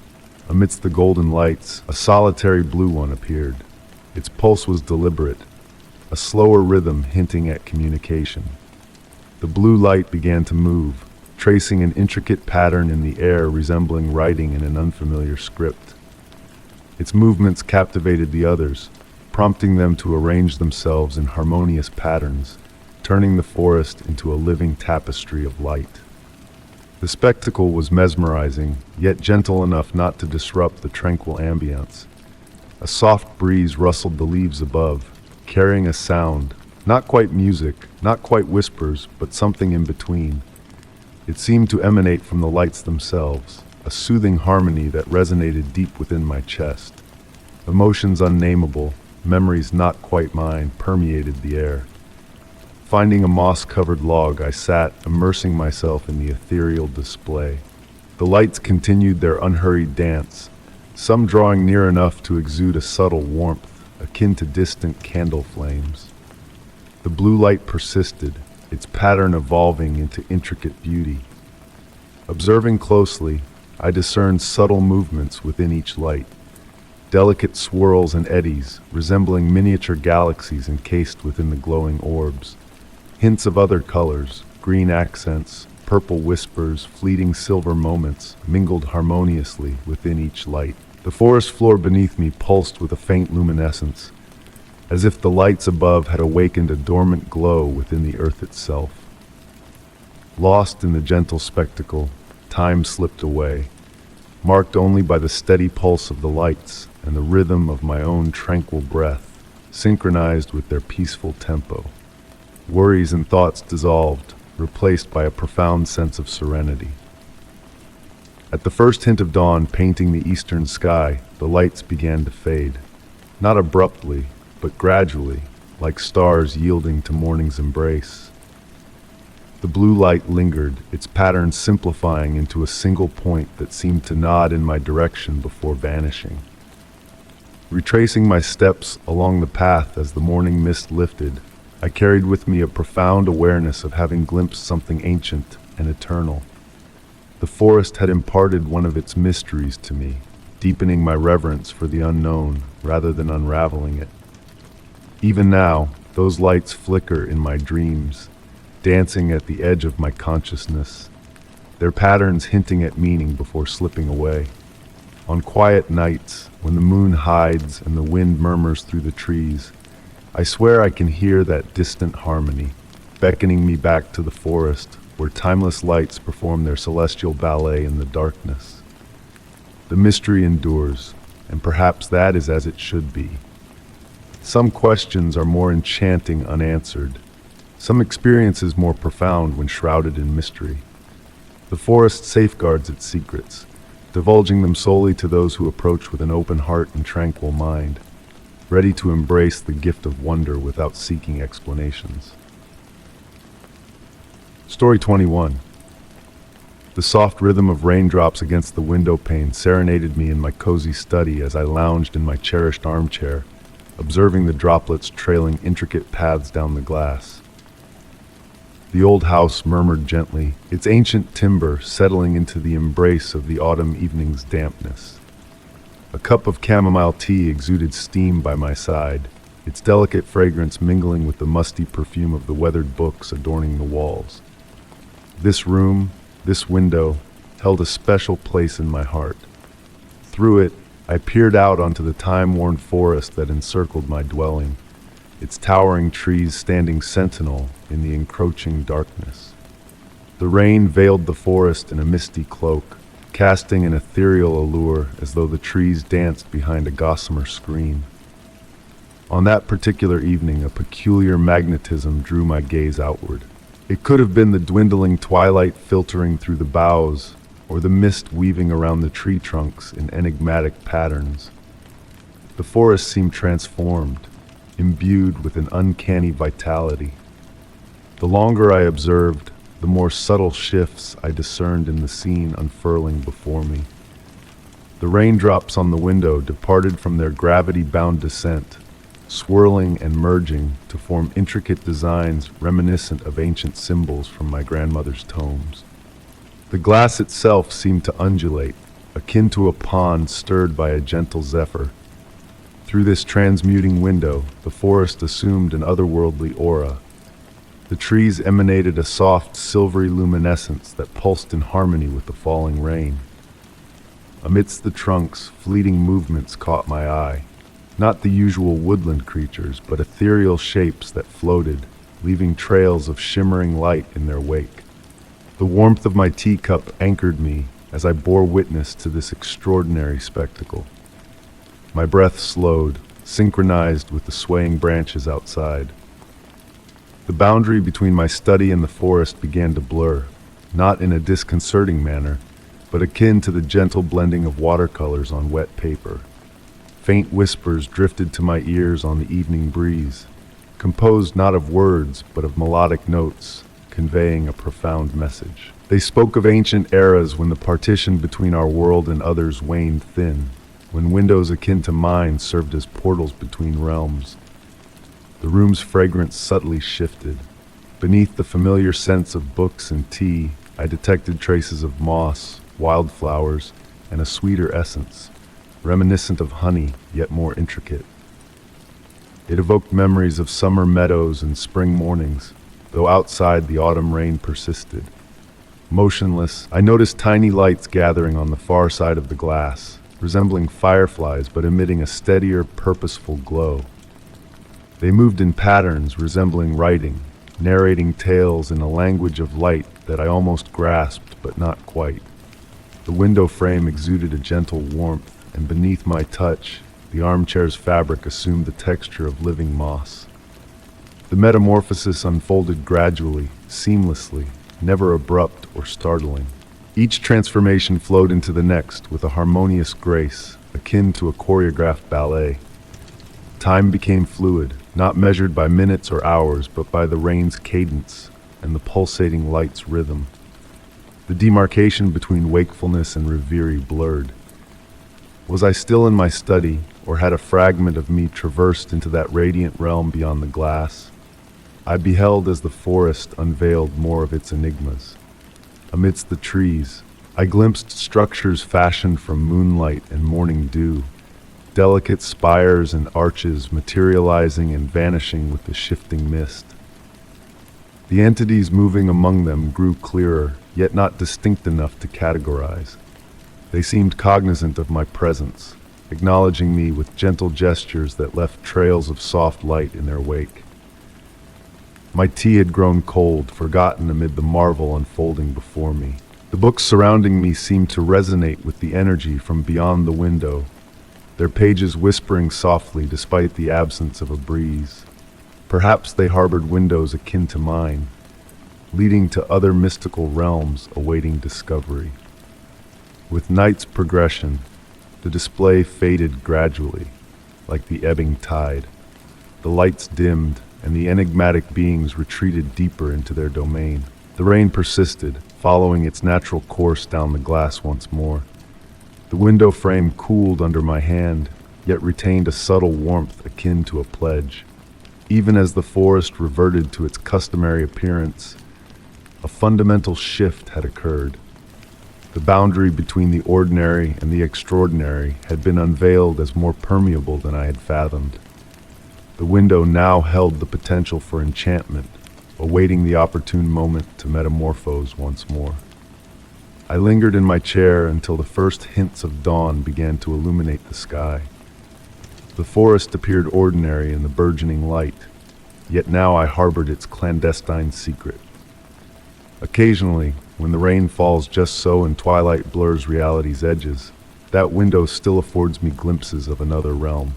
Amidst the golden lights, a solitary blue one appeared. Its pulse was deliberate, a slower rhythm hinting at communication. The blue light began to move, tracing an intricate pattern in the air resembling writing in an unfamiliar script. Its movements captivated the others, prompting them to arrange themselves in harmonious patterns, turning the forest into a living tapestry of light. The spectacle was mesmerizing, yet gentle enough not to disrupt the tranquil ambience. A soft breeze rustled the leaves above, carrying a sound, not quite music, not quite whispers, but something in between. It seemed to emanate from the lights themselves, a soothing harmony that resonated deep within my chest. Emotions unnameable, memories not quite mine, permeated the air. Finding a moss-covered log, I sat, immersing myself in the ethereal display. The lights continued their unhurried dance, some drawing near enough to exude a subtle warmth, akin to distant candle flames. The blue light persisted, its pattern evolving into intricate beauty. Observing closely, I discerned subtle movements within each light, delicate swirls and eddies, resembling miniature galaxies encased within the glowing orbs. Hints of other colors, green accents, purple whispers, fleeting silver moments, mingled harmoniously within each light. The forest floor beneath me pulsed with a faint luminescence, as if the lights above had awakened a dormant glow within the earth itself. Lost in the gentle spectacle, time slipped away, marked only by the steady pulse of the lights and the rhythm of my own tranquil breath, synchronized with their peaceful tempo. Worries and thoughts dissolved, replaced by a profound sense of serenity. At the first hint of dawn painting the eastern sky, the lights began to fade. Not abruptly, but gradually, like stars yielding to morning's embrace. The blue light lingered, its pattern simplifying into a single point that seemed to nod in my direction before vanishing. Retracing my steps along the path as the morning mist lifted, I carried with me a profound awareness of having glimpsed something ancient and eternal. The forest had imparted one of its mysteries to me, deepening my reverence for the unknown rather than unraveling it. Even now, those lights flicker in my dreams, dancing at the edge of my consciousness, their patterns hinting at meaning before slipping away. On quiet nights, when the moon hides and the wind murmurs through the trees, I swear I can hear that distant harmony, beckoning me back to the forest, where timeless lights perform their celestial ballet in the darkness. The mystery endures, and perhaps that is as it should be. Some questions are more enchanting unanswered, some experiences more profound when shrouded in mystery. The forest safeguards its secrets, divulging them solely to those who approach with an open heart and tranquil mind, ready to embrace the gift of wonder without seeking explanations. Story 21. The soft rhythm of raindrops against the window pane serenaded me in my cozy study as I lounged in my cherished armchair, observing the droplets trailing intricate paths down the glass. The old house murmured gently, its ancient timber settling into the embrace of the autumn evening's dampness. A cup of chamomile tea exuded steam by my side, its delicate fragrance mingling with the musty perfume of the weathered books adorning the walls. This room, this window, held a special place in my heart. Through it, I peered out onto the time-worn forest that encircled my dwelling, its towering trees standing sentinel in the encroaching darkness. The rain veiled the forest in a misty cloak, casting an ethereal allure as though the trees danced behind a gossamer screen. On that particular evening, a peculiar magnetism drew my gaze outward. It could have been the dwindling twilight filtering through the boughs, or the mist weaving around the tree trunks in enigmatic patterns. The forest seemed transformed, imbued with an uncanny vitality. The longer I observed, the more subtle shifts I discerned in the scene unfurling before me. The raindrops on the window departed from their gravity-bound descent, swirling and merging to form intricate designs reminiscent of ancient symbols from my grandmother's tomes. The glass itself seemed to undulate, akin to a pond stirred by a gentle zephyr. Through this transmuting window, the forest assumed an otherworldly aura. The trees emanated a soft, silvery luminescence that pulsed in harmony with the falling rain. Amidst the trunks, fleeting movements caught my eye. Not the usual woodland creatures, but ethereal shapes that floated, leaving trails of shimmering light in their wake. The warmth of my teacup anchored me as I bore witness to this extraordinary spectacle. My breath slowed, synchronized with the swaying branches outside. The boundary between my study and the forest began to blur, not in a disconcerting manner, but akin to the gentle blending of watercolors on wet paper. Faint whispers drifted to my ears on the evening breeze, composed not of words but of melodic notes, conveying a profound message. They spoke of ancient eras when the partition between our world and others waned thin, when windows akin to mine served as portals between realms. The room's fragrance subtly shifted. Beneath the familiar scents of books and tea, I detected traces of moss, wildflowers, and a sweeter essence, reminiscent of honey, yet more intricate. It evoked memories of summer meadows and spring mornings, though outside the autumn rain persisted. Motionless, I noticed tiny lights gathering on the far side of the glass, resembling fireflies but emitting a steadier, purposeful glow. They moved in patterns resembling writing, narrating tales in a language of light that I almost grasped but not quite. The window frame exuded a gentle warmth, and beneath my touch, the armchair's fabric assumed the texture of living moss. The metamorphosis unfolded gradually, seamlessly, never abrupt or startling. Each transformation flowed into the next with a harmonious grace, akin to a choreographed ballet. Time became fluid, not measured by minutes or hours, but by the rain's cadence and the pulsating light's rhythm. The demarcation between wakefulness and reverie blurred. Was I still in my study, or had a fragment of me traversed into that radiant realm beyond the glass? I beheld as the forest unveiled more of its enigmas. Amidst the trees, I glimpsed structures fashioned from moonlight and morning dew, delicate spires and arches materializing and vanishing with the shifting mist. The entities moving among them grew clearer, yet not distinct enough to categorize. They seemed cognizant of my presence, acknowledging me with gentle gestures that left trails of soft light in their wake. My tea had grown cold, forgotten amid the marvel unfolding before me. The books surrounding me seemed to resonate with the energy from beyond the window, their pages whispering softly despite the absence of a breeze. Perhaps they harbored windows akin to mine, leading to other mystical realms awaiting discovery. With night's progression, the display faded gradually, like the ebbing tide. The lights dimmed, and the enigmatic beings retreated deeper into their domain. The rain persisted, following its natural course down the glass once more. The window frame cooled under my hand, yet retained a subtle warmth akin to a pledge. Even as the forest reverted to its customary appearance, a fundamental shift had occurred. The boundary between the ordinary and the extraordinary had been unveiled as more permeable than I had fathomed. The window now held the potential for enchantment, awaiting the opportune moment to metamorphose once more. I lingered in my chair until the first hints of dawn began to illuminate the sky. The forest appeared ordinary in the burgeoning light, yet now I harbored its clandestine secret. Occasionally, when the rain falls just so and twilight blurs reality's edges, that window still affords me glimpses of another realm.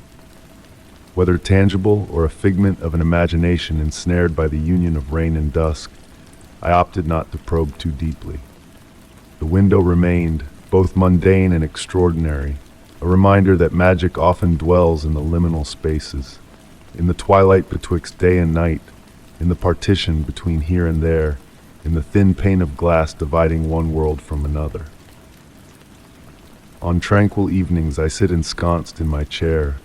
Whether tangible or a figment of an imagination ensnared by the union of rain and dusk, I opted not to probe too deeply. The window remained, both mundane and extraordinary, a reminder that magic often dwells in the liminal spaces, in the twilight betwixt day and night, in the partition between here and there, in the thin pane of glass dividing one world from another. On tranquil evenings I sit ensconced in my chair,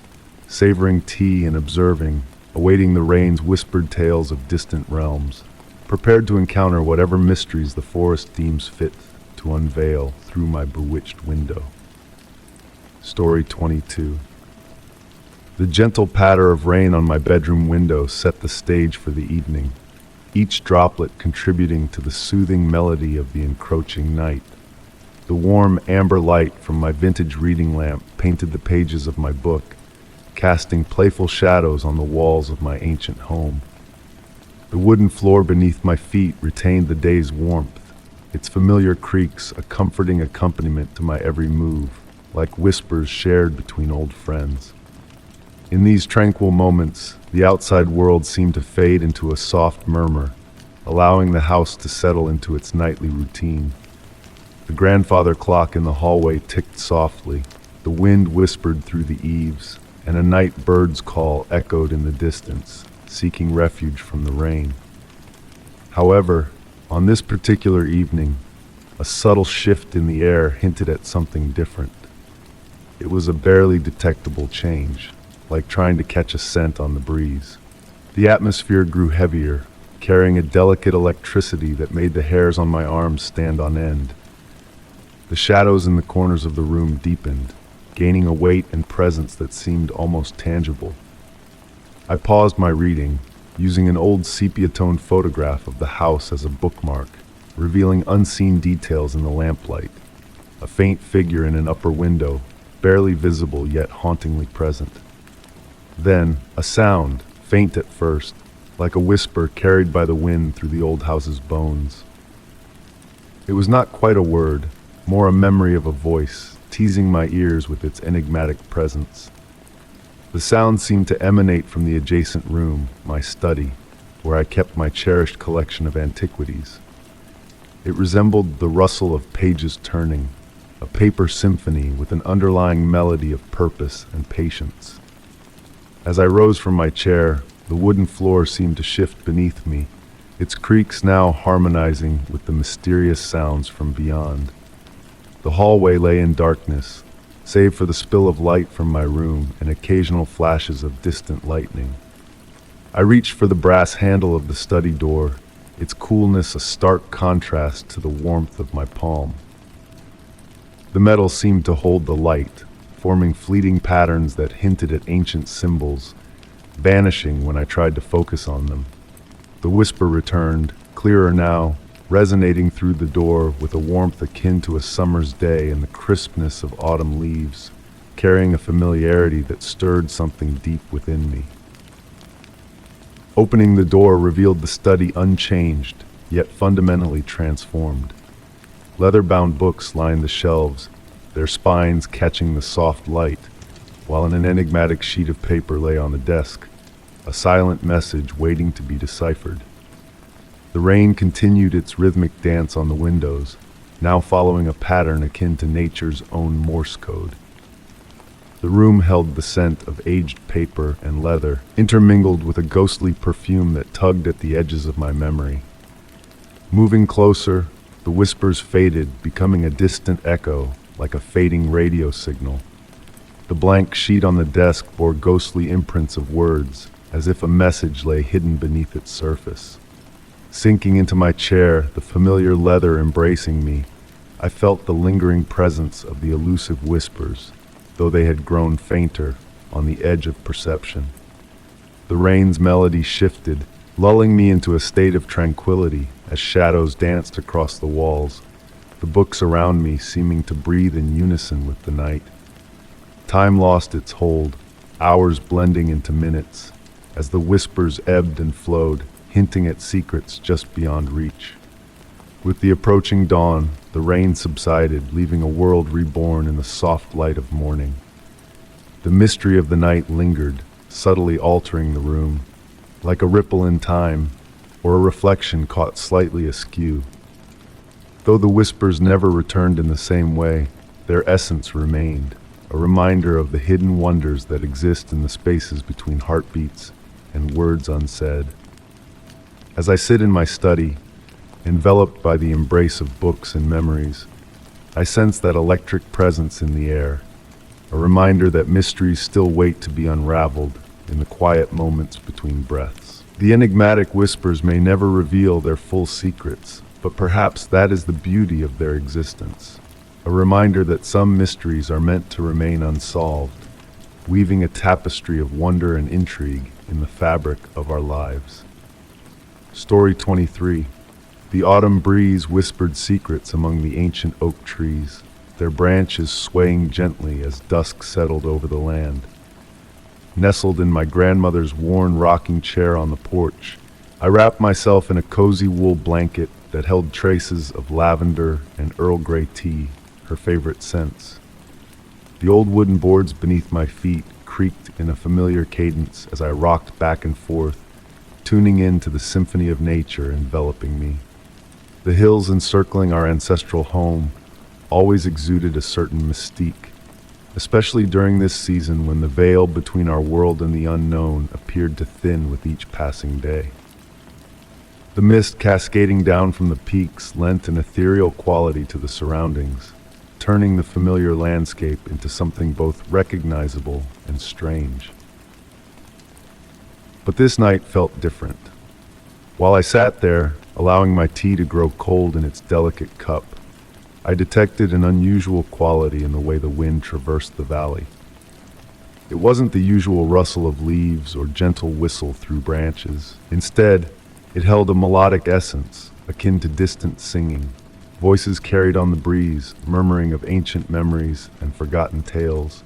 savoring tea and observing, awaiting the rain's whispered tales of distant realms, prepared to encounter whatever mysteries the forest deems fit to unveil through my bewitched window. Story 22. The gentle patter of rain on my bedroom window set the stage for the evening, each droplet contributing to the soothing melody of the encroaching night. The warm amber light from my vintage reading lamp painted the pages of my book, casting playful shadows on the walls of my ancient home. The wooden floor beneath my feet retained the day's warmth, its familiar creaks a comforting accompaniment to my every move, like whispers shared between old friends. In these tranquil moments, the outside world seemed to fade into a soft murmur, allowing the house to settle into its nightly routine. The grandfather clock in the hallway ticked softly, the wind whispered through the eaves, and a night bird's call echoed in the distance, seeking refuge from the rain. However, on this particular evening, a subtle shift in the air hinted at something different. It was a barely detectable change, like trying to catch a scent on the breeze. The atmosphere grew heavier, carrying a delicate electricity that made the hairs on my arms stand on end. The shadows in the corners of the room deepened, gaining a weight and presence that seemed almost tangible. I paused my reading, using an old sepia-toned photograph of the house as a bookmark, revealing unseen details in the lamplight. A faint figure in an upper window, barely visible yet hauntingly present. Then, a sound, faint at first, like a whisper carried by the wind through the old house's bones. It was not quite a word, more a memory of a voice, teasing my ears with its enigmatic presence. The sound seemed to emanate from the adjacent room, my study, where I kept my cherished collection of antiquities. It resembled the rustle of pages turning, a paper symphony with an underlying melody of purpose and patience. As I rose from my chair, the wooden floor seemed to shift beneath me, its creaks now harmonizing with the mysterious sounds from beyond. The hallway lay in darkness, save for the spill of light from my room and occasional flashes of distant lightning. I reached for the brass handle of the study door, its coolness a stark contrast to the warmth of my palm. The metal seemed to hold the light, forming fleeting patterns that hinted at ancient symbols, vanishing when I tried to focus on them. The whisper returned, clearer now, resonating through the door with a warmth akin to a summer's day and the crispness of autumn leaves, carrying a familiarity that stirred something deep within me. Opening the door revealed the study unchanged, yet fundamentally transformed. Leather-bound books lined the shelves, their spines catching the soft light, while an enigmatic sheet of paper lay on the desk, a silent message waiting to be deciphered. The rain continued its rhythmic dance on the windows, now following a pattern akin to nature's own Morse code. The room held the scent of aged paper and leather, intermingled with a ghostly perfume that tugged at the edges of my memory. Moving closer, the whispers faded, becoming a distant echo, like a fading radio signal. The blank sheet on the desk bore ghostly imprints of words, as if a message lay hidden beneath its surface. Sinking into my chair, the familiar leather embracing me, I felt the lingering presence of the elusive whispers, though they had grown fainter, on the edge of perception. The rain's melody shifted, lulling me into a state of tranquility as shadows danced across the walls, the books around me seeming to breathe in unison with the night. Time lost its hold, hours blending into minutes, as the whispers ebbed and flowed, hinting at secrets just beyond reach. With the approaching dawn, the rain subsided, leaving a world reborn in the soft light of morning. The mystery of the night lingered, subtly altering the room, like a ripple in time, or a reflection caught slightly askew. Though the whispers never returned in the same way, their essence remained, a reminder of the hidden wonders that exist in the spaces between heartbeats and words unsaid. As I sit in my study, enveloped by the embrace of books and memories, I sense that electric presence in the air, a reminder that mysteries still wait to be unraveled in the quiet moments between breaths. The enigmatic whispers may never reveal their full secrets, but perhaps that is the beauty of their existence, a reminder that some mysteries are meant to remain unsolved, weaving a tapestry of wonder and intrigue in the fabric of our lives. Story 23. The autumn breeze whispered secrets among the ancient oak trees, their branches swaying gently as dusk settled over the land. Nestled in my grandmother's worn rocking chair on the porch, I wrapped myself in a cozy wool blanket that held traces of lavender and Earl Grey tea, her favorite scents. The old wooden boards beneath my feet creaked in a familiar cadence as I rocked back and forth, tuning in to the symphony of nature enveloping me. The hills encircling our ancestral home always exuded a certain mystique, especially during this season when the veil between our world and the unknown appeared to thin with each passing day. The mist cascading down from the peaks lent an ethereal quality to the surroundings, turning the familiar landscape into something both recognizable and strange. But this night felt different. While I sat there, allowing my tea to grow cold in its delicate cup, I detected an unusual quality in the way the wind traversed the valley. It wasn't the usual rustle of leaves or gentle whistle through branches. Instead, it held a melodic essence, akin to distant singing. Voices carried on the breeze, murmuring of ancient memories and forgotten tales.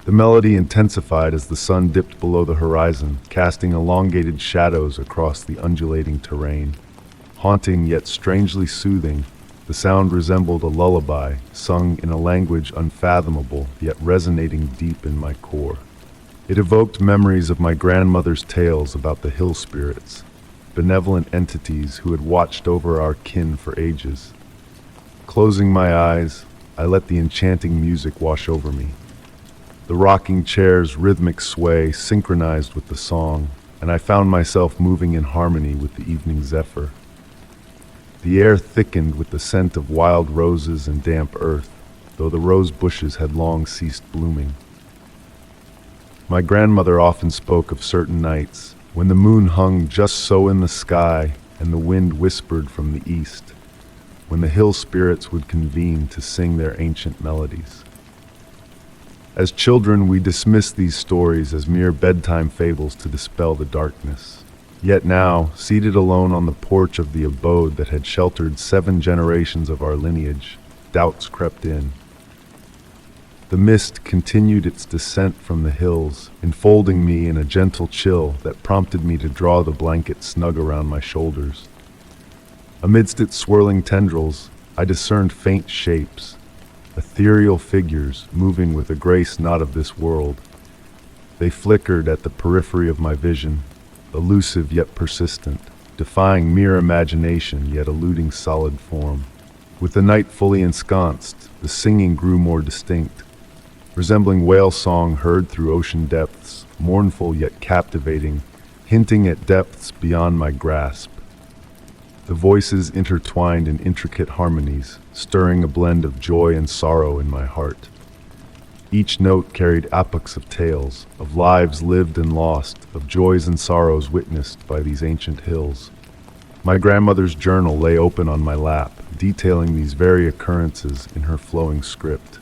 The melody intensified as the sun dipped below the horizon, casting elongated shadows across the undulating terrain. Haunting yet strangely soothing, the sound resembled a lullaby, sung in a language unfathomable, yet resonating deep in my core. It evoked memories of my grandmother's tales about the hill spirits, benevolent entities who had watched over our kin for ages. Closing my eyes, I let the enchanting music wash over me. The rocking chair's rhythmic sway synchronized with the song, and I found myself moving in harmony with the evening zephyr. The air thickened with the scent of wild roses and damp earth, though the rose bushes had long ceased blooming. My grandmother often spoke of certain nights when the moon hung just so in the sky and the wind whispered from the east, when the hill spirits would convene to sing their ancient melodies. As children, we dismissed these stories as mere bedtime fables to dispel the darkness. Yet now, seated alone on the porch of the abode that had sheltered 7 generations of our lineage, doubts crept in. The mist continued its descent from the hills, enfolding me in a gentle chill that prompted me to draw the blanket snug around my shoulders. Amidst its swirling tendrils, I discerned faint shapes, ethereal figures moving with a grace not of this world. They flickered at the periphery of my vision, elusive yet persistent, defying mere imagination yet eluding solid form. With the night fully ensconced, the singing grew more distinct, resembling whale song heard through ocean depths, mournful yet captivating, hinting at depths beyond my grasp. The voices intertwined in intricate harmonies, stirring a blend of joy and sorrow in my heart. Each note carried epochs of tales, of lives lived and lost, of joys and sorrows witnessed by these ancient hills. My grandmother's journal lay open on my lap, detailing these very occurrences in her flowing script.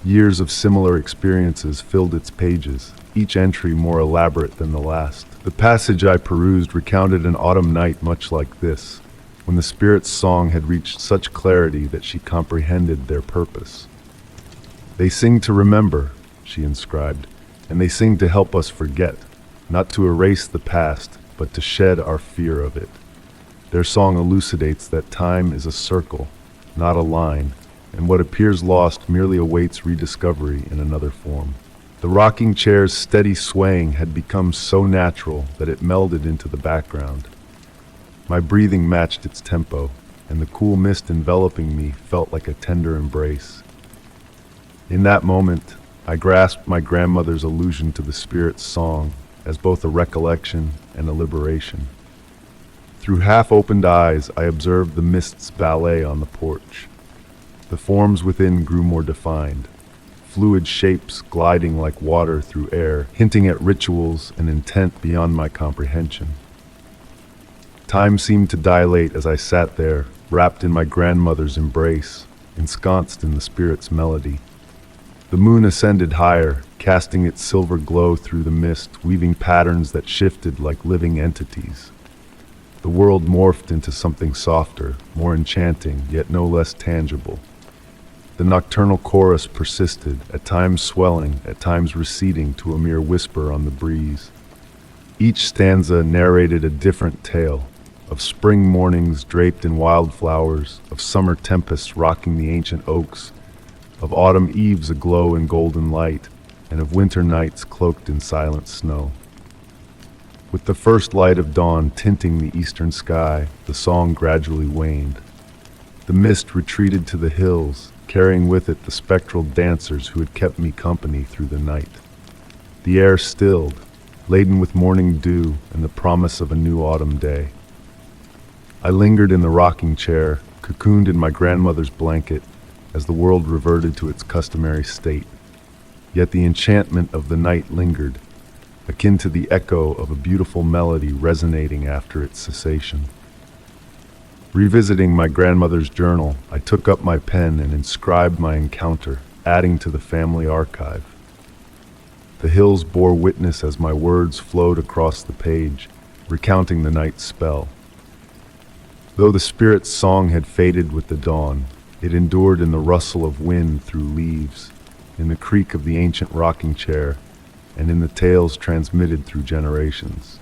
Years of similar experiences filled its pages, each entry more elaborate than the last. The passage I perused recounted an autumn night much like this, when the spirit's song had reached such clarity that she comprehended their purpose. "They sing to remember," she inscribed, "and they sing to help us forget, not to erase the past, but to shed our fear of it. Their song elucidates that time is a circle, not a line, and what appears lost merely awaits rediscovery in another form." The rocking chair's steady swaying had become so natural that it melded into the background. My breathing matched its tempo, and the cool mist enveloping me felt like a tender embrace. In that moment, I grasped my grandmother's allusion to the spirit's song as both a recollection and a liberation. Through half-opened eyes, I observed the mist's ballet on the porch. The forms within grew more defined, fluid shapes gliding like water through air, hinting at rituals and intent beyond my comprehension. Time seemed to dilate as I sat there, wrapped in my grandmother's embrace, ensconced in the spirit's melody. The moon ascended higher, casting its silver glow through the mist, weaving patterns that shifted like living entities. The world morphed into something softer, more enchanting, yet no less tangible. The nocturnal chorus persisted, at times swelling, at times receding to a mere whisper on the breeze. Each stanza narrated a different tale, of spring mornings draped in wildflowers, of summer tempests rocking the ancient oaks, of autumn eves aglow in golden light, and of winter nights cloaked in silent snow. With the first light of dawn tinting the eastern sky, the song gradually waned. The mist retreated to the hills, carrying with it the spectral dancers who had kept me company through the night. The air stilled, laden with morning dew and the promise of a new autumn day. I lingered in the rocking chair, cocooned in my grandmother's blanket, as the world reverted to its customary state. Yet the enchantment of the night lingered, akin to the echo of a beautiful melody resonating after its cessation. Revisiting my grandmother's journal, I took up my pen and inscribed my encounter, adding to the family archive. The hills bore witness as my words flowed across the page, recounting the night's spell. Though the spirit's song had faded with the dawn, it endured in the rustle of wind through leaves, in the creak of the ancient rocking chair, and in the tales transmitted through generations.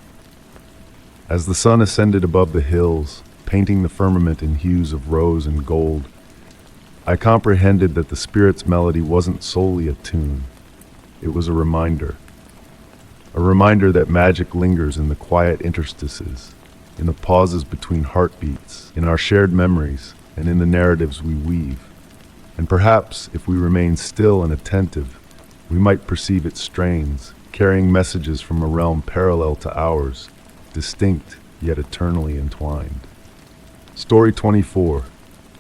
As the sun ascended above the hills, painting the firmament in hues of rose and gold, I comprehended that the spirit's melody wasn't solely a tune. It was a reminder that magic lingers in the quiet interstices, in the pauses between heartbeats, in our shared memories, and in the narratives we weave. And perhaps, if we remain still and attentive, we might perceive its strains, carrying messages from a realm parallel to ours, distinct yet eternally entwined. Story 24.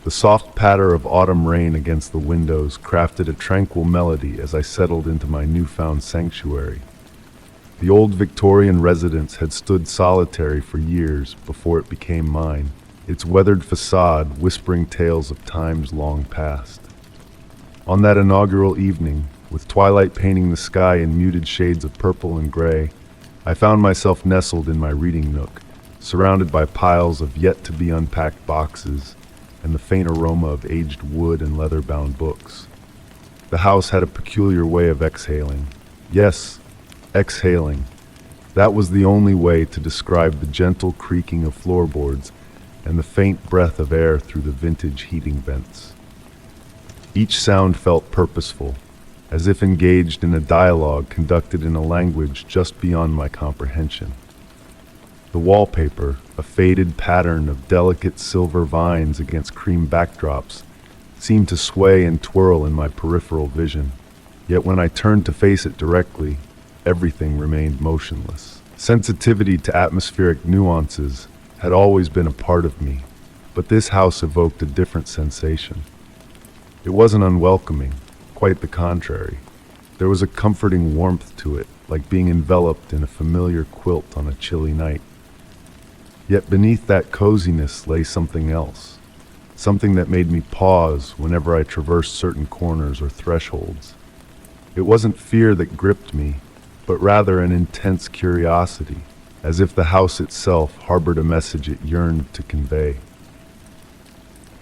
The soft patter of autumn rain against the windows crafted a tranquil melody as I settled into my newfound sanctuary. The old Victorian residence had stood solitary for years before it became mine, its weathered facade whispering tales of times long past. On that inaugural evening, with twilight painting the sky in muted shades of purple and gray, I found myself nestled in my reading nook, surrounded by piles of yet-to-be-unpacked boxes and the faint aroma of aged wood and leather-bound books. The house had a peculiar way of exhaling. Yes, exhaling. That was the only way to describe the gentle creaking of floorboards and the faint breath of air through the vintage heating vents. Each sound felt purposeful, as if engaged in a dialogue conducted in a language just beyond my comprehension. The wallpaper, a faded pattern of delicate silver vines against cream backdrops, seemed to sway and twirl in my peripheral vision. Yet when I turned to face it directly, everything remained motionless. Sensitivity to atmospheric nuances had always been a part of me, but this house evoked a different sensation. It wasn't unwelcoming, quite the contrary. There was a comforting warmth to it, like being enveloped in a familiar quilt on a chilly night. Yet beneath that coziness lay something else, something that made me pause whenever I traversed certain corners or thresholds. It wasn't fear that gripped me, but rather an intense curiosity, as if the house itself harbored a message it yearned to convey.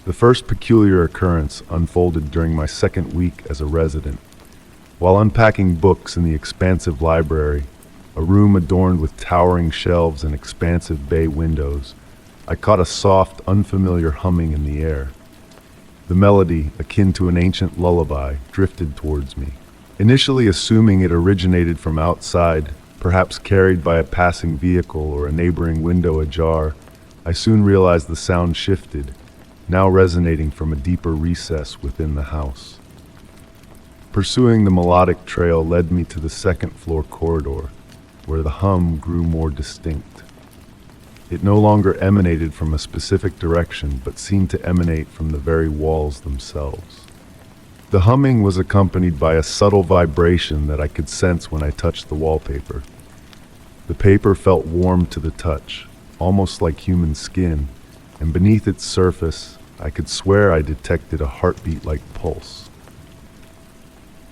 The first peculiar occurrence unfolded during my second week as a resident. While unpacking books in the expansive library, a room adorned with towering shelves and expansive bay windows, I caught a soft, unfamiliar humming in the air. The melody, akin to an ancient lullaby, drifted towards me. Initially assuming it originated from outside, perhaps carried by a passing vehicle or a neighboring window ajar, I soon realized the sound shifted, now resonating from a deeper recess within the house. Pursuing the melodic trail led me to the second-floor corridor, where the hum grew more distinct. It no longer emanated from a specific direction, but seemed to emanate from the very walls themselves. The humming was accompanied by a subtle vibration that I could sense when I touched the wallpaper. The paper felt warm to the touch, almost like human skin, and beneath its surface, I could swear I detected a heartbeat-like pulse.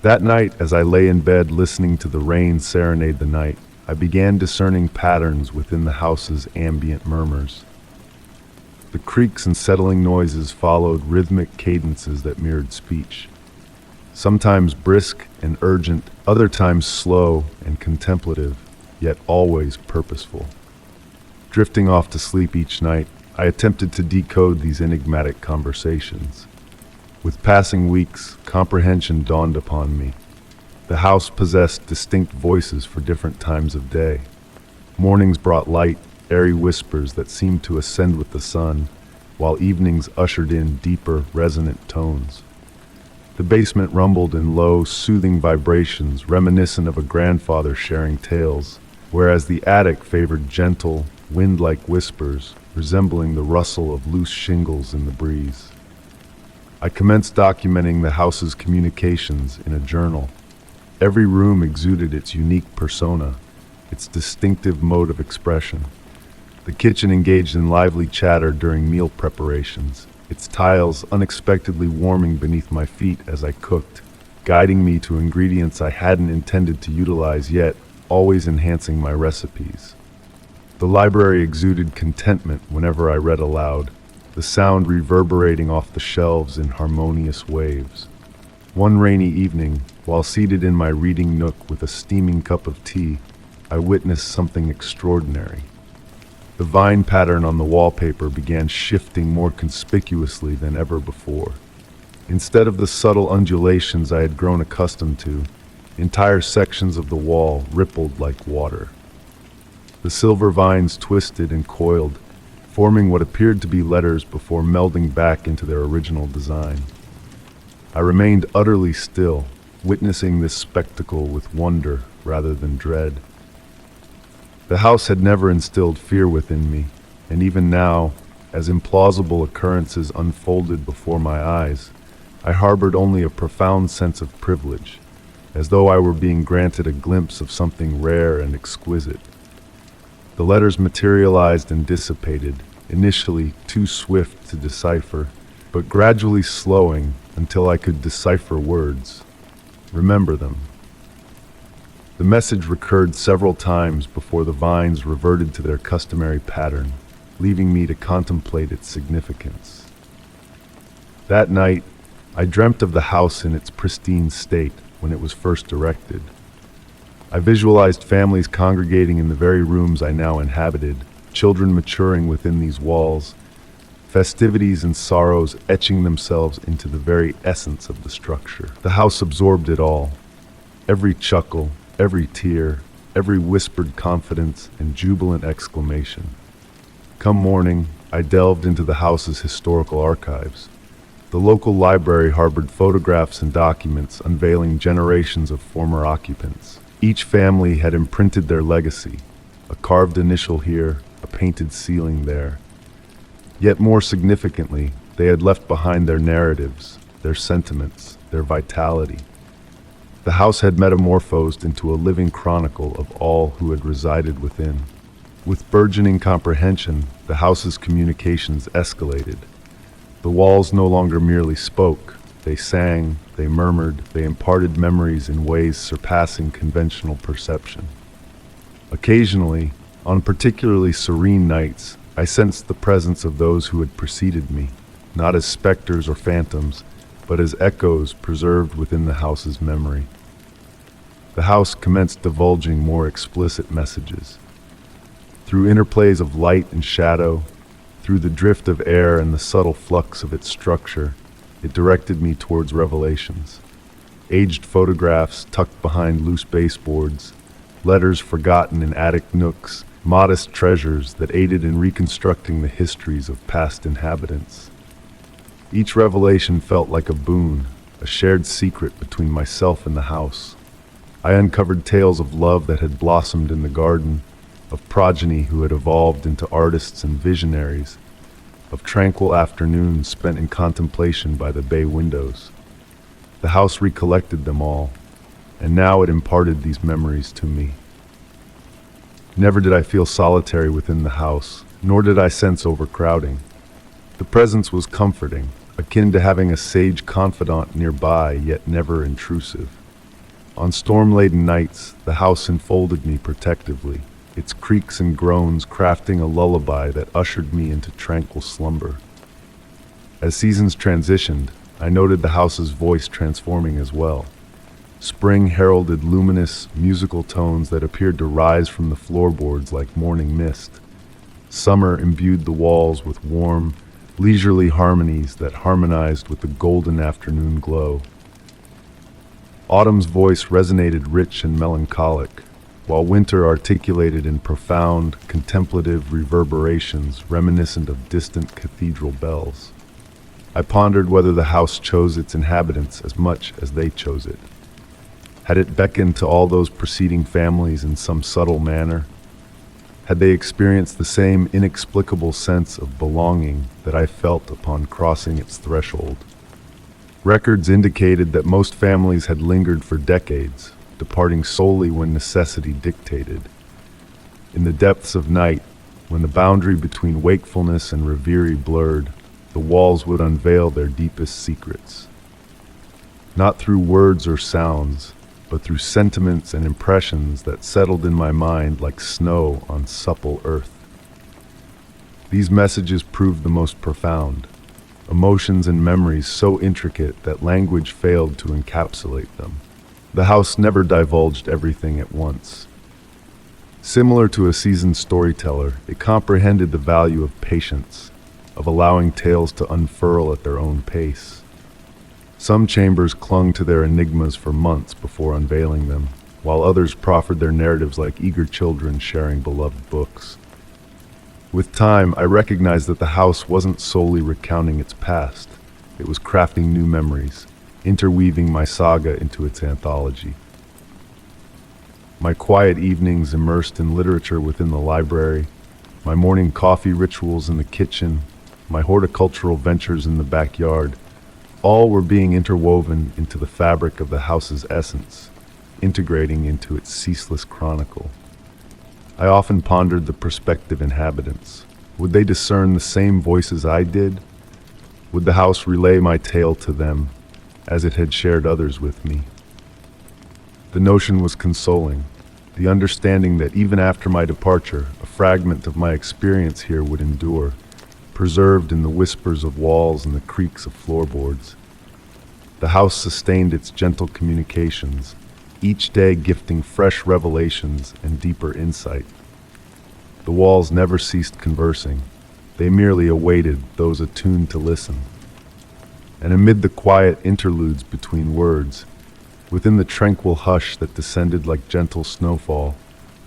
That night, as I lay in bed listening to the rain serenade the night, I began discerning patterns within the house's ambient murmurs. The creaks and settling noises followed rhythmic cadences that mirrored speech, sometimes brisk and urgent, other times slow and contemplative, yet always purposeful. Drifting off to sleep each night, I attempted to decode these enigmatic conversations. With passing weeks, comprehension dawned upon me. The house possessed distinct voices for different times of day. Mornings brought light, airy whispers that seemed to ascend with the sun, while evenings ushered in deeper, resonant tones. The basement rumbled in low, soothing vibrations reminiscent of a grandfather sharing tales, whereas the attic favored gentle, wind-like whispers resembling the rustle of loose shingles in the breeze. I commenced documenting the house's communications in a journal. Every room exuded its unique persona, its distinctive mode of expression. The kitchen engaged in lively chatter during meal preparations, its tiles unexpectedly warming beneath my feet as I cooked, guiding me to ingredients I hadn't intended to utilize yet, always enhancing my recipes. The library exuded contentment whenever I read aloud, the sound reverberating off the shelves in harmonious waves. One rainy evening, while seated in my reading nook with a steaming cup of tea, I witnessed something extraordinary. The vine pattern on the wallpaper began shifting more conspicuously than ever before. Instead of the subtle undulations I had grown accustomed to, entire sections of the wall rippled like water. The silver vines twisted and coiled, forming what appeared to be letters before melding back into their original design. I remained utterly still, witnessing this spectacle with wonder rather than dread. The house had never instilled fear within me, and even now, as implausible occurrences unfolded before my eyes, I harbored only a profound sense of privilege, as though I were being granted a glimpse of something rare and exquisite. The letters materialized and dissipated, initially too swift to decipher, but gradually slowing until I could decipher words. Remember them. The message recurred several times before the vines reverted to their customary pattern, leaving me to contemplate its significance. That night, I dreamt of the house in its pristine state when it was first erected. I visualized families congregating in the very rooms I now inhabited, children maturing within these walls, festivities and sorrows etching themselves into the very essence of the structure. The house absorbed it all. Every chuckle, every tear, every whispered confidence and jubilant exclamation. Come morning, I delved into the house's historical archives. The local library harbored photographs and documents unveiling generations of former occupants. Each family had imprinted their legacy, a carved initial here, a painted ceiling there. Yet more significantly, they had left behind their narratives, their sentiments, their vitality. The house had metamorphosed into a living chronicle of all who had resided within. With burgeoning comprehension, the house's communications escalated. The walls no longer merely spoke. They sang, they murmured, they imparted memories in ways surpassing conventional perception. Occasionally, on particularly serene nights, I sensed the presence of those who had preceded me, not as specters or phantoms, but as echoes preserved within the house's memory. The house commenced divulging more explicit messages. Through interplays of light and shadow, through the drift of air and the subtle flux of its structure, it directed me towards revelations. Aged photographs tucked behind loose baseboards, letters forgotten in attic nooks, modest treasures that aided in reconstructing the histories of past inhabitants. Each revelation felt like a boon, a shared secret between myself and the house. I uncovered tales of love that had blossomed in the garden, of progeny who had evolved into artists and visionaries, of tranquil afternoons spent in contemplation by the bay windows. The house recollected them all, and now it imparted these memories to me. Never did I feel solitary within the house, nor did I sense overcrowding. The presence was comforting, akin to having a sage confidant nearby, yet never intrusive. On storm-laden nights, the house enfolded me protectively, its creaks and groans crafting a lullaby that ushered me into tranquil slumber. As seasons transitioned, I noted the house's voice transforming as well. Spring heralded luminous, musical tones that appeared to rise from the floorboards like morning mist. Summer imbued the walls with warm, leisurely harmonies that harmonized with the golden afternoon glow. Autumn's voice resonated rich and melancholic, while winter articulated in profound, contemplative reverberations reminiscent of distant cathedral bells. I pondered whether the house chose its inhabitants as much as they chose it. Had it beckoned to all those preceding families in some subtle manner? Had they experienced the same inexplicable sense of belonging that I felt upon crossing its threshold? Records indicated that most families had lingered for decades, departing solely when necessity dictated. In the depths of night, when the boundary between wakefulness and reverie blurred, the walls would unveil their deepest secrets. Not through words or sounds, but through sentiments and impressions that settled in my mind like snow on supple earth. These messages proved the most profound, emotions and memories so intricate that language failed to encapsulate them. The house never divulged everything at once. Similar to a seasoned storyteller, it comprehended the value of patience, of allowing tales to unfurl at their own pace. Some chambers clung to their enigmas for months before unveiling them, while others proffered their narratives like eager children sharing beloved books. With time, I recognized that the house wasn't solely recounting its past. It was crafting new memories, interweaving my saga into its anthology. My quiet evenings immersed in literature within the library, my morning coffee rituals in the kitchen, my horticultural ventures in the backyard, all were being interwoven into the fabric of the house's essence, integrating into its ceaseless chronicle. I often pondered the prospective inhabitants. Would they discern the same voices I did? Would the house relay my tale to them, as it had shared others with me? The notion was consoling, the understanding that even after my departure, a fragment of my experience here would endure, preserved in the whispers of walls and the creaks of floorboards. The house sustained its gentle communications, each day gifting fresh revelations and deeper insight. The walls never ceased conversing. They merely awaited those attuned to listen. And amid the quiet interludes between words, within the tranquil hush that descended like gentle snowfall,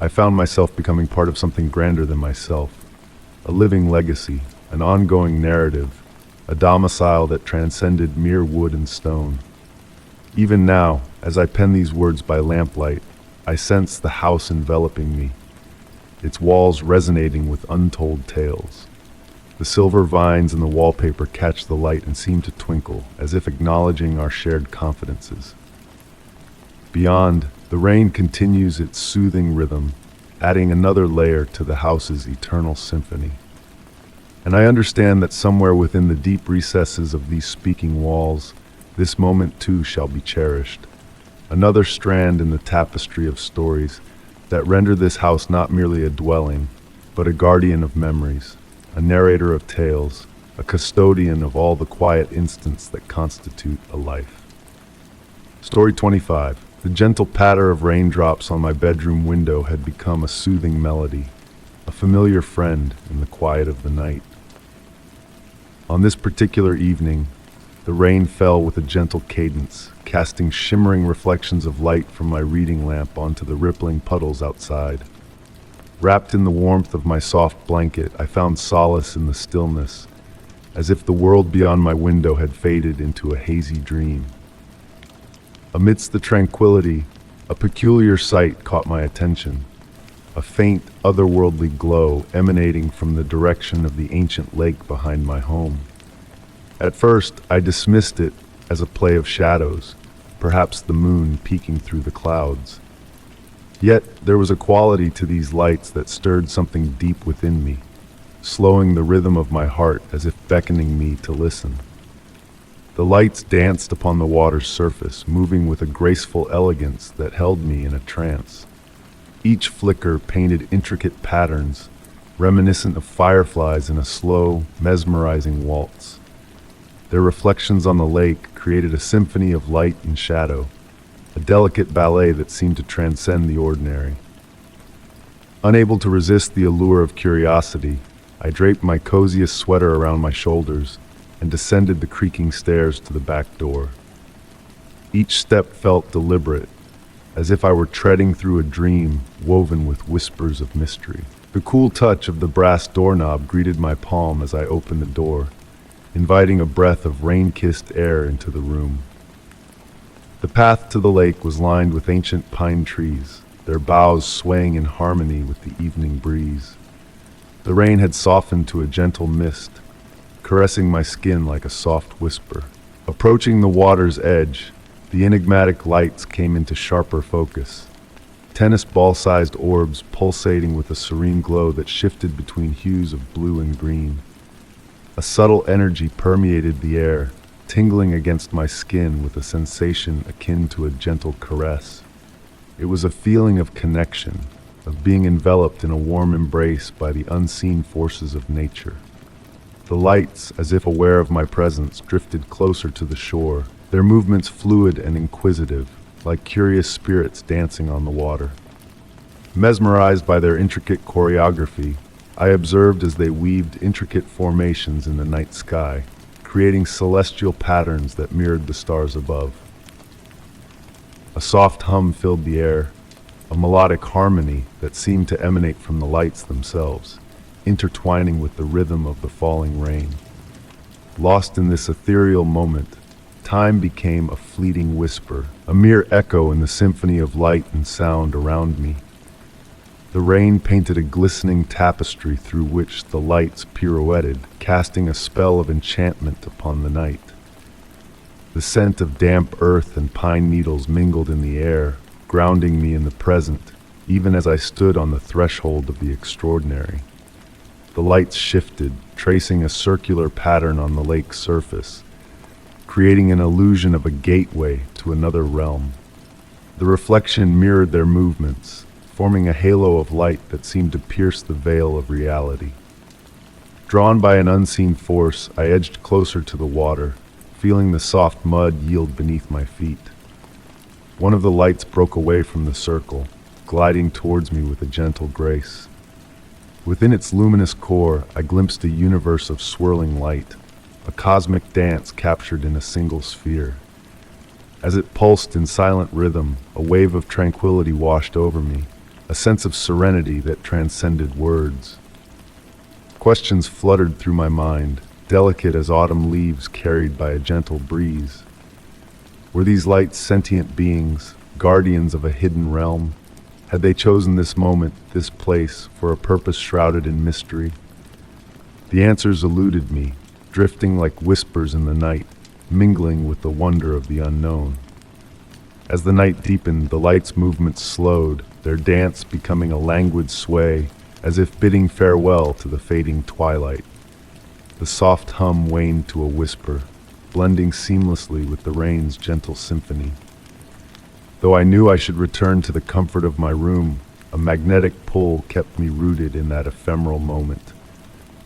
I found myself becoming part of something grander than myself, a living legacy, an ongoing narrative, a domicile that transcended mere wood and stone. Even now, as I pen these words by lamplight, I sense the house enveloping me, its walls resonating with untold tales. The silver vines and the wallpaper catch the light and seem to twinkle, as if acknowledging our shared confidences. Beyond, the rain continues its soothing rhythm, adding another layer to the house's eternal symphony. And I understand that somewhere within the deep recesses of these speaking walls, this moment too shall be cherished. Another strand in the tapestry of stories that render this house not merely a dwelling, but a guardian of memories, a narrator of tales, a custodian of all the quiet instants that constitute a life. Story 25. The gentle patter of raindrops on my bedroom window had become a soothing melody, a familiar friend in the quiet of the night. On this particular evening, the rain fell with a gentle cadence, casting shimmering reflections of light from my reading lamp onto the rippling puddles outside. Wrapped in the warmth of my soft blanket, I found solace in the stillness, as if the world beyond my window had faded into a hazy dream. Amidst the tranquility, a peculiar sight caught my attention, a faint, otherworldly glow emanating from the direction of the ancient lake behind my home. At first, I dismissed it as a play of shadows, perhaps the moon peeking through the clouds. Yet there was a quality to these lights that stirred something deep within me, slowing the rhythm of my heart as if beckoning me to listen. The lights danced upon the water's surface, moving with a graceful elegance that held me in a trance. Each flicker painted intricate patterns, reminiscent of fireflies in a slow, mesmerizing waltz. Their reflections on the lake created a symphony of light and shadow, a delicate ballet that seemed to transcend the ordinary. Unable to resist the allure of curiosity, I draped my coziest sweater around my shoulders and descended the creaking stairs to the back door. Each step felt deliberate, as if I were treading through a dream woven with whispers of mystery. The cool touch of the brass doorknob greeted my palm as I opened the door, inviting a breath of rain-kissed air into the room. The path to the lake was lined with ancient pine trees, their boughs swaying in harmony with the evening breeze. The rain had softened to a gentle mist, caressing my skin like a soft whisper. Approaching the water's edge, the enigmatic lights came into sharper focus, tennis ball-sized orbs pulsating with a serene glow that shifted between hues of blue and green. A subtle energy permeated the air, tingling against my skin with a sensation akin to a gentle caress. It was a feeling of connection, of being enveloped in a warm embrace by the unseen forces of nature. The lights, as if aware of my presence, drifted closer to the shore, their movements fluid and inquisitive, like curious spirits dancing on the water. Mesmerized by their intricate choreography, I observed as they weaved intricate formations in the night sky, creating celestial patterns that mirrored the stars above. A soft hum filled the air, a melodic harmony that seemed to emanate from the lights themselves, intertwining with the rhythm of the falling rain. Lost in this ethereal moment, time became a fleeting whisper, a mere echo in the symphony of light and sound around me. The rain painted a glistening tapestry through which the lights pirouetted, casting a spell of enchantment upon the night. The scent of damp earth and pine needles mingled in the air, grounding me in the present, even as I stood on the threshold of the extraordinary. The lights shifted, tracing a circular pattern on the lake's surface, creating an illusion of a gateway to another realm. The reflection mirrored their movements, forming a halo of light that seemed to pierce the veil of reality. Drawn by an unseen force, I edged closer to the water, feeling the soft mud yield beneath my feet. One of the lights broke away from the circle, gliding towards me with a gentle grace. Within its luminous core, I glimpsed a universe of swirling light, a cosmic dance captured in a single sphere. As it pulsed in silent rhythm, a wave of tranquility washed over me, a sense of serenity that transcended words. Questions fluttered through my mind, delicate as autumn leaves carried by a gentle breeze. Were these lights sentient beings, guardians of a hidden realm? Had they chosen this moment, this place, for a purpose shrouded in mystery? The answers eluded me, drifting like whispers in the night, mingling with the wonder of the unknown. As the night deepened, the lights' movements slowed, their dance becoming a languid sway, as if bidding farewell to the fading twilight. The soft hum waned to a whisper, blending seamlessly with the rain's gentle symphony. Though I knew I should return to the comfort of my room, a magnetic pull kept me rooted in that ephemeral moment,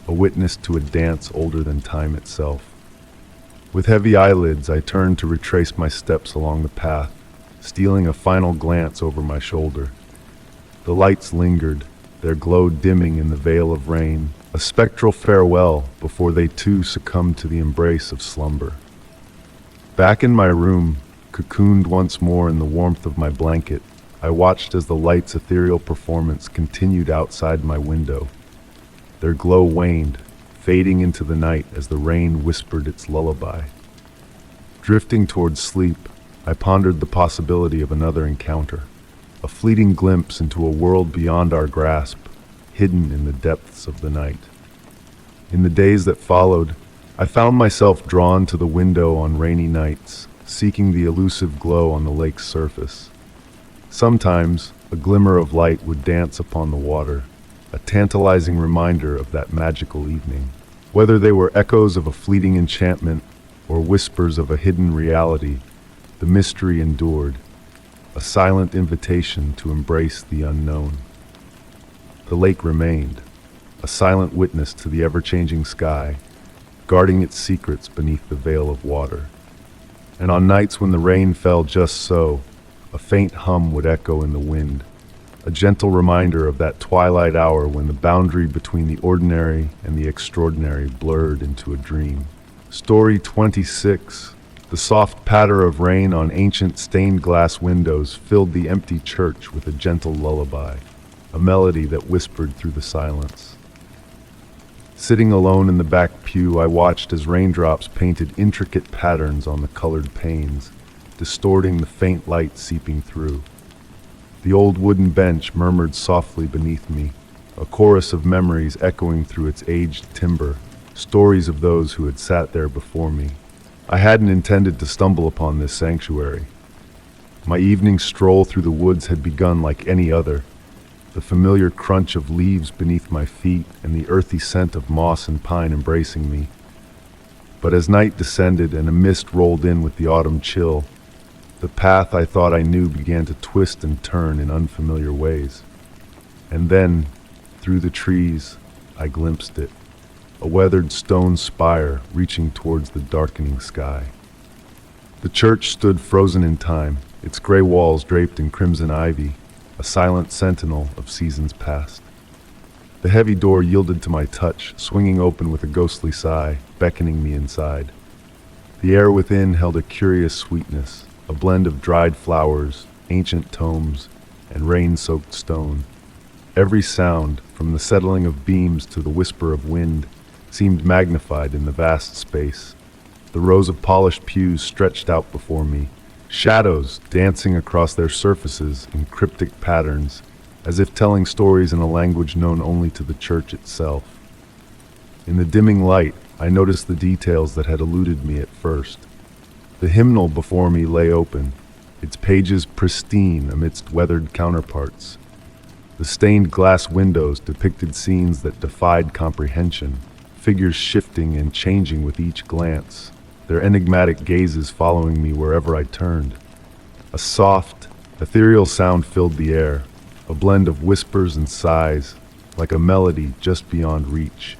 a witness to a dance older than time itself. With heavy eyelids, I turned to retrace my steps along the path, stealing a final glance over my shoulder. The lights lingered, their glow dimming in the veil of rain, a spectral farewell before they too succumbed to the embrace of slumber. Back in my room, cocooned once more in the warmth of my blanket, I watched as the lights' ethereal performance continued outside my window. Their glow waned, fading into the night as the rain whispered its lullaby. Drifting towards sleep, I pondered the possibility of another encounter, a fleeting glimpse into a world beyond our grasp, hidden in the depths of the night. In the days that followed, I found myself drawn to the window on rainy nights, seeking the elusive glow on the lake's surface. Sometimes, a glimmer of light would dance upon the water, a tantalizing reminder of that magical evening. Whether they were echoes of a fleeting enchantment or whispers of a hidden reality, the mystery endured, a silent invitation to embrace the unknown. The lake remained, a silent witness to the ever-changing sky, guarding its secrets beneath the veil of water. And on nights when the rain fell just so, a faint hum would echo in the wind, a gentle reminder of that twilight hour when the boundary between the ordinary and the extraordinary blurred into a dream. Story 26. The soft patter of rain on ancient stained glass windows filled the empty church with a gentle lullaby, a melody that whispered through the silence. Sitting alone in the back pew, I watched as raindrops painted intricate patterns on the colored panes, distorting the faint light seeping through. The old wooden bench murmured softly beneath me, a chorus of memories echoing through its aged timber, stories of those who had sat there before me. I hadn't intended to stumble upon this sanctuary. My evening stroll through the woods had begun like any other, the familiar crunch of leaves beneath my feet and the earthy scent of moss and pine embracing me. But as night descended and a mist rolled in with the autumn chill, the path I thought I knew began to twist and turn in unfamiliar ways. And then, through the trees, I glimpsed it, a weathered stone spire reaching towards the darkening sky. The church stood frozen in time, its gray walls draped in crimson ivy, a silent sentinel of seasons past. The heavy door yielded to my touch, swinging open with a ghostly sigh, beckoning me inside. The air within held a curious sweetness, a blend of dried flowers, ancient tomes, and rain-soaked stone. Every sound, from the settling of beams to the whisper of wind, seemed magnified in the vast space. The rows of polished pews stretched out before me, shadows dancing across their surfaces in cryptic patterns, as if telling stories in a language known only to the church itself. In the dimming light, I noticed the details that had eluded me at first. The hymnal before me lay open, its pages pristine amidst weathered counterparts. The stained glass windows depicted scenes that defied comprehension, figures shifting and changing with each glance, their enigmatic gazes following me wherever I turned. A soft, ethereal sound filled the air, a blend of whispers and sighs, like a melody just beyond reach.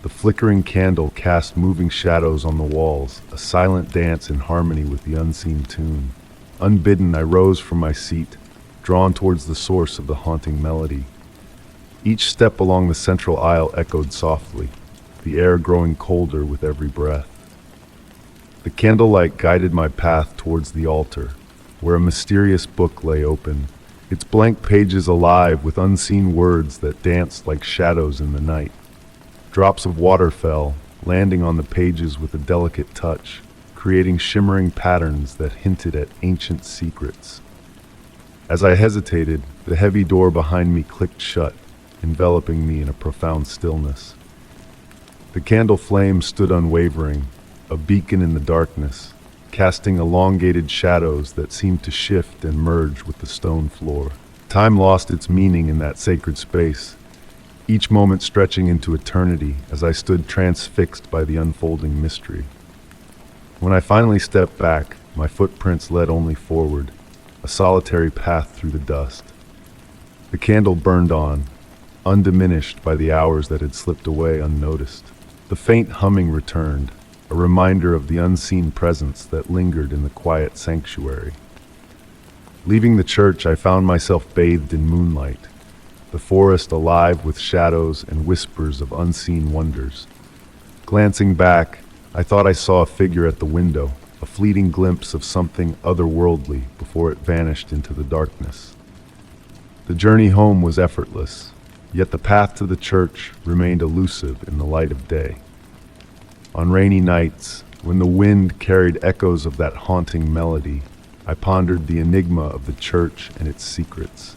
The flickering candle cast moving shadows on the walls, a silent dance in harmony with the unseen tune. Unbidden, I rose from my seat, drawn towards the source of the haunting melody. Each step along the central aisle echoed softly, the air growing colder with every breath. The candlelight guided my path towards the altar, where a mysterious book lay open, its blank pages alive with unseen words that danced like shadows in the night. Drops of water fell, landing on the pages with a delicate touch, creating shimmering patterns that hinted at ancient secrets. As I hesitated, the heavy door behind me clicked shut, enveloping me in a profound stillness. The candle flame stood unwavering, a beacon in the darkness, casting elongated shadows that seemed to shift and merge with the stone floor. Time lost its meaning in that sacred space, each moment stretching into eternity as I stood transfixed by the unfolding mystery. When I finally stepped back, my footprints led only forward, a solitary path through the dust. The candle burned on, undiminished by the hours that had slipped away unnoticed. The faint humming returned, a reminder of the unseen presence that lingered in the quiet sanctuary. Leaving the church, I found myself bathed in moonlight, the forest alive with shadows and whispers of unseen wonders. Glancing back, I thought I saw a figure at the window, a fleeting glimpse of something otherworldly before it vanished into the darkness. The journey home was effortless, yet the path to the church remained elusive in the light of day. On rainy nights, when the wind carried echoes of that haunting melody, I pondered the enigma of the church and its secrets.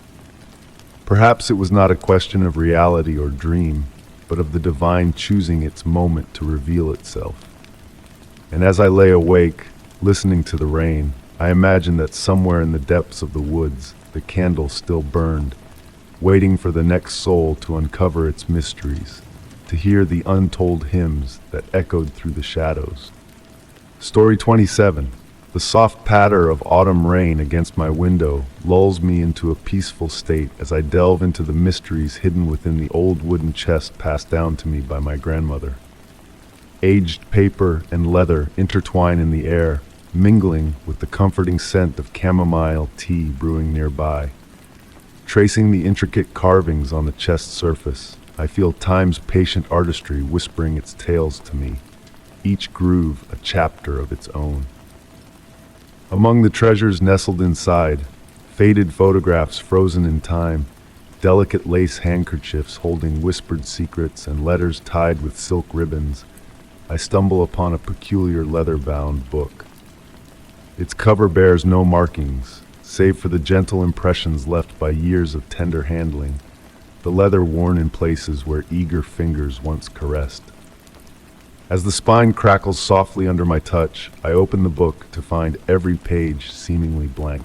Perhaps it was not a question of reality or dream, but of the divine choosing its moment to reveal itself. And as I lay awake, listening to the rain, I imagined that somewhere in the depths of the woods, the candle still burned, waiting for the next soul to uncover its mysteries, to hear the untold hymns that echoed through the shadows. Story 27. The soft patter of autumn rain against my window lulls me into a peaceful state as I delve into the mysteries hidden within the old wooden chest passed down to me by my grandmother. Aged paper and leather intertwine in the air, mingling with the comforting scent of chamomile tea brewing nearby. Tracing the intricate carvings on the chest's surface, I feel time's patient artistry whispering its tales to me, each groove a chapter of its own. Among the treasures nestled inside, faded photographs frozen in time, delicate lace handkerchiefs holding whispered secrets and letters tied with silk ribbons, I stumble upon a peculiar leather-bound book. Its cover bears no markings, save for the gentle impressions left by years of tender handling, the leather worn in places where eager fingers once caressed. As the spine crackles softly under my touch, I open the book to find every page seemingly blank.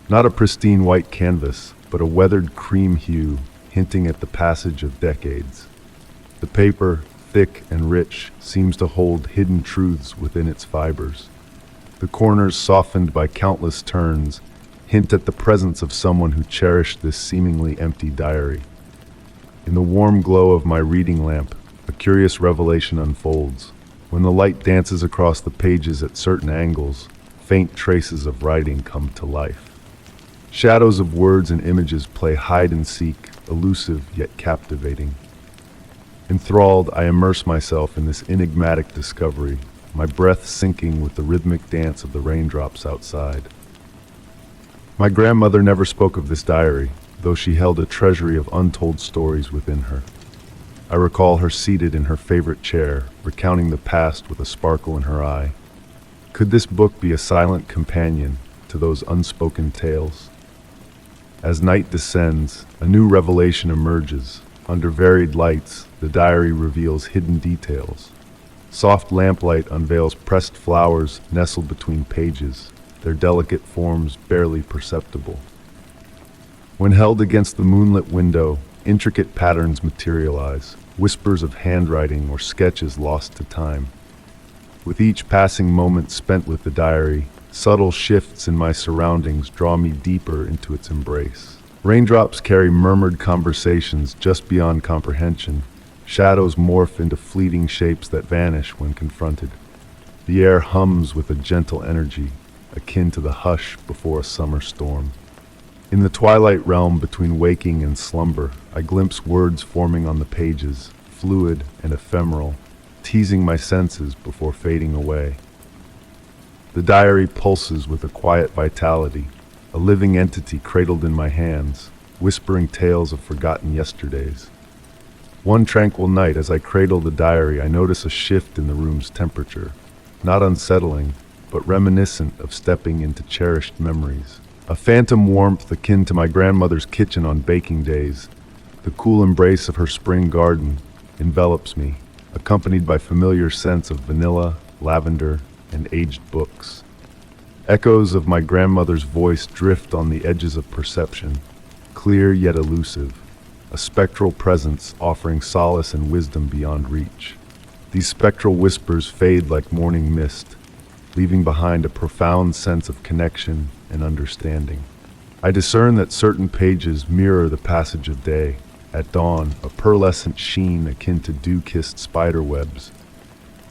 Not a pristine white canvas, but a weathered cream hue, hinting at the passage of decades. The paper, thick and rich, seems to hold hidden truths within its fibers. The corners, softened by countless turns, hint at the presence of someone who cherished this seemingly empty diary. In the warm glow of my reading lamp, a curious revelation unfolds. When the light dances across the pages at certain angles, faint traces of writing come to life. Shadows of words and images play hide and seek, elusive yet captivating. Enthralled, I immerse myself in this enigmatic discovery, my breath sinking with the rhythmic dance of the raindrops outside. My grandmother never spoke of this diary, though she held a treasury of untold stories within her. I recall her seated in her favorite chair, recounting the past with a sparkle in her eye. Could this book be a silent companion to those unspoken tales? As night descends, a new revelation emerges. Under varied lights, the diary reveals hidden details. Soft lamplight unveils pressed flowers nestled between pages, their delicate forms barely perceptible. When held against the moonlit window, intricate patterns materialize, whispers of handwriting or sketches lost to time. With each passing moment spent with the diary, subtle shifts in my surroundings draw me deeper into its embrace. Raindrops carry murmured conversations just beyond comprehension, Shadows morph into fleeting shapes that vanish when confronted. The air hums with a gentle energy, akin to the hush before a summer storm. In the twilight realm between waking and slumber, I glimpse words forming on the pages, fluid and ephemeral, teasing my senses before fading away. The diary pulses with a quiet vitality, a living entity cradled in my hands, whispering tales of forgotten yesterdays. One tranquil night, as I cradle the diary, I notice a shift in the room's temperature, not unsettling, but reminiscent of stepping into cherished memories. A phantom warmth akin to my grandmother's kitchen on baking days, the cool embrace of her spring garden, envelops me, accompanied by familiar scents of vanilla, lavender, and aged books. Echoes of my grandmother's voice drift on the edges of perception, clear yet elusive, a spectral presence offering solace and wisdom beyond reach. These spectral whispers fade like morning mist, leaving behind a profound sense of connection and understanding. I discern that certain pages mirror the passage of day. At dawn, a pearlescent sheen akin to dew-kissed spider webs.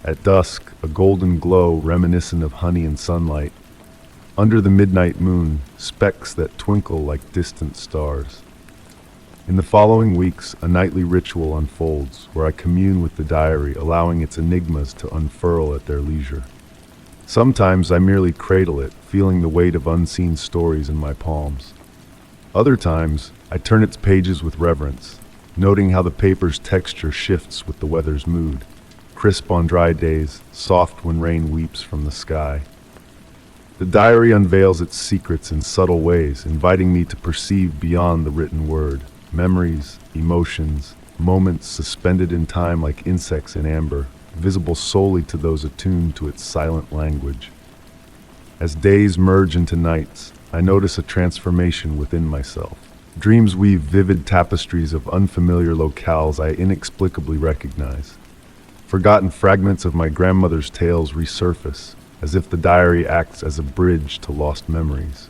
At dusk, a golden glow reminiscent of honey and sunlight. Under the midnight moon, specks that twinkle like distant stars. In the following weeks, a nightly ritual unfolds, where I commune with the diary, allowing its enigmas to unfurl at their leisure. Sometimes I merely cradle it, feeling the weight of unseen stories in my palms. Other times, I turn its pages with reverence, noting how the paper's texture shifts with the weather's mood, crisp on dry days, soft when rain weeps from the sky. The diary unveils its secrets in subtle ways, inviting me to perceive beyond the written word, memories, emotions, moments suspended in time like insects in amber, visible solely to those attuned to its silent language. As days merge into nights, I notice a transformation within myself. Dreams weave vivid tapestries of unfamiliar locales I inexplicably recognize. Forgotten fragments of my grandmother's tales resurface, as if the diary acts as a bridge to lost memories.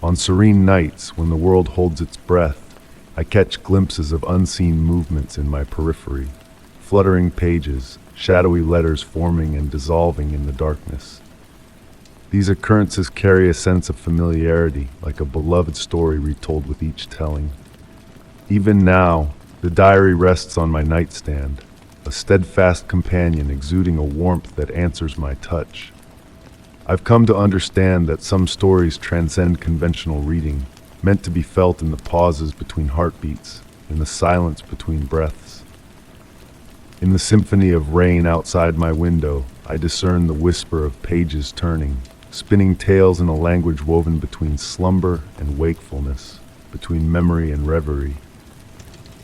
On serene nights, when the world holds its breath, I catch glimpses of unseen movements in my periphery, fluttering pages, shadowy letters forming and dissolving in the darkness. These occurrences carry a sense of familiarity, like a beloved story retold with each telling. Even now, the diary rests on my nightstand, a steadfast companion exuding a warmth that answers my touch. I've come to understand that some stories transcend conventional reading, meant to be felt in the pauses between heartbeats, in the silence between breaths. In the symphony of rain outside my window, I discern the whisper of pages turning, spinning tales in a language woven between slumber and wakefulness, between memory and reverie.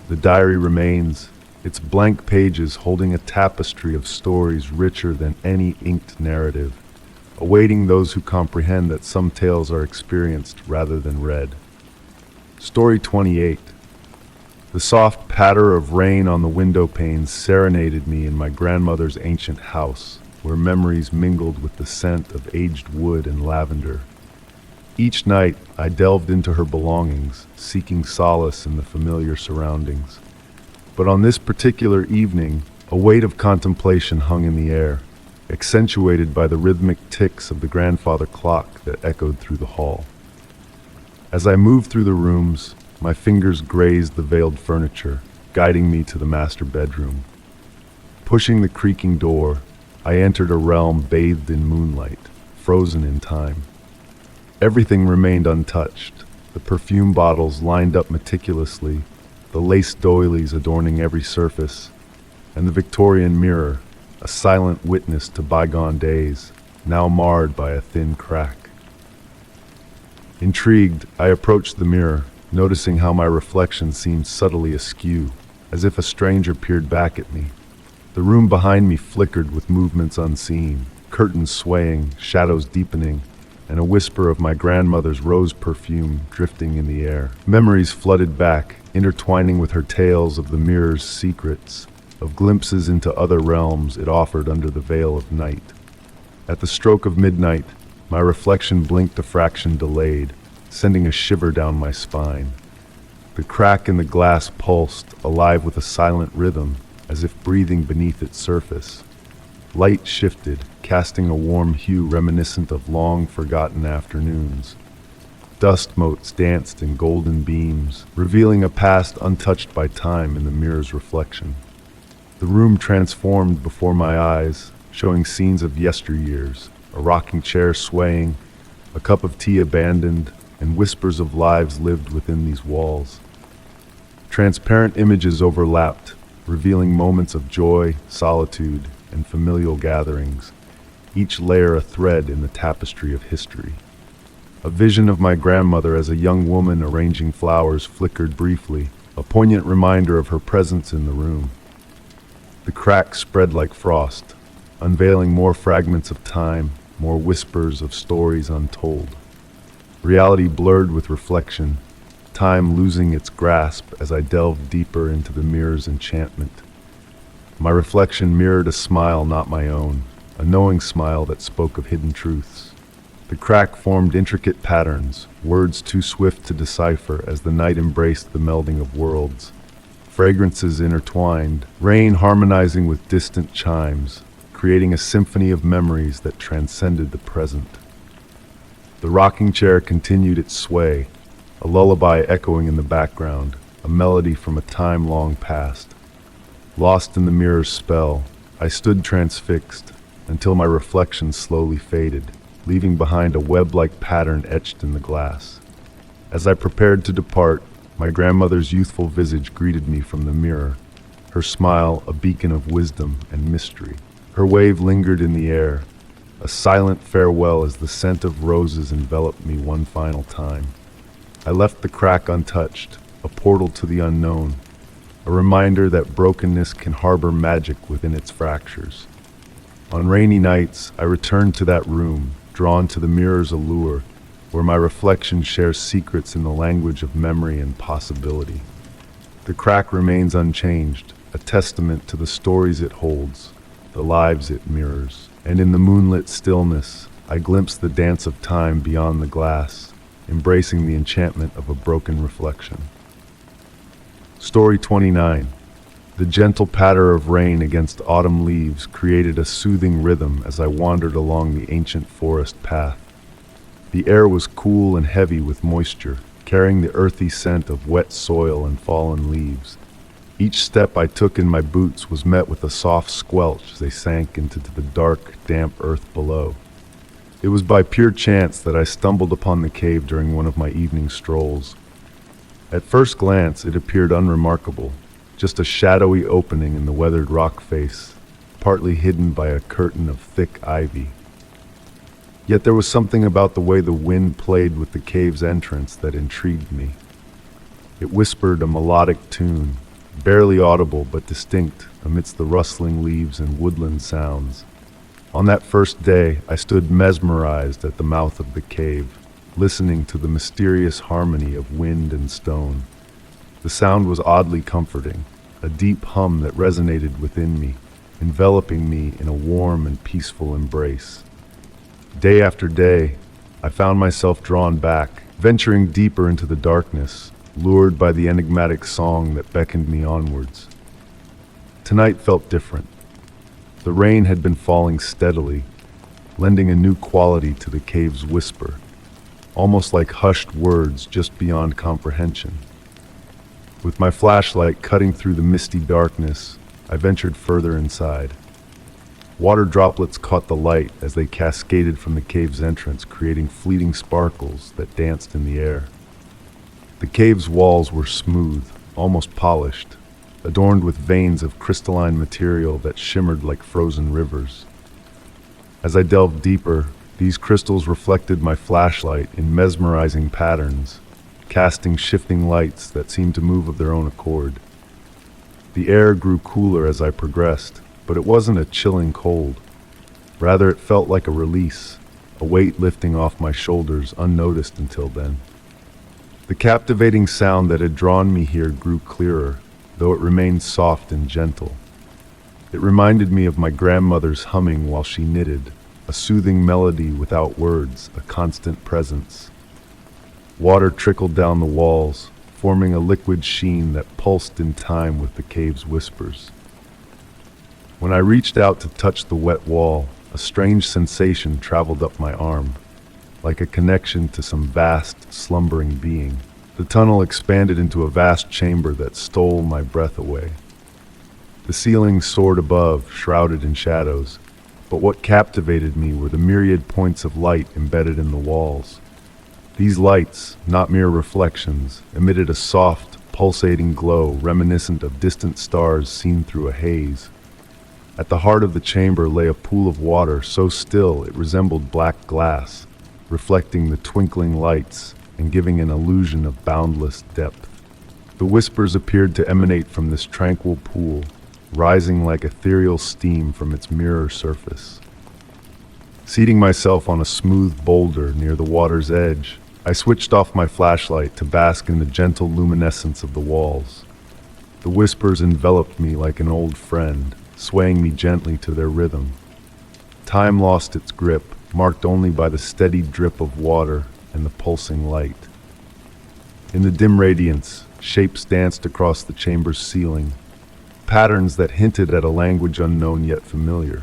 The diary remains, its blank pages holding a tapestry of stories richer than any inked narrative, awaiting those who comprehend that some tales are experienced rather than read. Story 28. The soft patter of rain on the window panes serenaded me in my grandmother's ancient house, where memories mingled with the scent of aged wood and lavender. Each night, I delved into her belongings, seeking solace in the familiar surroundings. But on this particular evening, a weight of contemplation hung in the air, accentuated by the rhythmic ticks of the grandfather clock that echoed through the hall. As I moved through the rooms, my fingers grazed the veiled furniture, guiding me to the master bedroom. Pushing the creaking door, I entered a realm bathed in moonlight, frozen in time. Everything remained untouched, the perfume bottles lined up meticulously, the lace doilies adorning every surface, and the Victorian mirror, a silent witness to bygone days, now marred by a thin crack. Intrigued, I approached the mirror, noticing how my reflection seemed subtly askew, as if a stranger peered back at me. The room behind me flickered with movements unseen, curtains swaying, shadows deepening, and a whisper of my grandmother's rose perfume drifting in the air. Memories flooded back, intertwining with her tales of the mirror's secrets, of glimpses into other realms it offered under the veil of night. At the stroke of midnight, my reflection blinked a fraction delayed, sending a shiver down my spine. The crack in the glass pulsed, alive with a silent rhythm, as if breathing beneath its surface. Light shifted, casting a warm hue reminiscent of long-forgotten afternoons. Dust motes danced in golden beams, revealing a past untouched by time in the mirror's reflection. The room transformed before my eyes, showing scenes of yesteryears, a rocking chair swaying, a cup of tea abandoned, and whispers of lives lived within these walls. Transparent images overlapped, revealing moments of joy, solitude, and familial gatherings, each layer a thread in the tapestry of history. A vision of my grandmother as a young woman arranging flowers flickered briefly, a poignant reminder of her presence in the room. The cracks spread like frost, unveiling more fragments of time, more whispers of stories untold. Reality blurred with reflection, time losing its grasp as I delved deeper into the mirror's enchantment. My reflection mirrored a smile not my own, a knowing smile that spoke of hidden truths. The crack formed intricate patterns, words too swift to decipher as the night embraced the melding of worlds. Fragrances intertwined, rain harmonizing with distant chimes, creating a symphony of memories that transcended the present. The rocking chair continued its sway, a lullaby echoing in the background, a melody from a time long past. Lost in the mirror's spell, I stood transfixed until my reflection slowly faded, leaving behind a web-like pattern etched in the glass. As I prepared to depart, my grandmother's youthful visage greeted me from the mirror, her smile a beacon of wisdom and mystery. Her wave lingered in the air, a silent farewell as the scent of roses enveloped me one final time. I left the crack untouched, a portal to the unknown, a reminder that brokenness can harbor magic within its fractures. On rainy nights, I returned to that room, drawn to the mirror's allure, where my reflection shares secrets in the language of memory and possibility. The crack remains unchanged, a testament to the stories it holds, the lives it mirrors. And in the moonlit stillness, I glimpse the dance of time beyond the glass, embracing the enchantment of a broken reflection. Story 29. The gentle patter of rain against autumn leaves created a soothing rhythm as I wandered along the ancient forest path. The air was cool and heavy with moisture, carrying the earthy scent of wet soil and fallen leaves. Each step I took in my boots was met with a soft squelch as they sank into the dark, damp earth below. It was by pure chance that I stumbled upon the cave during one of my evening strolls. At first glance, it appeared unremarkable, just a shadowy opening in the weathered rock face, partly hidden by a curtain of thick ivy. Yet there was something about the way the wind played with the cave's entrance that intrigued me. It whispered a melodic tune, barely audible but distinct amidst the rustling leaves and woodland sounds. On that first day, I stood mesmerized at the mouth of the cave, listening to the mysterious harmony of wind and stone. The sound was oddly comforting, a deep hum that resonated within me, enveloping me in a warm and peaceful embrace. Day after day, I found myself drawn back, venturing deeper into the darkness, lured by the enigmatic song that beckoned me onwards. Tonight felt different. The rain had been falling steadily, lending a new quality to the cave's whisper, almost like hushed words just beyond comprehension. With my flashlight cutting through the misty darkness, I ventured further inside. Water droplets caught the light as they cascaded from the cave's entrance, creating fleeting sparkles that danced in the air. The cave's walls were smooth, almost polished, adorned with veins of crystalline material that shimmered like frozen rivers. As I delved deeper, these crystals reflected my flashlight in mesmerizing patterns, casting shifting lights that seemed to move of their own accord. The air grew cooler as I progressed, but it wasn't a chilling cold. Rather, it felt like a release, a weight lifting off my shoulders unnoticed until then. The captivating sound that had drawn me here grew clearer, though it remained soft and gentle. It reminded me of my grandmother's humming while she knitted, a soothing melody without words, a constant presence. Water trickled down the walls, forming a liquid sheen that pulsed in time with the cave's whispers. When I reached out to touch the wet wall, a strange sensation traveled up my arm, like a connection to some vast, slumbering being. The tunnel expanded into a vast chamber that stole my breath away. The ceiling soared above, shrouded in shadows, but what captivated me were the myriad points of light embedded in the walls. These lights, not mere reflections, emitted a soft, pulsating glow reminiscent of distant stars seen through a haze. At the heart of the chamber lay a pool of water so still it resembled black glass, reflecting the twinkling lights and giving an illusion of boundless depth. The whispers appeared to emanate from this tranquil pool, rising like ethereal steam from its mirror surface. Seating myself on a smooth boulder near the water's edge, I switched off my flashlight to bask in the gentle luminescence of the walls. The whispers enveloped me like an old friend, swaying me gently to their rhythm. Time lost its grip, marked only by the steady drip of water and the pulsing light. In the dim radiance, shapes danced across the chamber's ceiling, patterns that hinted at a language unknown yet familiar.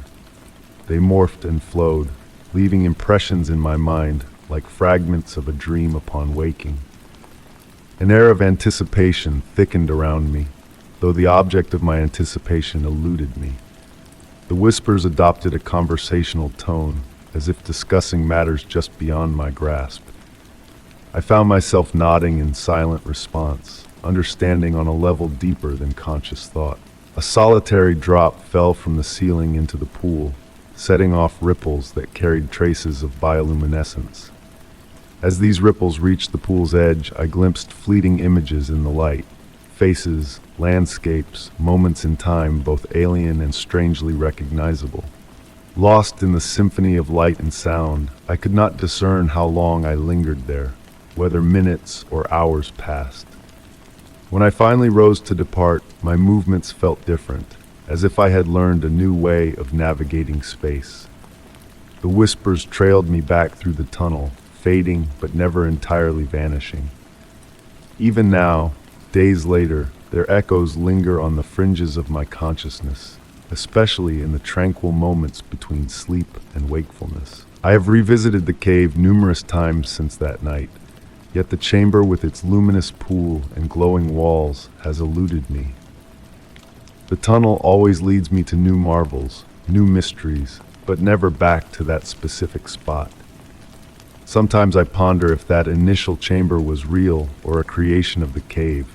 They morphed and flowed, leaving impressions in my mind like fragments of a dream upon waking. An air of anticipation thickened around me, though the object of my anticipation eluded me. The whispers adopted a conversational tone, as if discussing matters just beyond my grasp. I found myself nodding in silent response, understanding on a level deeper than conscious thought. A solitary drop fell from the ceiling into the pool, setting off ripples that carried traces of bioluminescence. As these ripples reached the pool's edge, I glimpsed fleeting images in the light, faces, landscapes, moments in time, both alien and strangely recognizable. Lost in the symphony of light and sound, I could not discern how long I lingered there, whether minutes or hours passed. When I finally rose to depart, my movements felt different, as if I had learned a new way of navigating space. The whispers trailed me back through the tunnel, fading but never entirely vanishing. Even now, days later, their echoes linger on the fringes of my consciousness, especially in the tranquil moments between sleep and wakefulness. I have revisited the cave numerous times since that night, yet the chamber with its luminous pool and glowing walls has eluded me. The tunnel always leads me to new marvels, new mysteries, but never back to that specific spot. Sometimes I ponder if that initial chamber was real or a creation of the cave,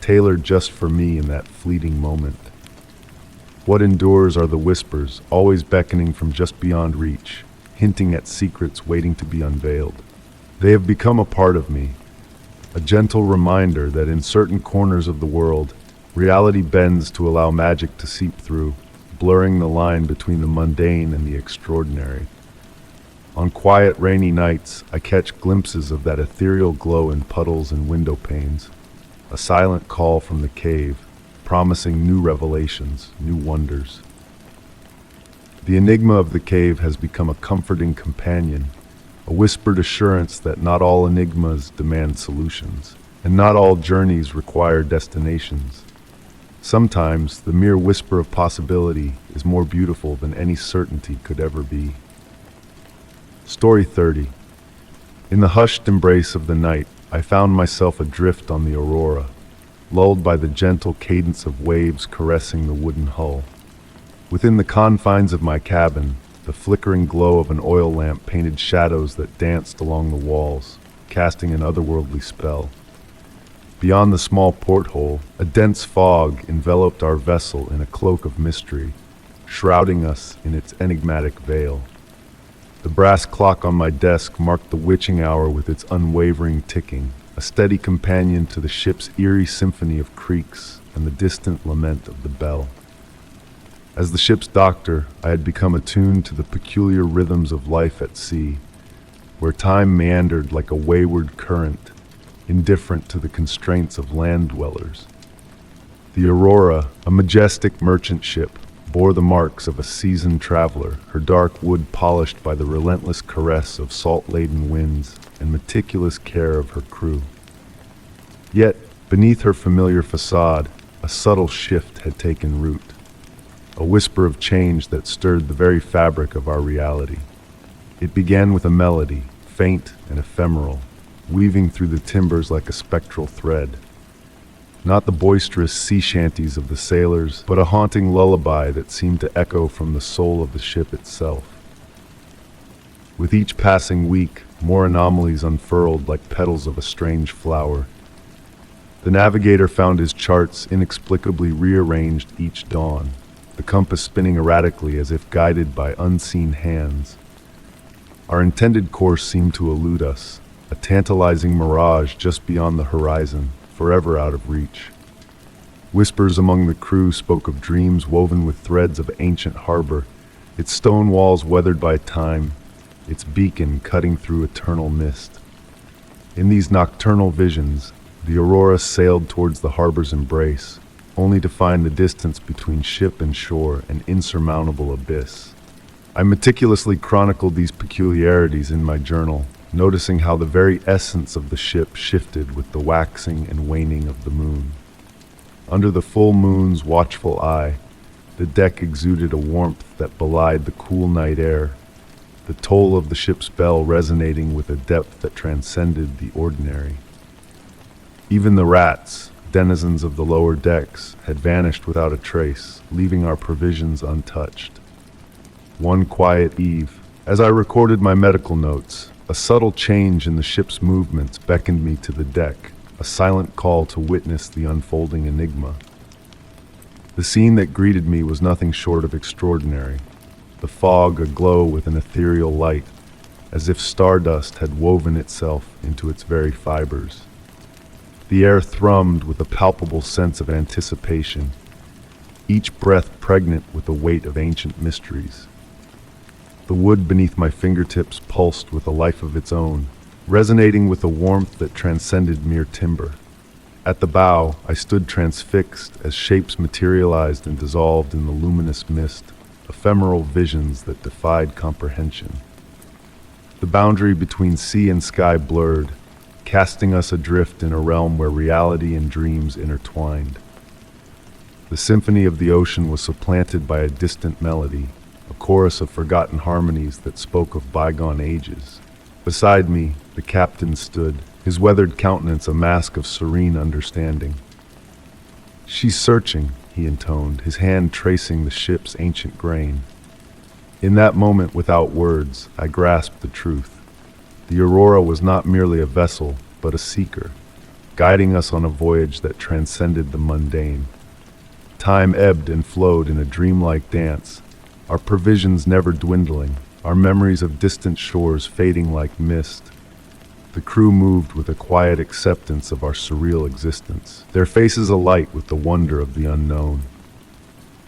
tailored just for me in that fleeting moment. What endures are the whispers, always beckoning from just beyond reach, hinting at secrets waiting to be unveiled. They have become a part of me, a gentle reminder that in certain corners of the world, reality bends to allow magic to seep through, blurring the line between the mundane and the extraordinary. On quiet, rainy nights, I catch glimpses of that ethereal glow in puddles and window panes, a silent call from the cave, promising new revelations, new wonders. The enigma of the cave has become a comforting companion, a whispered assurance that not all enigmas demand solutions, and not all journeys require destinations. Sometimes, the mere whisper of possibility is more beautiful than any certainty could ever be. Story 30. In the hushed embrace of the night, I found myself adrift on the Aurora, lulled by the gentle cadence of waves caressing the wooden hull. Within the confines of my cabin, the flickering glow of an oil lamp painted shadows that danced along the walls, casting an otherworldly spell. Beyond the small porthole, a dense fog enveloped our vessel in a cloak of mystery, shrouding us in its enigmatic veil. The brass clock on my desk marked the witching hour with its unwavering ticking, a steady companion to the ship's eerie symphony of creaks and the distant lament of the bell. As the ship's doctor, I had become attuned to the peculiar rhythms of life at sea, where time meandered like a wayward current, indifferent to the constraints of land dwellers. The Aurora, a majestic merchant ship, bore the marks of a seasoned traveler, her dark wood polished by the relentless caress of salt-laden winds and meticulous care of her crew. Yet, beneath her familiar facade, a subtle shift had taken root. a whisper of change that stirred the very fabric of our reality. It began with a melody, faint and ephemeral, weaving through the timbers like a spectral thread. Not the boisterous sea shanties of the sailors, but a haunting lullaby that seemed to echo from the soul of the ship itself. With each passing week, more anomalies unfurled like petals of a strange flower. The navigator found his charts inexplicably rearranged each dawn, the compass spinning erratically as if guided by unseen hands. Our intended course seemed to elude us, a tantalizing mirage just beyond the horizon, forever out of reach. Whispers among the crew spoke of dreams woven with threads of ancient harbor, its stone walls weathered by time, its beacon cutting through eternal mist. In these nocturnal visions, the Aurora sailed towards the harbor's embrace, only to find the distance between ship and shore an insurmountable abyss. I meticulously chronicled these peculiarities in my journal, noticing how the very essence of the ship shifted with the waxing and waning of the moon. Under the full moon's watchful eye, the deck exuded a warmth that belied the cool night air, the toll of the ship's bell resonating with a depth that transcended the ordinary. Even the rats, denizens of the lower decks, had vanished without a trace, leaving our provisions untouched. One quiet eve, as I recorded my medical notes, a subtle change in the ship's movements beckoned me to the deck, a silent call to witness the unfolding enigma. The scene that greeted me was nothing short of extraordinary, the fog aglow with an ethereal light, as if stardust had woven itself into its very fibers. The air thrummed with a palpable sense of anticipation, each breath pregnant with the weight of ancient mysteries. The wood beneath my fingertips pulsed with a life of its own, resonating with a warmth that transcended mere timber. At the bow, I stood transfixed as shapes materialized and dissolved in the luminous mist, ephemeral visions that defied comprehension. The boundary between sea and sky blurred, casting us adrift in a realm where reality and dreams intertwined. The symphony of the ocean was supplanted by a distant melody, a chorus of forgotten harmonies that spoke of bygone ages. Beside me, the captain stood, his weathered countenance a mask of serene understanding. "She's searching," he intoned, his hand tracing the ship's ancient grain. In that moment, without words, I grasped the truth. The Aurora was not merely a vessel, but a seeker, guiding us on a voyage that transcended the mundane. Time ebbed and flowed in a dreamlike dance, our provisions never dwindling, our memories of distant shores fading like mist. The crew moved with a quiet acceptance of our surreal existence, their faces alight with the wonder of the unknown.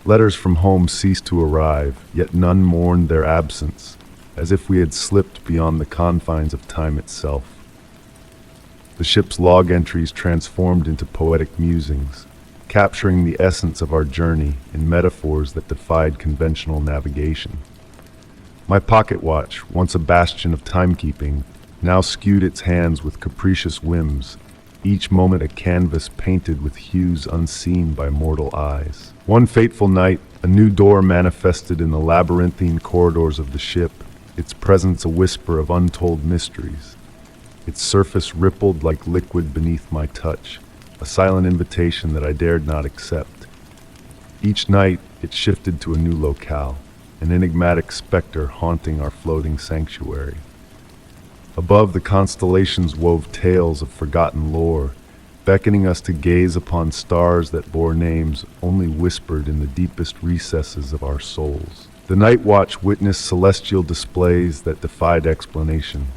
Letters from home ceased to arrive, yet none mourned their absence, as if we had slipped beyond the confines of time itself. The ship's log entries transformed into poetic musings, capturing the essence of our journey in metaphors that defied conventional navigation. My pocket watch, once a bastion of timekeeping, now skewed its hands with capricious whims, each moment a canvas painted with hues unseen by mortal eyes. One fateful night, a new door manifested in the labyrinthine corridors of the ship, its presence a whisper of untold mysteries. Its surface rippled like liquid beneath my touch, a silent invitation that I dared not accept. Each night, it shifted to a new locale, an enigmatic specter haunting our floating sanctuary. Above, the constellations wove tales of forgotten lore, beckoning us to gaze upon stars that bore names only whispered in the deepest recesses of our souls. The night watch witnessed celestial displays that defied explanation,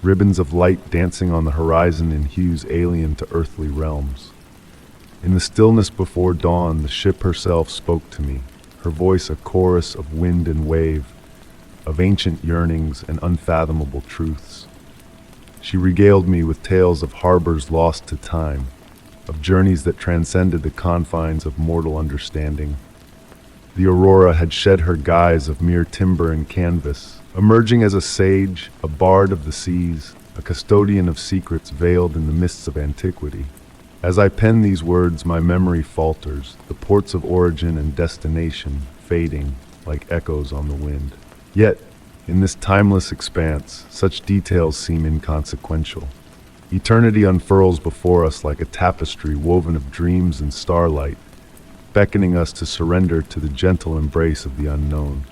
ribbons of light dancing on the horizon in hues alien to earthly realms. In the stillness before dawn, the ship herself spoke to me, her voice a chorus of wind and wave, of ancient yearnings and unfathomable truths. She regaled me with tales of harbors lost to time, of journeys that transcended the confines of mortal understanding. The Aurora had shed her guise of mere timber and canvas, emerging as a sage, a bard of the seas, a custodian of secrets veiled in the mists of antiquity. As I pen these words, my memory falters, the ports of origin and destination fading like echoes on the wind. Yet, in this timeless expanse, such details seem inconsequential. Eternity unfurls before us like a tapestry woven of dreams and starlight, beckoning us to surrender to the gentle embrace of the unknown.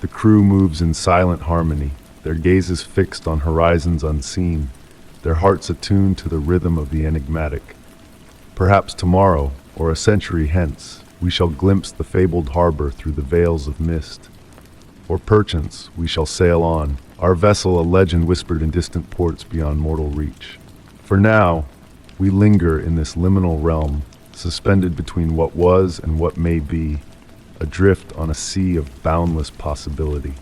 The crew moves in silent harmony, their gazes fixed on horizons unseen, their hearts attuned to the rhythm of the enigmatic. Perhaps tomorrow, or a century hence, we shall glimpse the fabled harbor through the veils of mist. Or perchance we shall sail on, our vessel a legend whispered in distant ports beyond mortal reach. For now, we linger in this liminal realm, suspended between what was and what may be, adrift on a sea of boundless possibility.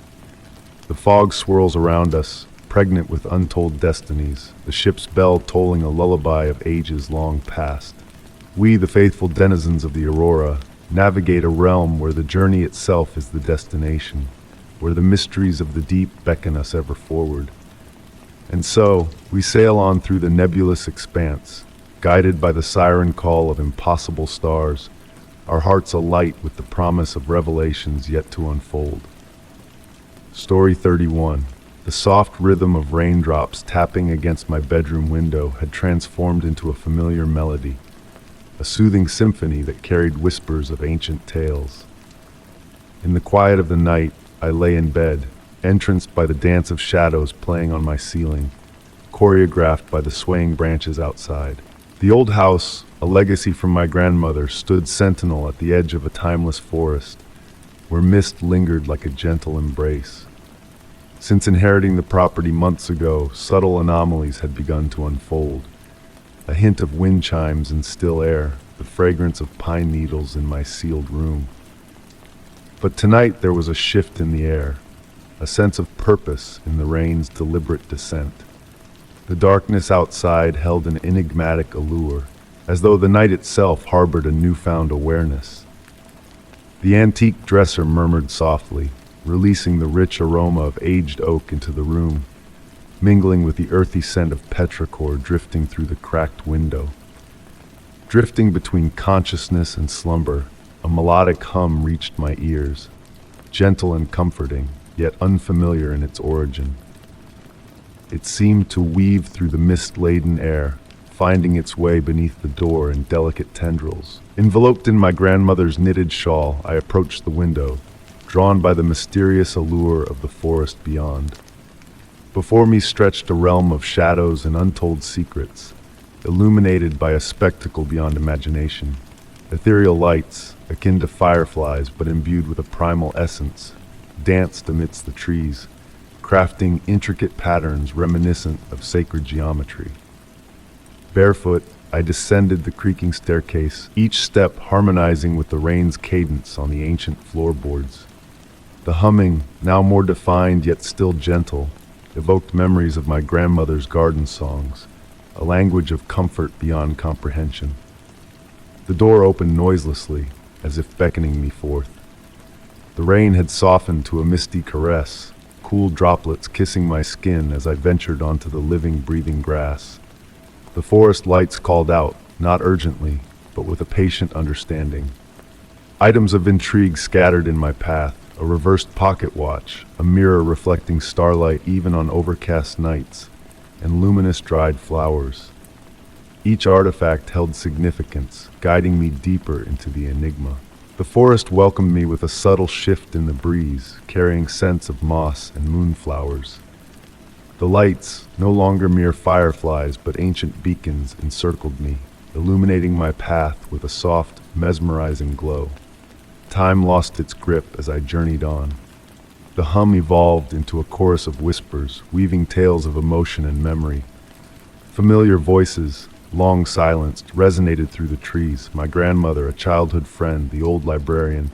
The fog swirls around us, pregnant with untold destinies, the ship's bell tolling a lullaby of ages long past. We, the faithful denizens of the Aurora, navigate a realm where the journey itself is the destination, where the mysteries of the deep beckon us ever forward. And so, we sail on through the nebulous expanse, guided by the siren call of impossible stars, our hearts alight with the promise of revelations yet to unfold. Story 31. The soft rhythm of raindrops tapping against my bedroom window had transformed into a familiar melody, a soothing symphony that carried whispers of ancient tales. In the quiet of the night, I lay in bed, entranced by the dance of shadows playing on my ceiling, choreographed by the swaying branches outside. The old house, a legacy from my grandmother, stood sentinel at the edge of a timeless forest, where mist lingered like a gentle embrace. Since inheriting the property months ago, subtle anomalies had begun to unfold. A hint of wind chimes in still air, the fragrance of pine needles in my sealed room. But tonight there was a shift in the air, a sense of purpose in the rain's deliberate descent. The darkness outside held an enigmatic allure, as though the night itself harbored a newfound awareness. The antique dresser murmured softly, releasing the rich aroma of aged oak into the room, mingling with the earthy scent of petrichor drifting through the cracked window. Drifting between consciousness and slumber, a melodic hum reached my ears, gentle and comforting, yet unfamiliar in its origin. It seemed to weave through the mist-laden air, finding its way beneath the door in delicate tendrils. Enveloped in my grandmother's knitted shawl, I approached the window, drawn by the mysterious allure of the forest beyond. Before me stretched a realm of shadows and untold secrets, illuminated by a spectacle beyond imagination. Ethereal lights, akin to fireflies but imbued with a primal essence, danced amidst the trees, crafting intricate patterns reminiscent of sacred geometry. Barefoot, I descended the creaking staircase, each step harmonizing with the rain's cadence on the ancient floorboards. The humming, now more defined yet still gentle, evoked memories of my grandmother's garden songs, a language of comfort beyond comprehension. The door opened noiselessly, as if beckoning me forth. The rain had softened to a misty caress, cool droplets kissing my skin as I ventured onto the living, breathing grass. The forest lights called out, not urgently, but with a patient understanding. Items of intrigue scattered in my path, a reversed pocket watch, a mirror reflecting starlight even on overcast nights, and luminous dried flowers. Each artifact held significance, guiding me deeper into the enigma. The forest welcomed me with a subtle shift in the breeze, carrying scents of moss and moonflowers. The lights, no longer mere fireflies but ancient beacons, encircled me, illuminating my path with a soft, mesmerizing glow. Time lost its grip as I journeyed on. The hum evolved into a chorus of whispers, weaving tales of emotion and memory. Familiar voices, long silenced, resonated through the trees, my grandmother, a childhood friend, the old librarian,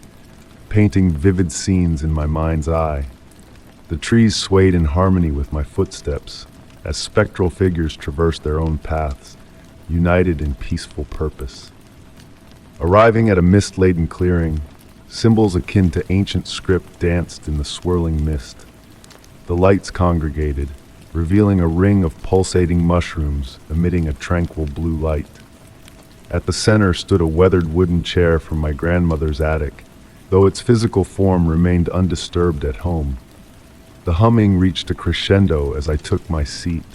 painting vivid scenes in my mind's eye. The trees swayed in harmony with my footsteps, as spectral figures traversed their own paths, united in peaceful purpose. Arriving at a mist-laden clearing, symbols akin to ancient script danced in the swirling mist. The lights congregated, revealing a ring of pulsating mushrooms emitting a tranquil blue light. At the center stood a weathered wooden chair from my grandmother's attic, though its physical form remained undisturbed at home. The humming reached a crescendo as I took my seat,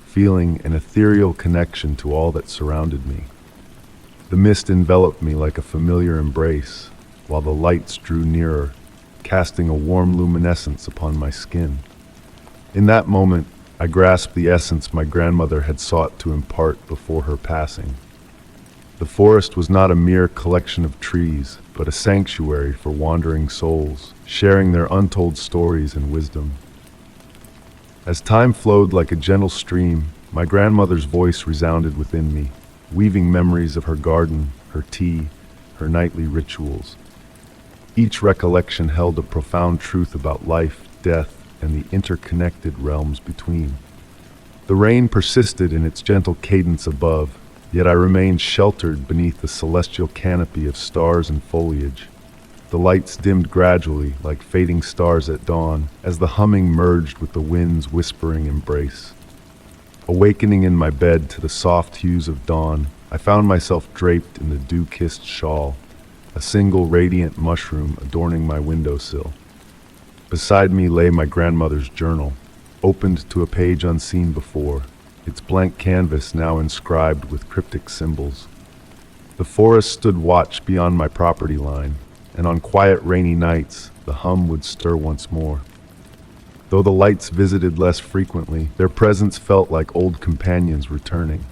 feeling an ethereal connection to all that surrounded me. The mist enveloped me like a familiar embrace, while the lights drew nearer, casting a warm luminescence upon my skin. In that moment, I grasped the essence my grandmother had sought to impart before her passing. The forest was not a mere collection of trees, but a sanctuary for wandering souls, sharing their untold stories and wisdom. As time flowed like a gentle stream, my grandmother's voice resounded within me, weaving memories of her garden, her tea, her nightly rituals. Each recollection held a profound truth about life, death, and the interconnected realms between. The rain persisted in its gentle cadence above, yet I remained sheltered beneath the celestial canopy of stars and foliage. The lights dimmed gradually, like fading stars at dawn, as the humming merged with the wind's whispering embrace. Awakening in my bed to the soft hues of dawn, I found myself draped in the dew-kissed shawl, a single radiant mushroom adorning my windowsill. Beside me lay my grandmother's journal, opened to a page unseen before, its blank canvas now inscribed with cryptic symbols. The forest stood watch beyond my property line, and on quiet rainy nights, the hum would stir once more. Though the lights visited less frequently, their presence felt like old companions returning.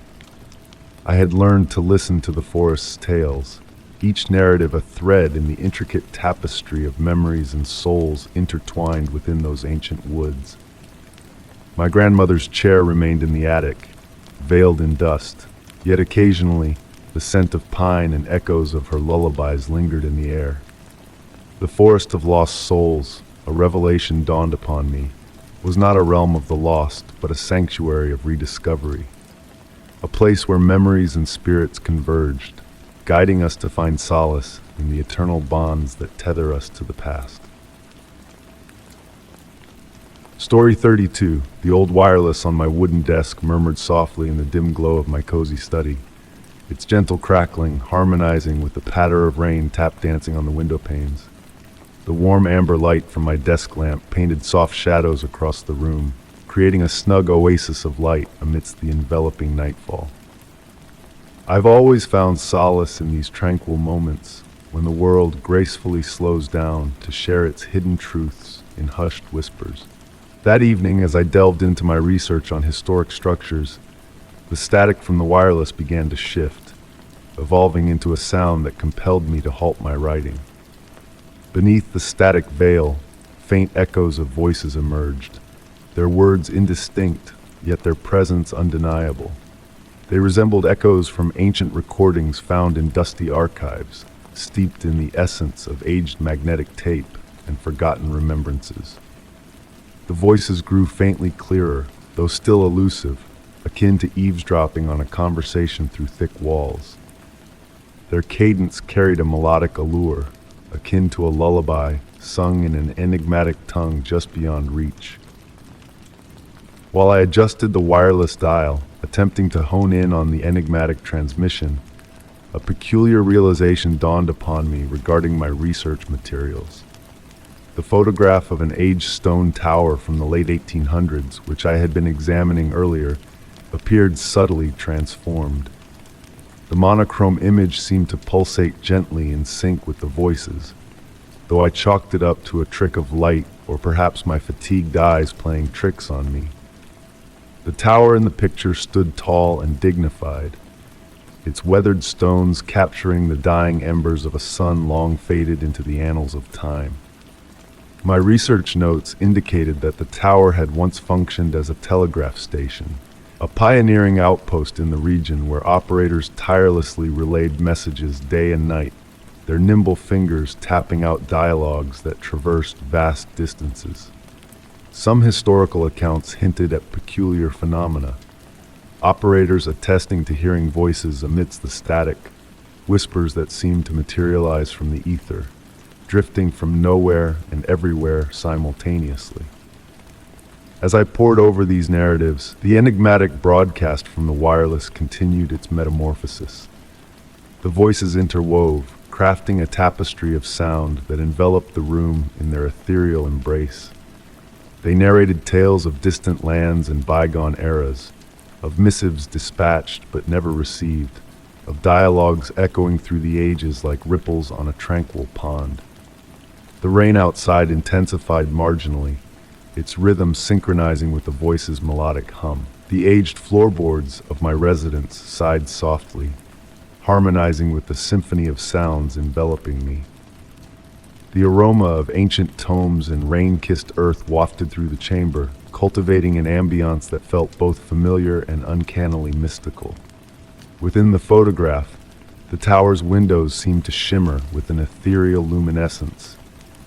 I had learned to listen to the forest's tales, each narrative a thread in the intricate tapestry of memories and souls intertwined within those ancient woods. My grandmother's chair remained in the attic, veiled in dust, yet occasionally the scent of pine and echoes of her lullabies lingered in the air. The forest of lost souls, a revelation dawned upon me, was not a realm of the lost, but a sanctuary of rediscovery, a place where memories and spirits converged, guiding us to find solace in the eternal bonds that tether us to the past. Story 32. The old wireless on my wooden desk murmured softly in the dim glow of my cozy study, its gentle crackling harmonizing with the patter of rain tap dancing on the window panes. The warm amber light from my desk lamp painted soft shadows across the room, creating a snug oasis of light amidst the enveloping nightfall. I've always found solace in these tranquil moments, when the world gracefully slows down to share its hidden truths in hushed whispers. That evening, as I delved into my research on historic structures, the static from the wireless began to shift, evolving into a sound that compelled me to halt my writing. Beneath the static veil, faint echoes of voices emerged, their words indistinct, yet their presence undeniable. They resembled echoes from ancient recordings found in dusty archives, steeped in the essence of aged magnetic tape and forgotten remembrances. The voices grew faintly clearer, though still elusive, akin to eavesdropping on a conversation through thick walls. Their cadence carried a melodic allure, akin to a lullaby sung in an enigmatic tongue just beyond reach. While I adjusted the wireless dial, attempting to hone in on the enigmatic transmission, a peculiar realization dawned upon me regarding my research materials. The photograph of an aged stone tower from the late 1800s, which I had been examining earlier, appeared subtly transformed. The monochrome image seemed to pulsate gently in sync with the voices, though I chalked it up to a trick of light or perhaps my fatigued eyes playing tricks on me. The tower in the picture stood tall and dignified, its weathered stones capturing the dying embers of a sun long faded into the annals of time. My research notes indicated that the tower had once functioned as a telegraph station, a pioneering outpost in the region where operators tirelessly relayed messages day and night, their nimble fingers tapping out dialogues that traversed vast distances. Some historical accounts hinted at peculiar phenomena, operators attesting to hearing voices amidst the static, whispers that seemed to materialize from the ether, drifting from nowhere and everywhere simultaneously. As I pored over these narratives, the enigmatic broadcast from the wireless continued its metamorphosis. The voices interwove, crafting a tapestry of sound that enveloped the room in their ethereal embrace. They narrated tales of distant lands and bygone eras, of missives dispatched but never received, of dialogues echoing through the ages like ripples on a tranquil pond. The rain outside intensified marginally, its rhythm synchronizing with the voice's melodic hum. The aged floorboards of my residence sighed softly, harmonizing with the symphony of sounds enveloping me. The aroma of ancient tomes and rain-kissed earth wafted through the chamber, cultivating an ambience that felt both familiar and uncannily mystical. Within the photograph, the tower's windows seemed to shimmer with an ethereal luminescence,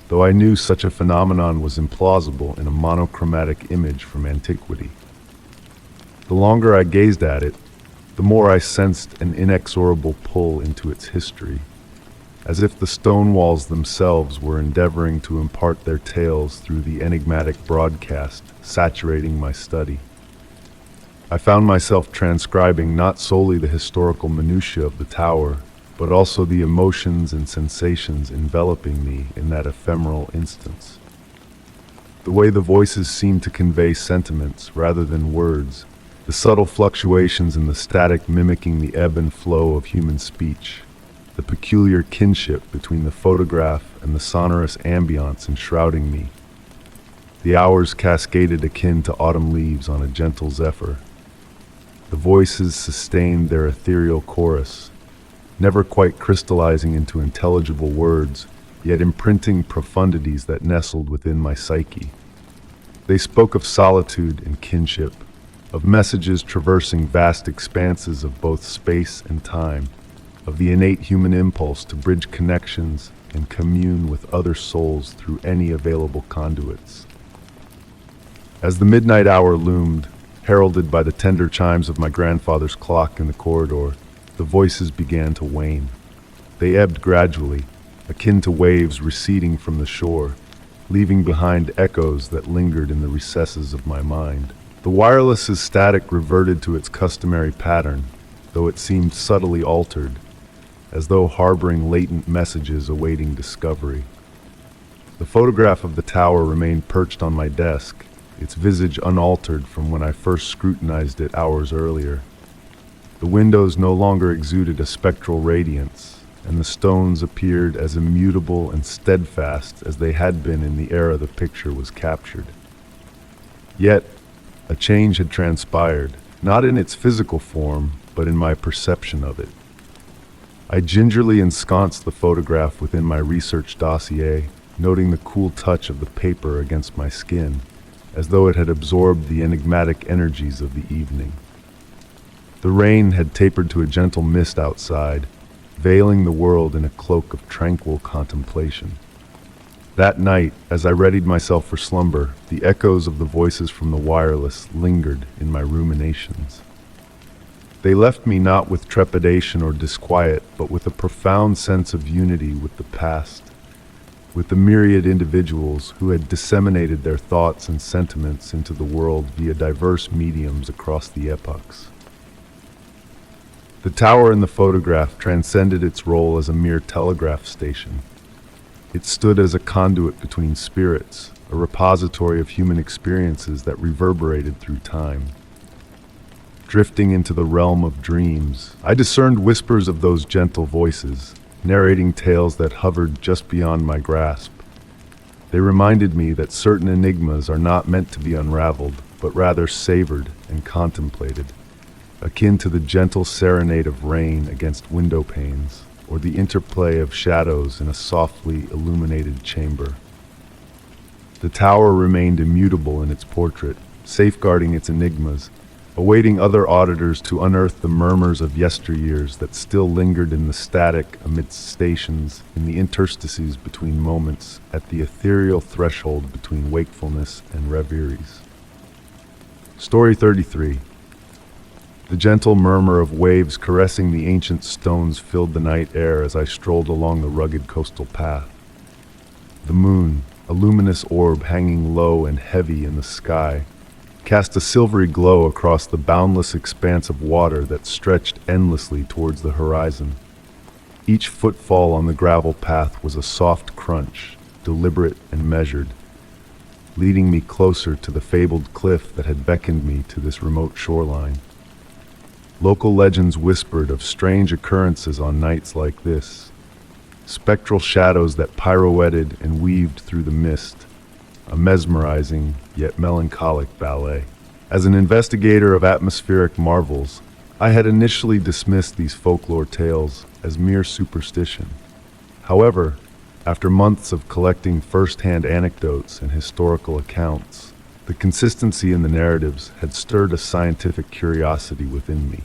though I knew such a phenomenon was implausible in a monochromatic image from antiquity. The longer I gazed at it, the more I sensed an inexorable pull into its history, as if the stone walls themselves were endeavoring to impart their tales through the enigmatic broadcast saturating my study. I found myself transcribing not solely the historical minutiae of the tower, but also the emotions and sensations enveloping me in that ephemeral instance. The way the voices seemed to convey sentiments rather than words, the subtle fluctuations in the static mimicking the ebb and flow of human speech, the peculiar kinship between the photograph and the sonorous ambience enshrouding me. The hours cascaded akin to autumn leaves on a gentle zephyr. The voices sustained their ethereal chorus, never quite crystallizing into intelligible words, yet imprinting profundities that nestled within my psyche. They spoke of solitude and kinship, of messages traversing vast expanses of both space and time, of the innate human impulse to bridge connections and commune with other souls through any available conduits. As the midnight hour loomed, heralded by the tender chimes of my grandfather's clock in the corridor, the voices began to wane. They ebbed gradually, akin to waves receding from the shore, leaving behind echoes that lingered in the recesses of my mind. The wireless's static reverted to its customary pattern, though it seemed subtly altered, as though harboring latent messages awaiting discovery. The photograph of the tower remained perched on my desk, its visage unaltered from when I first scrutinized it hours earlier. The windows no longer exuded a spectral radiance, and the stones appeared as immutable and steadfast as they had been in the era the picture was captured. Yet, a change had transpired, not in its physical form, but in my perception of it. I gingerly ensconced the photograph within my research dossier, noting the cool touch of the paper against my skin, as though it had absorbed the enigmatic energies of the evening. The rain had tapered to a gentle mist outside, veiling the world in a cloak of tranquil contemplation. That night, as I readied myself for slumber, the echoes of the voices from the wireless lingered in my ruminations. They left me not with trepidation or disquiet, but with a profound sense of unity with the past, with the myriad individuals who had disseminated their thoughts and sentiments into the world via diverse mediums across the epochs. The tower in the photograph transcended its role as a mere telegraph station. It stood as a conduit between spirits, a repository of human experiences that reverberated through time. Drifting into the realm of dreams, I discerned whispers of those gentle voices, narrating tales that hovered just beyond my grasp. They reminded me that certain enigmas are not meant to be unraveled, but rather savored and contemplated, akin to the gentle serenade of rain against window panes, or the interplay of shadows in a softly illuminated chamber. The tower remained immutable in its portrait, safeguarding its enigmas, awaiting other auditors to unearth the murmurs of yesteryears that still lingered in the static amidst stations, in the interstices between moments, at the ethereal threshold between wakefulness and reveries. Story 33. The gentle murmur of waves caressing the ancient stones filled the night air as I strolled along the rugged coastal path. The moon, a luminous orb hanging low and heavy in the sky, cast a silvery glow across the boundless expanse of water that stretched endlessly towards the horizon. Each footfall on the gravel path was a soft crunch, deliberate and measured, leading me closer to the fabled cliff that had beckoned me to this remote shoreline. Local legends whispered of strange occurrences on nights like this, spectral shadows that pirouetted and weaved through the mist, a mesmerizing yet melancholic ballet. As an investigator of atmospheric marvels, I had initially dismissed these folklore tales as mere superstition. However, after months of collecting first-hand anecdotes and historical accounts, the consistency in the narratives had stirred a scientific curiosity within me.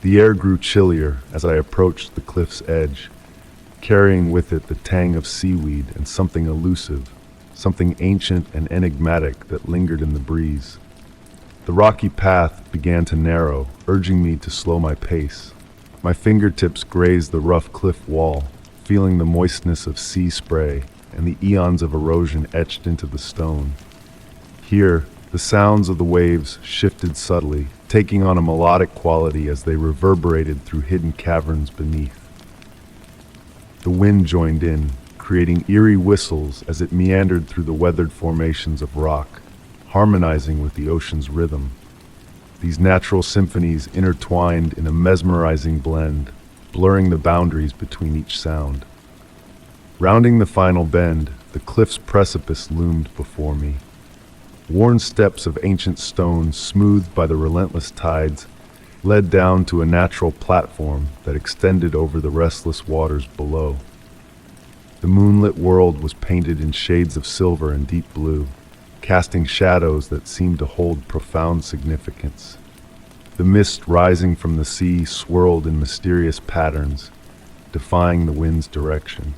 The air grew chillier as I approached the cliff's edge, carrying with it the tang of seaweed and something elusive, something ancient and enigmatic that lingered in the breeze. The rocky path began to narrow, urging me to slow my pace. My fingertips grazed the rough cliff wall, feeling the moistness of sea spray and the eons of erosion etched into the stone. Here, the sounds of the waves shifted subtly, taking on a melodic quality as they reverberated through hidden caverns beneath. The wind joined in, creating eerie whistles as it meandered through the weathered formations of rock, harmonizing with the ocean's rhythm. These natural symphonies intertwined in a mesmerizing blend, blurring the boundaries between each sound. Rounding the final bend, the cliff's precipice loomed before me. Worn steps of ancient stone, smoothed by the relentless tides, led down to a natural platform that extended over the restless waters below. The moonlit world was painted in shades of silver and deep blue, casting shadows that seemed to hold profound significance. The mist rising from the sea swirled in mysterious patterns, defying the wind's direction.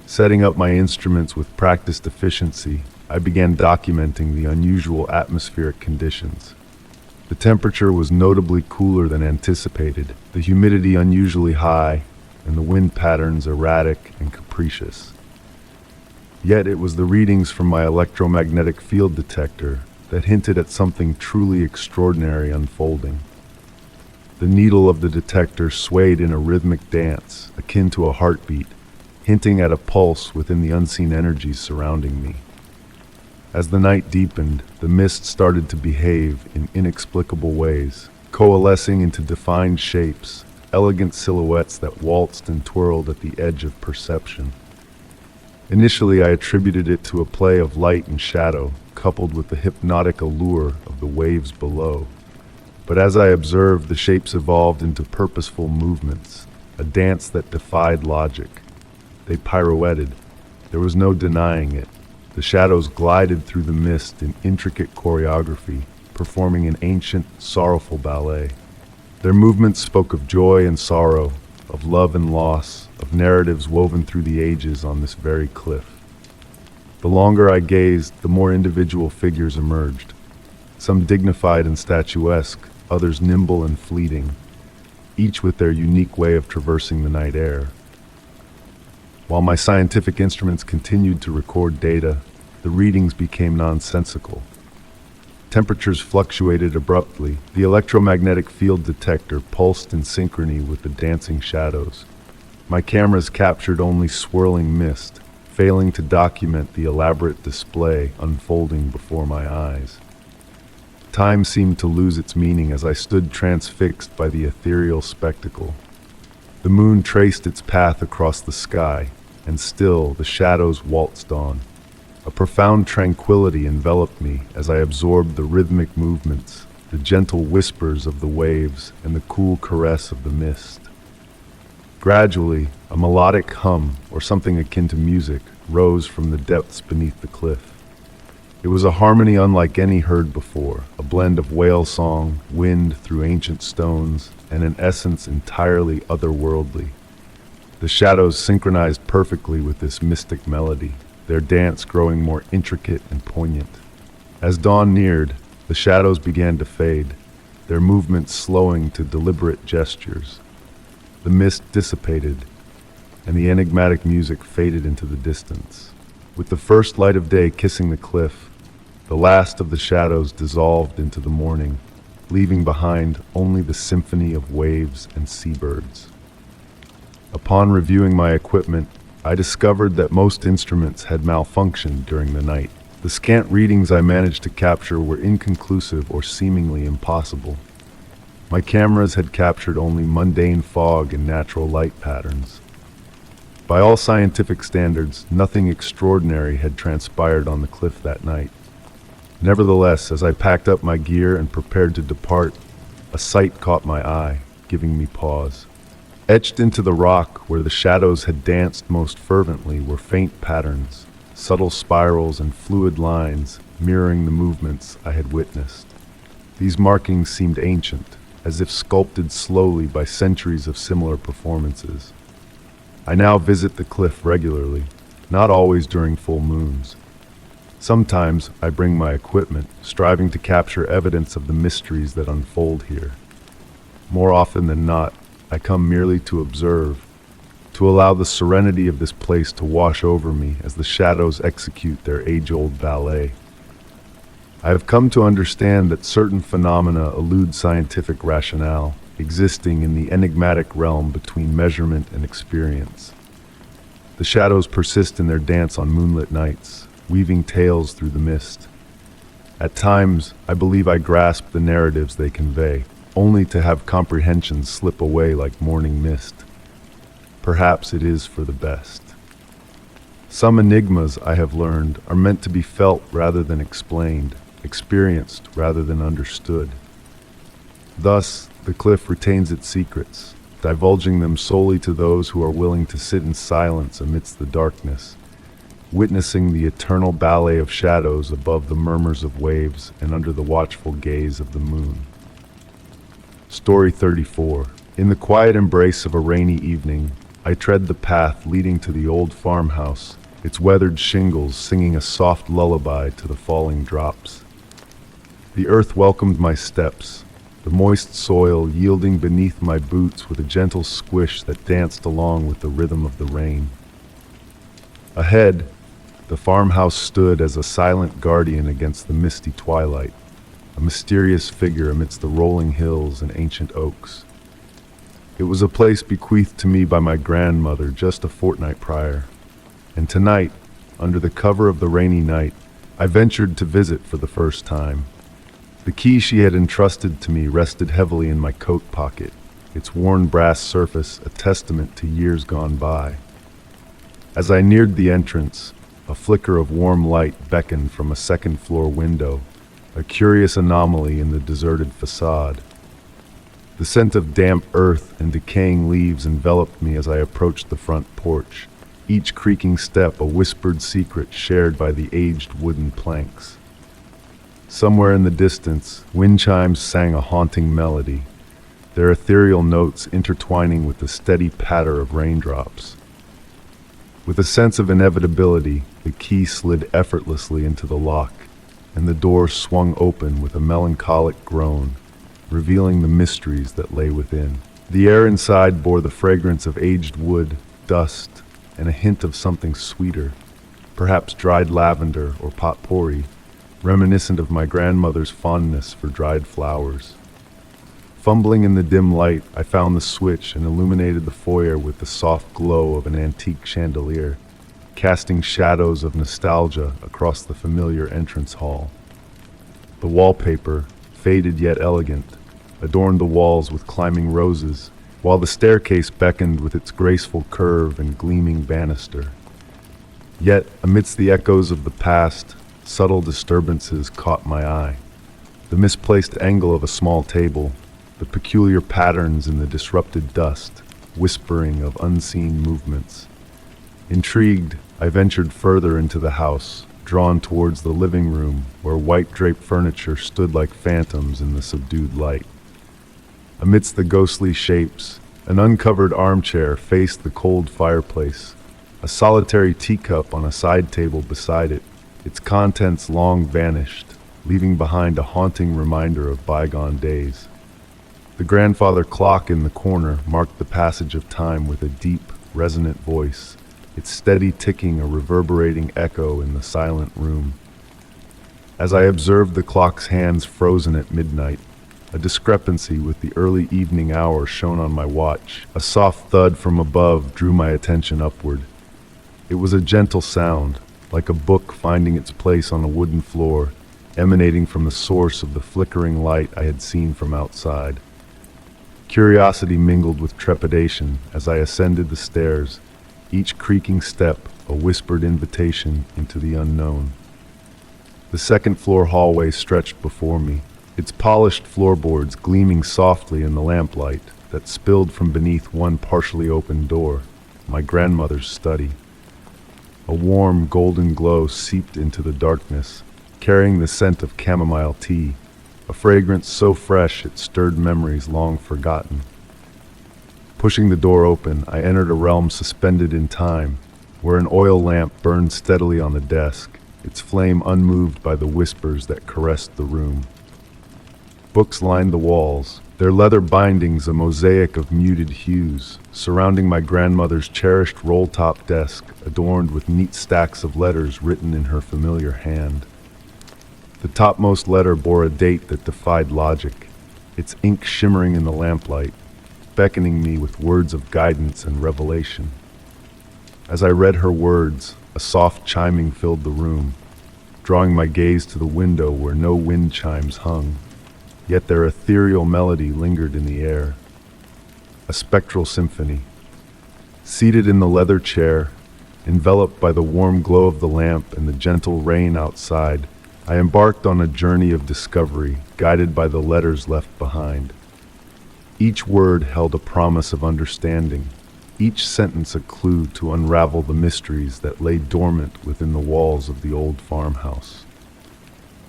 Setting up my instruments with practiced efficiency, I began documenting the unusual atmospheric conditions. The temperature was notably cooler than anticipated, the humidity unusually high, and the wind patterns erratic and capricious. Yet it was the readings from my electromagnetic field detector that hinted at something truly extraordinary unfolding. The needle of the detector swayed in a rhythmic dance, akin to a heartbeat, hinting at a pulse within the unseen energies surrounding me. As the night deepened, the mist started to behave in inexplicable ways, coalescing into defined shapes, elegant silhouettes that waltzed and twirled at the edge of perception. Initially, I attributed it to a play of light and shadow, coupled with the hypnotic allure of the waves below. But as I observed, the shapes evolved into purposeful movements, a dance that defied logic. They pirouetted. There was no denying it. The shadows glided through the mist in intricate choreography, performing an ancient, sorrowful ballet. Their movements spoke of joy and sorrow, of love and loss, of narratives woven through the ages on this very cliff. The longer I gazed, the more individual figures emerged, some dignified and statuesque, others nimble and fleeting, each with their unique way of traversing the night air. While my scientific instruments continued to record data, the readings became nonsensical. Temperatures fluctuated abruptly. The electromagnetic field detector pulsed in synchrony with the dancing shadows. My cameras captured only swirling mist, failing to document the elaborate display unfolding before my eyes. Time seemed to lose its meaning as I stood transfixed by the ethereal spectacle. The moon traced its path across the sky, and still the shadows waltzed on. A profound tranquility enveloped me as I absorbed the rhythmic movements, the gentle whispers of the waves, and the cool caress of the mist. Gradually, a melodic hum, or something akin to music, rose from the depths beneath the cliff. It was a harmony unlike any heard before, a blend of whale song, wind through ancient stones, and an essence entirely otherworldly. The shadows synchronized perfectly with this mystic melody, their dance growing more intricate and poignant. As dawn neared, the shadows began to fade, their movements slowing to deliberate gestures. The mist dissipated, and the enigmatic music faded into the distance. With the first light of day kissing the cliff, the last of the shadows dissolved into the morning, leaving behind only the symphony of waves and seabirds. Upon reviewing my equipment, I discovered that most instruments had malfunctioned during the night. The scant readings I managed to capture were inconclusive or seemingly impossible. My cameras had captured only mundane fog and natural light patterns. By all scientific standards, nothing extraordinary had transpired on the cliff that night. Nevertheless, as I packed up my gear and prepared to depart, a sight caught my eye, giving me pause. Etched into the rock where the shadows had danced most fervently were faint patterns, subtle spirals and fluid lines mirroring the movements I had witnessed. These markings seemed ancient, as if sculpted slowly by centuries of similar performances. I now visit the cliff regularly, not always during full moons. Sometimes I bring my equipment, striving to capture evidence of the mysteries that unfold here. More often than not, I come merely to observe, to allow the serenity of this place to wash over me as the shadows execute their age-old ballet. I have come to understand that certain phenomena elude scientific rationale, existing in the enigmatic realm between measurement and experience. The shadows persist in their dance on moonlit nights, weaving tales through the mist. At times, I believe I grasp the narratives they convey, only to have comprehension slip away like morning mist. Perhaps it is for the best. Some enigmas, I have learned, are meant to be felt rather than explained, experienced rather than understood. Thus, the cliff retains its secrets, divulging them solely to those who are willing to sit in silence amidst the darkness, witnessing the eternal ballet of shadows above the murmurs of waves and under the watchful gaze of the moon. Story 34. In the quiet embrace of a rainy evening, I tread the path leading to the old farmhouse, its weathered shingles singing a soft lullaby to the falling drops. The earth welcomed my steps, the moist soil yielding beneath my boots with a gentle squish that danced along with the rhythm of the rain. Ahead, the farmhouse stood as a silent guardian against the misty twilight, a mysterious figure amidst the rolling hills and ancient oaks. It was a place bequeathed to me by my grandmother just a fortnight prior, and tonight, under the cover of the rainy night, I ventured to visit for the first time. The key she had entrusted to me rested heavily in my coat pocket, its worn brass surface a testament to years gone by. As I neared the entrance, a flicker of warm light beckoned from a second-floor window, a curious anomaly in the deserted facade. The scent of damp earth and decaying leaves enveloped me as I approached the front porch, each creaking step a whispered secret shared by the aged wooden planks. Somewhere in the distance, wind chimes sang a haunting melody, their ethereal notes intertwining with the steady patter of raindrops. With a sense of inevitability, the key slid effortlessly into the lock, and the door swung open with a melancholic groan, revealing the mysteries that lay within. The air inside bore the fragrance of aged wood, dust, and a hint of something sweeter, perhaps dried lavender or potpourri, reminiscent of my grandmother's fondness for dried flowers. Fumbling in the dim light, I found the switch and illuminated the foyer with the soft glow of an antique chandelier, casting shadows of nostalgia across the familiar entrance hall. The wallpaper, faded yet elegant, adorned the walls with climbing roses, while the staircase beckoned with its graceful curve and gleaming banister. Yet, amidst the echoes of the past, subtle disturbances caught my eye. The misplaced angle of a small table, the peculiar patterns in the disrupted dust, whispering of unseen movements. Intrigued, I ventured further into the house, drawn towards the living room where white-draped furniture stood like phantoms in the subdued light. Amidst the ghostly shapes, an uncovered armchair faced the cold fireplace, a solitary teacup on a side table beside it, its contents long vanished, leaving behind a haunting reminder of bygone days. The grandfather clock in the corner marked the passage of time with a deep, resonant voice, its steady ticking a reverberating echo in the silent room. As I observed the clock's hands frozen at midnight, a discrepancy with the early evening hour shown on my watch. A soft thud from above drew my attention upward. It was a gentle sound, like a book finding its place on a wooden floor, emanating from the source of the flickering light I had seen from outside. Curiosity mingled with trepidation as I ascended the stairs, each creaking step a whispered invitation into the unknown. The second-floor hallway stretched before me, its polished floorboards gleaming softly in the lamplight that spilled from beneath one partially open door, my grandmother's study. A warm golden glow seeped into the darkness, carrying the scent of chamomile tea, a fragrance so fresh it stirred memories long forgotten. Pushing the door open, I entered a realm suspended in time, where an oil lamp burned steadily on the desk, its flame unmoved by the whispers that caressed the room. Books lined the walls, their leather bindings a mosaic of muted hues, surrounding my grandmother's cherished roll-top desk, adorned with neat stacks of letters written in her familiar hand. The topmost letter bore a date that defied logic, its ink shimmering in the lamplight, beckoning me with words of guidance and revelation. As I read her words, a soft chiming filled the room, drawing my gaze to the window where no wind chimes hung, yet their ethereal melody lingered in the air. A spectral symphony. Seated in the leather chair, enveloped by the warm glow of the lamp and the gentle rain outside, I embarked on a journey of discovery, guided by the letters left behind. Each word held a promise of understanding, each sentence a clue to unravel the mysteries that lay dormant within the walls of the old farmhouse.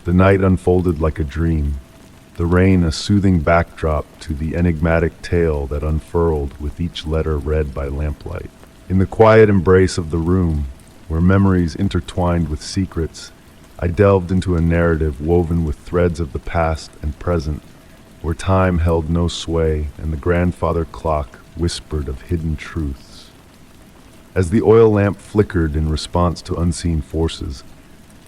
The night unfolded like a dream, the rain a soothing backdrop to the enigmatic tale that unfurled with each letter read by lamplight. In the quiet embrace of the room, where memories intertwined with secrets, I delved into a narrative woven with threads of the past and present, where time held no sway and the grandfather clock whispered of hidden truths. As the oil lamp flickered in response to unseen forces,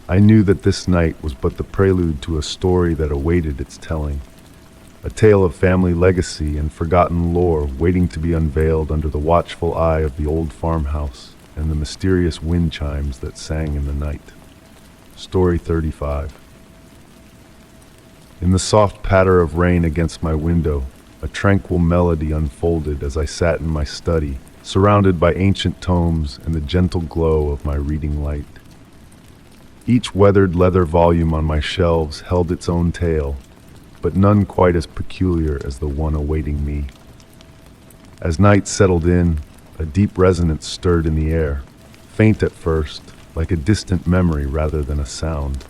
I knew that this night was but the prelude to a story that awaited its telling, a tale of family legacy and forgotten lore waiting to be unveiled under the watchful eye of the old farmhouse and the mysterious wind chimes that sang in the night. Story 35. In the soft patter of rain against my window, a tranquil melody unfolded as I sat in my study, surrounded by ancient tomes and the gentle glow of my reading light. Each weathered leather volume on my shelves held its own tale, but none quite as peculiar as the one awaiting me. As night settled in, a deep resonance stirred in the air, faint at first, like a distant memory rather than a sound.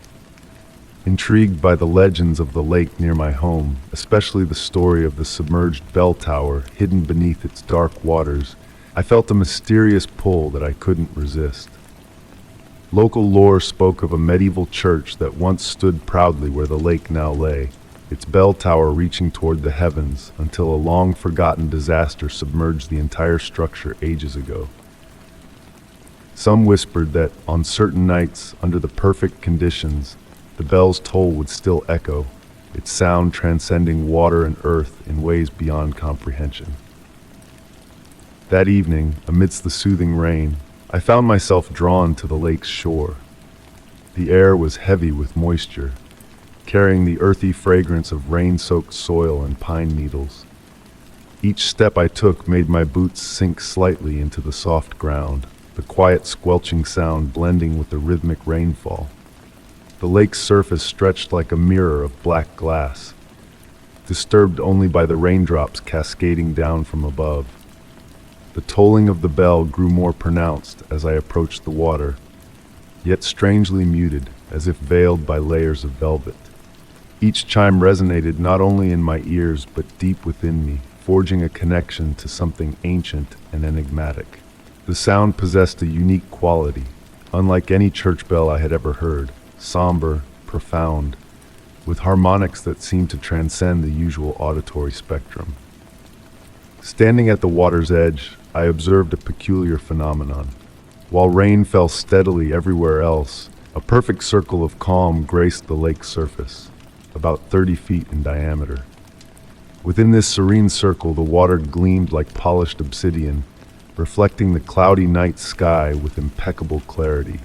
Intrigued by the legends of the lake near my home, especially the story of the submerged bell tower hidden beneath its dark waters, I felt a mysterious pull that I couldn't resist. Local lore spoke of a medieval church that once stood proudly where the lake now lay, its bell tower reaching toward the heavens until a long-forgotten disaster submerged the entire structure ages ago. Some whispered that, on certain nights, under the perfect conditions, the bell's toll would still echo, its sound transcending water and earth in ways beyond comprehension. That evening, amidst the soothing rain, I found myself drawn to the lake's shore. The air was heavy with moisture, carrying the earthy fragrance of rain-soaked soil and pine needles. Each step I took made my boots sink slightly into the soft ground, the quiet squelching sound blending with the rhythmic rainfall. The lake's surface stretched like a mirror of black glass, disturbed only by the raindrops cascading down from above. The tolling of the bell grew more pronounced as I approached the water, yet strangely muted, as if veiled by layers of velvet. Each chime resonated not only in my ears but deep within me, forging a connection to something ancient and enigmatic. The sound possessed a unique quality, unlike any church bell I had ever heard, somber, profound, with harmonics that seemed to transcend the usual auditory spectrum. Standing at the water's edge, I observed a peculiar phenomenon. While rain fell steadily everywhere else, a perfect circle of calm graced the lake's surface, about 30 feet in diameter. Within this serene circle, the water gleamed like polished obsidian, reflecting the cloudy night sky with impeccable clarity.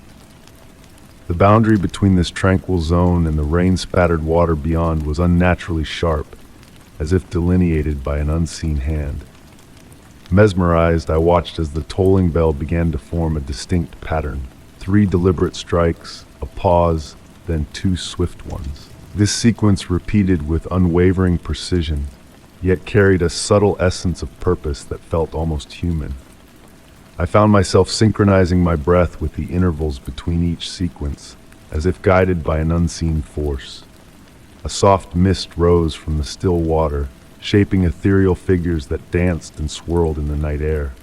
The boundary between this tranquil zone and the rain-spattered water beyond was unnaturally sharp, as if delineated by an unseen hand. Mesmerized, I watched as the tolling bell began to form a distinct pattern. 3 deliberate strikes, a pause, then 2 swift ones. This sequence repeated with unwavering precision, yet carried a subtle essence of purpose that felt almost human. I found myself synchronizing my breath with the intervals between each sequence, as if guided by an unseen force. A soft mist rose from the still water, shaping ethereal figures that danced and swirled in the night air.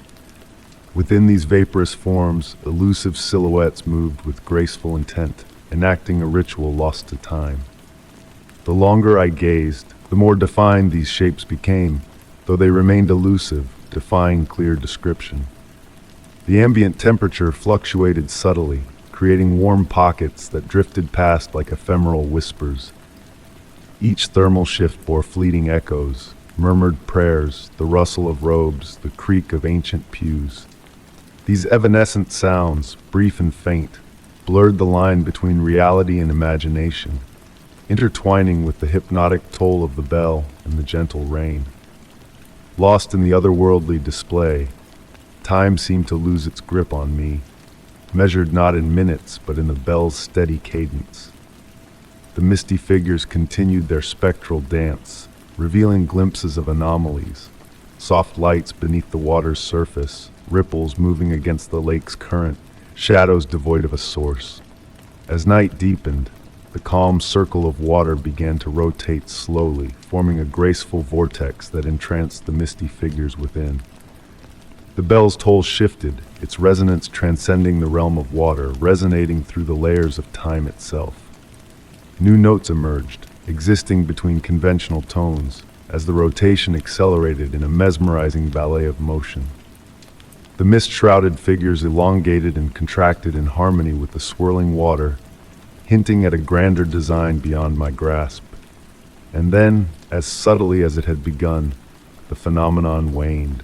Within these vaporous forms, elusive silhouettes moved with graceful intent, enacting a ritual lost to time. The longer I gazed, the more defined these shapes became, though they remained elusive, defying clear description. The ambient temperature fluctuated subtly, creating warm pockets that drifted past like ephemeral whispers. Each thermal shift bore fleeting echoes, murmured prayers, the rustle of robes, the creak of ancient pews. These evanescent sounds, brief and faint, blurred the line between reality and imagination, intertwining with the hypnotic toll of the bell and the gentle rain. Lost in the otherworldly display, time seemed to lose its grip on me, measured not in minutes but in the bell's steady cadence. The misty figures continued their spectral dance, revealing glimpses of anomalies, soft lights beneath the water's surface, ripples moving against the lake's current, shadows devoid of a source. As night deepened, the calm circle of water began to rotate slowly, forming a graceful vortex that entranced the misty figures within. The bell's toll shifted, its resonance transcending the realm of water, resonating through the layers of time itself. New notes emerged, existing between conventional tones, as the rotation accelerated in a mesmerizing ballet of motion. The mist-shrouded figures elongated and contracted in harmony with the swirling water, hinting at a grander design beyond my grasp. And then, as subtly as it had begun, the phenomenon waned.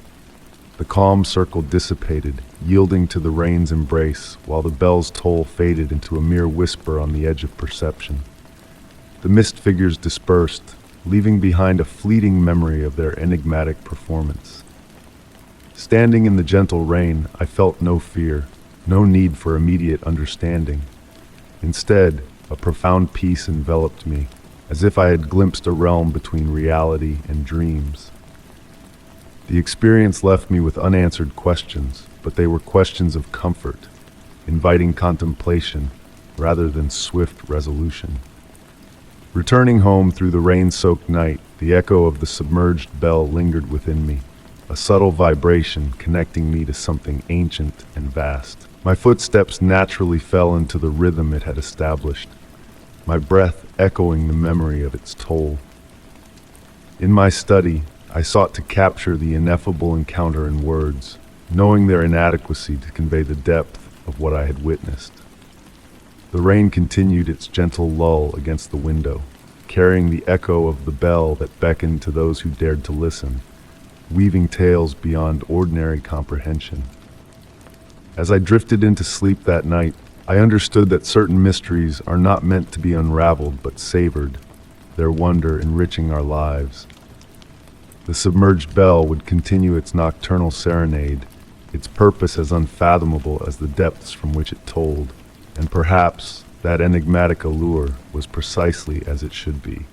The calm circle dissipated, yielding to the rain's embrace, while the bell's toll faded into a mere whisper on the edge of perception. The mist figures dispersed, leaving behind a fleeting memory of their enigmatic performance. Standing in the gentle rain, I felt no fear, no need for immediate understanding. Instead, a profound peace enveloped me, as if I had glimpsed a realm between reality and dreams. The experience left me with unanswered questions, but they were questions of comfort, inviting contemplation rather than swift resolution. Returning home through the rain-soaked night, the echo of the submerged bell lingered within me, a subtle vibration connecting me to something ancient and vast. My footsteps naturally fell into the rhythm it had established, my breath echoing the memory of its toll. In my study, I sought to capture the ineffable encounter in words, knowing their inadequacy to convey the depth of what I had witnessed. The rain continued its gentle lull against the window, carrying the echo of the bell that beckoned to those who dared to listen, weaving tales beyond ordinary comprehension. As I drifted into sleep that night, I understood that certain mysteries are not meant to be unraveled but savored, their wonder enriching our lives. The submerged bell would continue its nocturnal serenade, its purpose as unfathomable as the depths from which it tolled, and perhaps that enigmatic allure was precisely as it should be.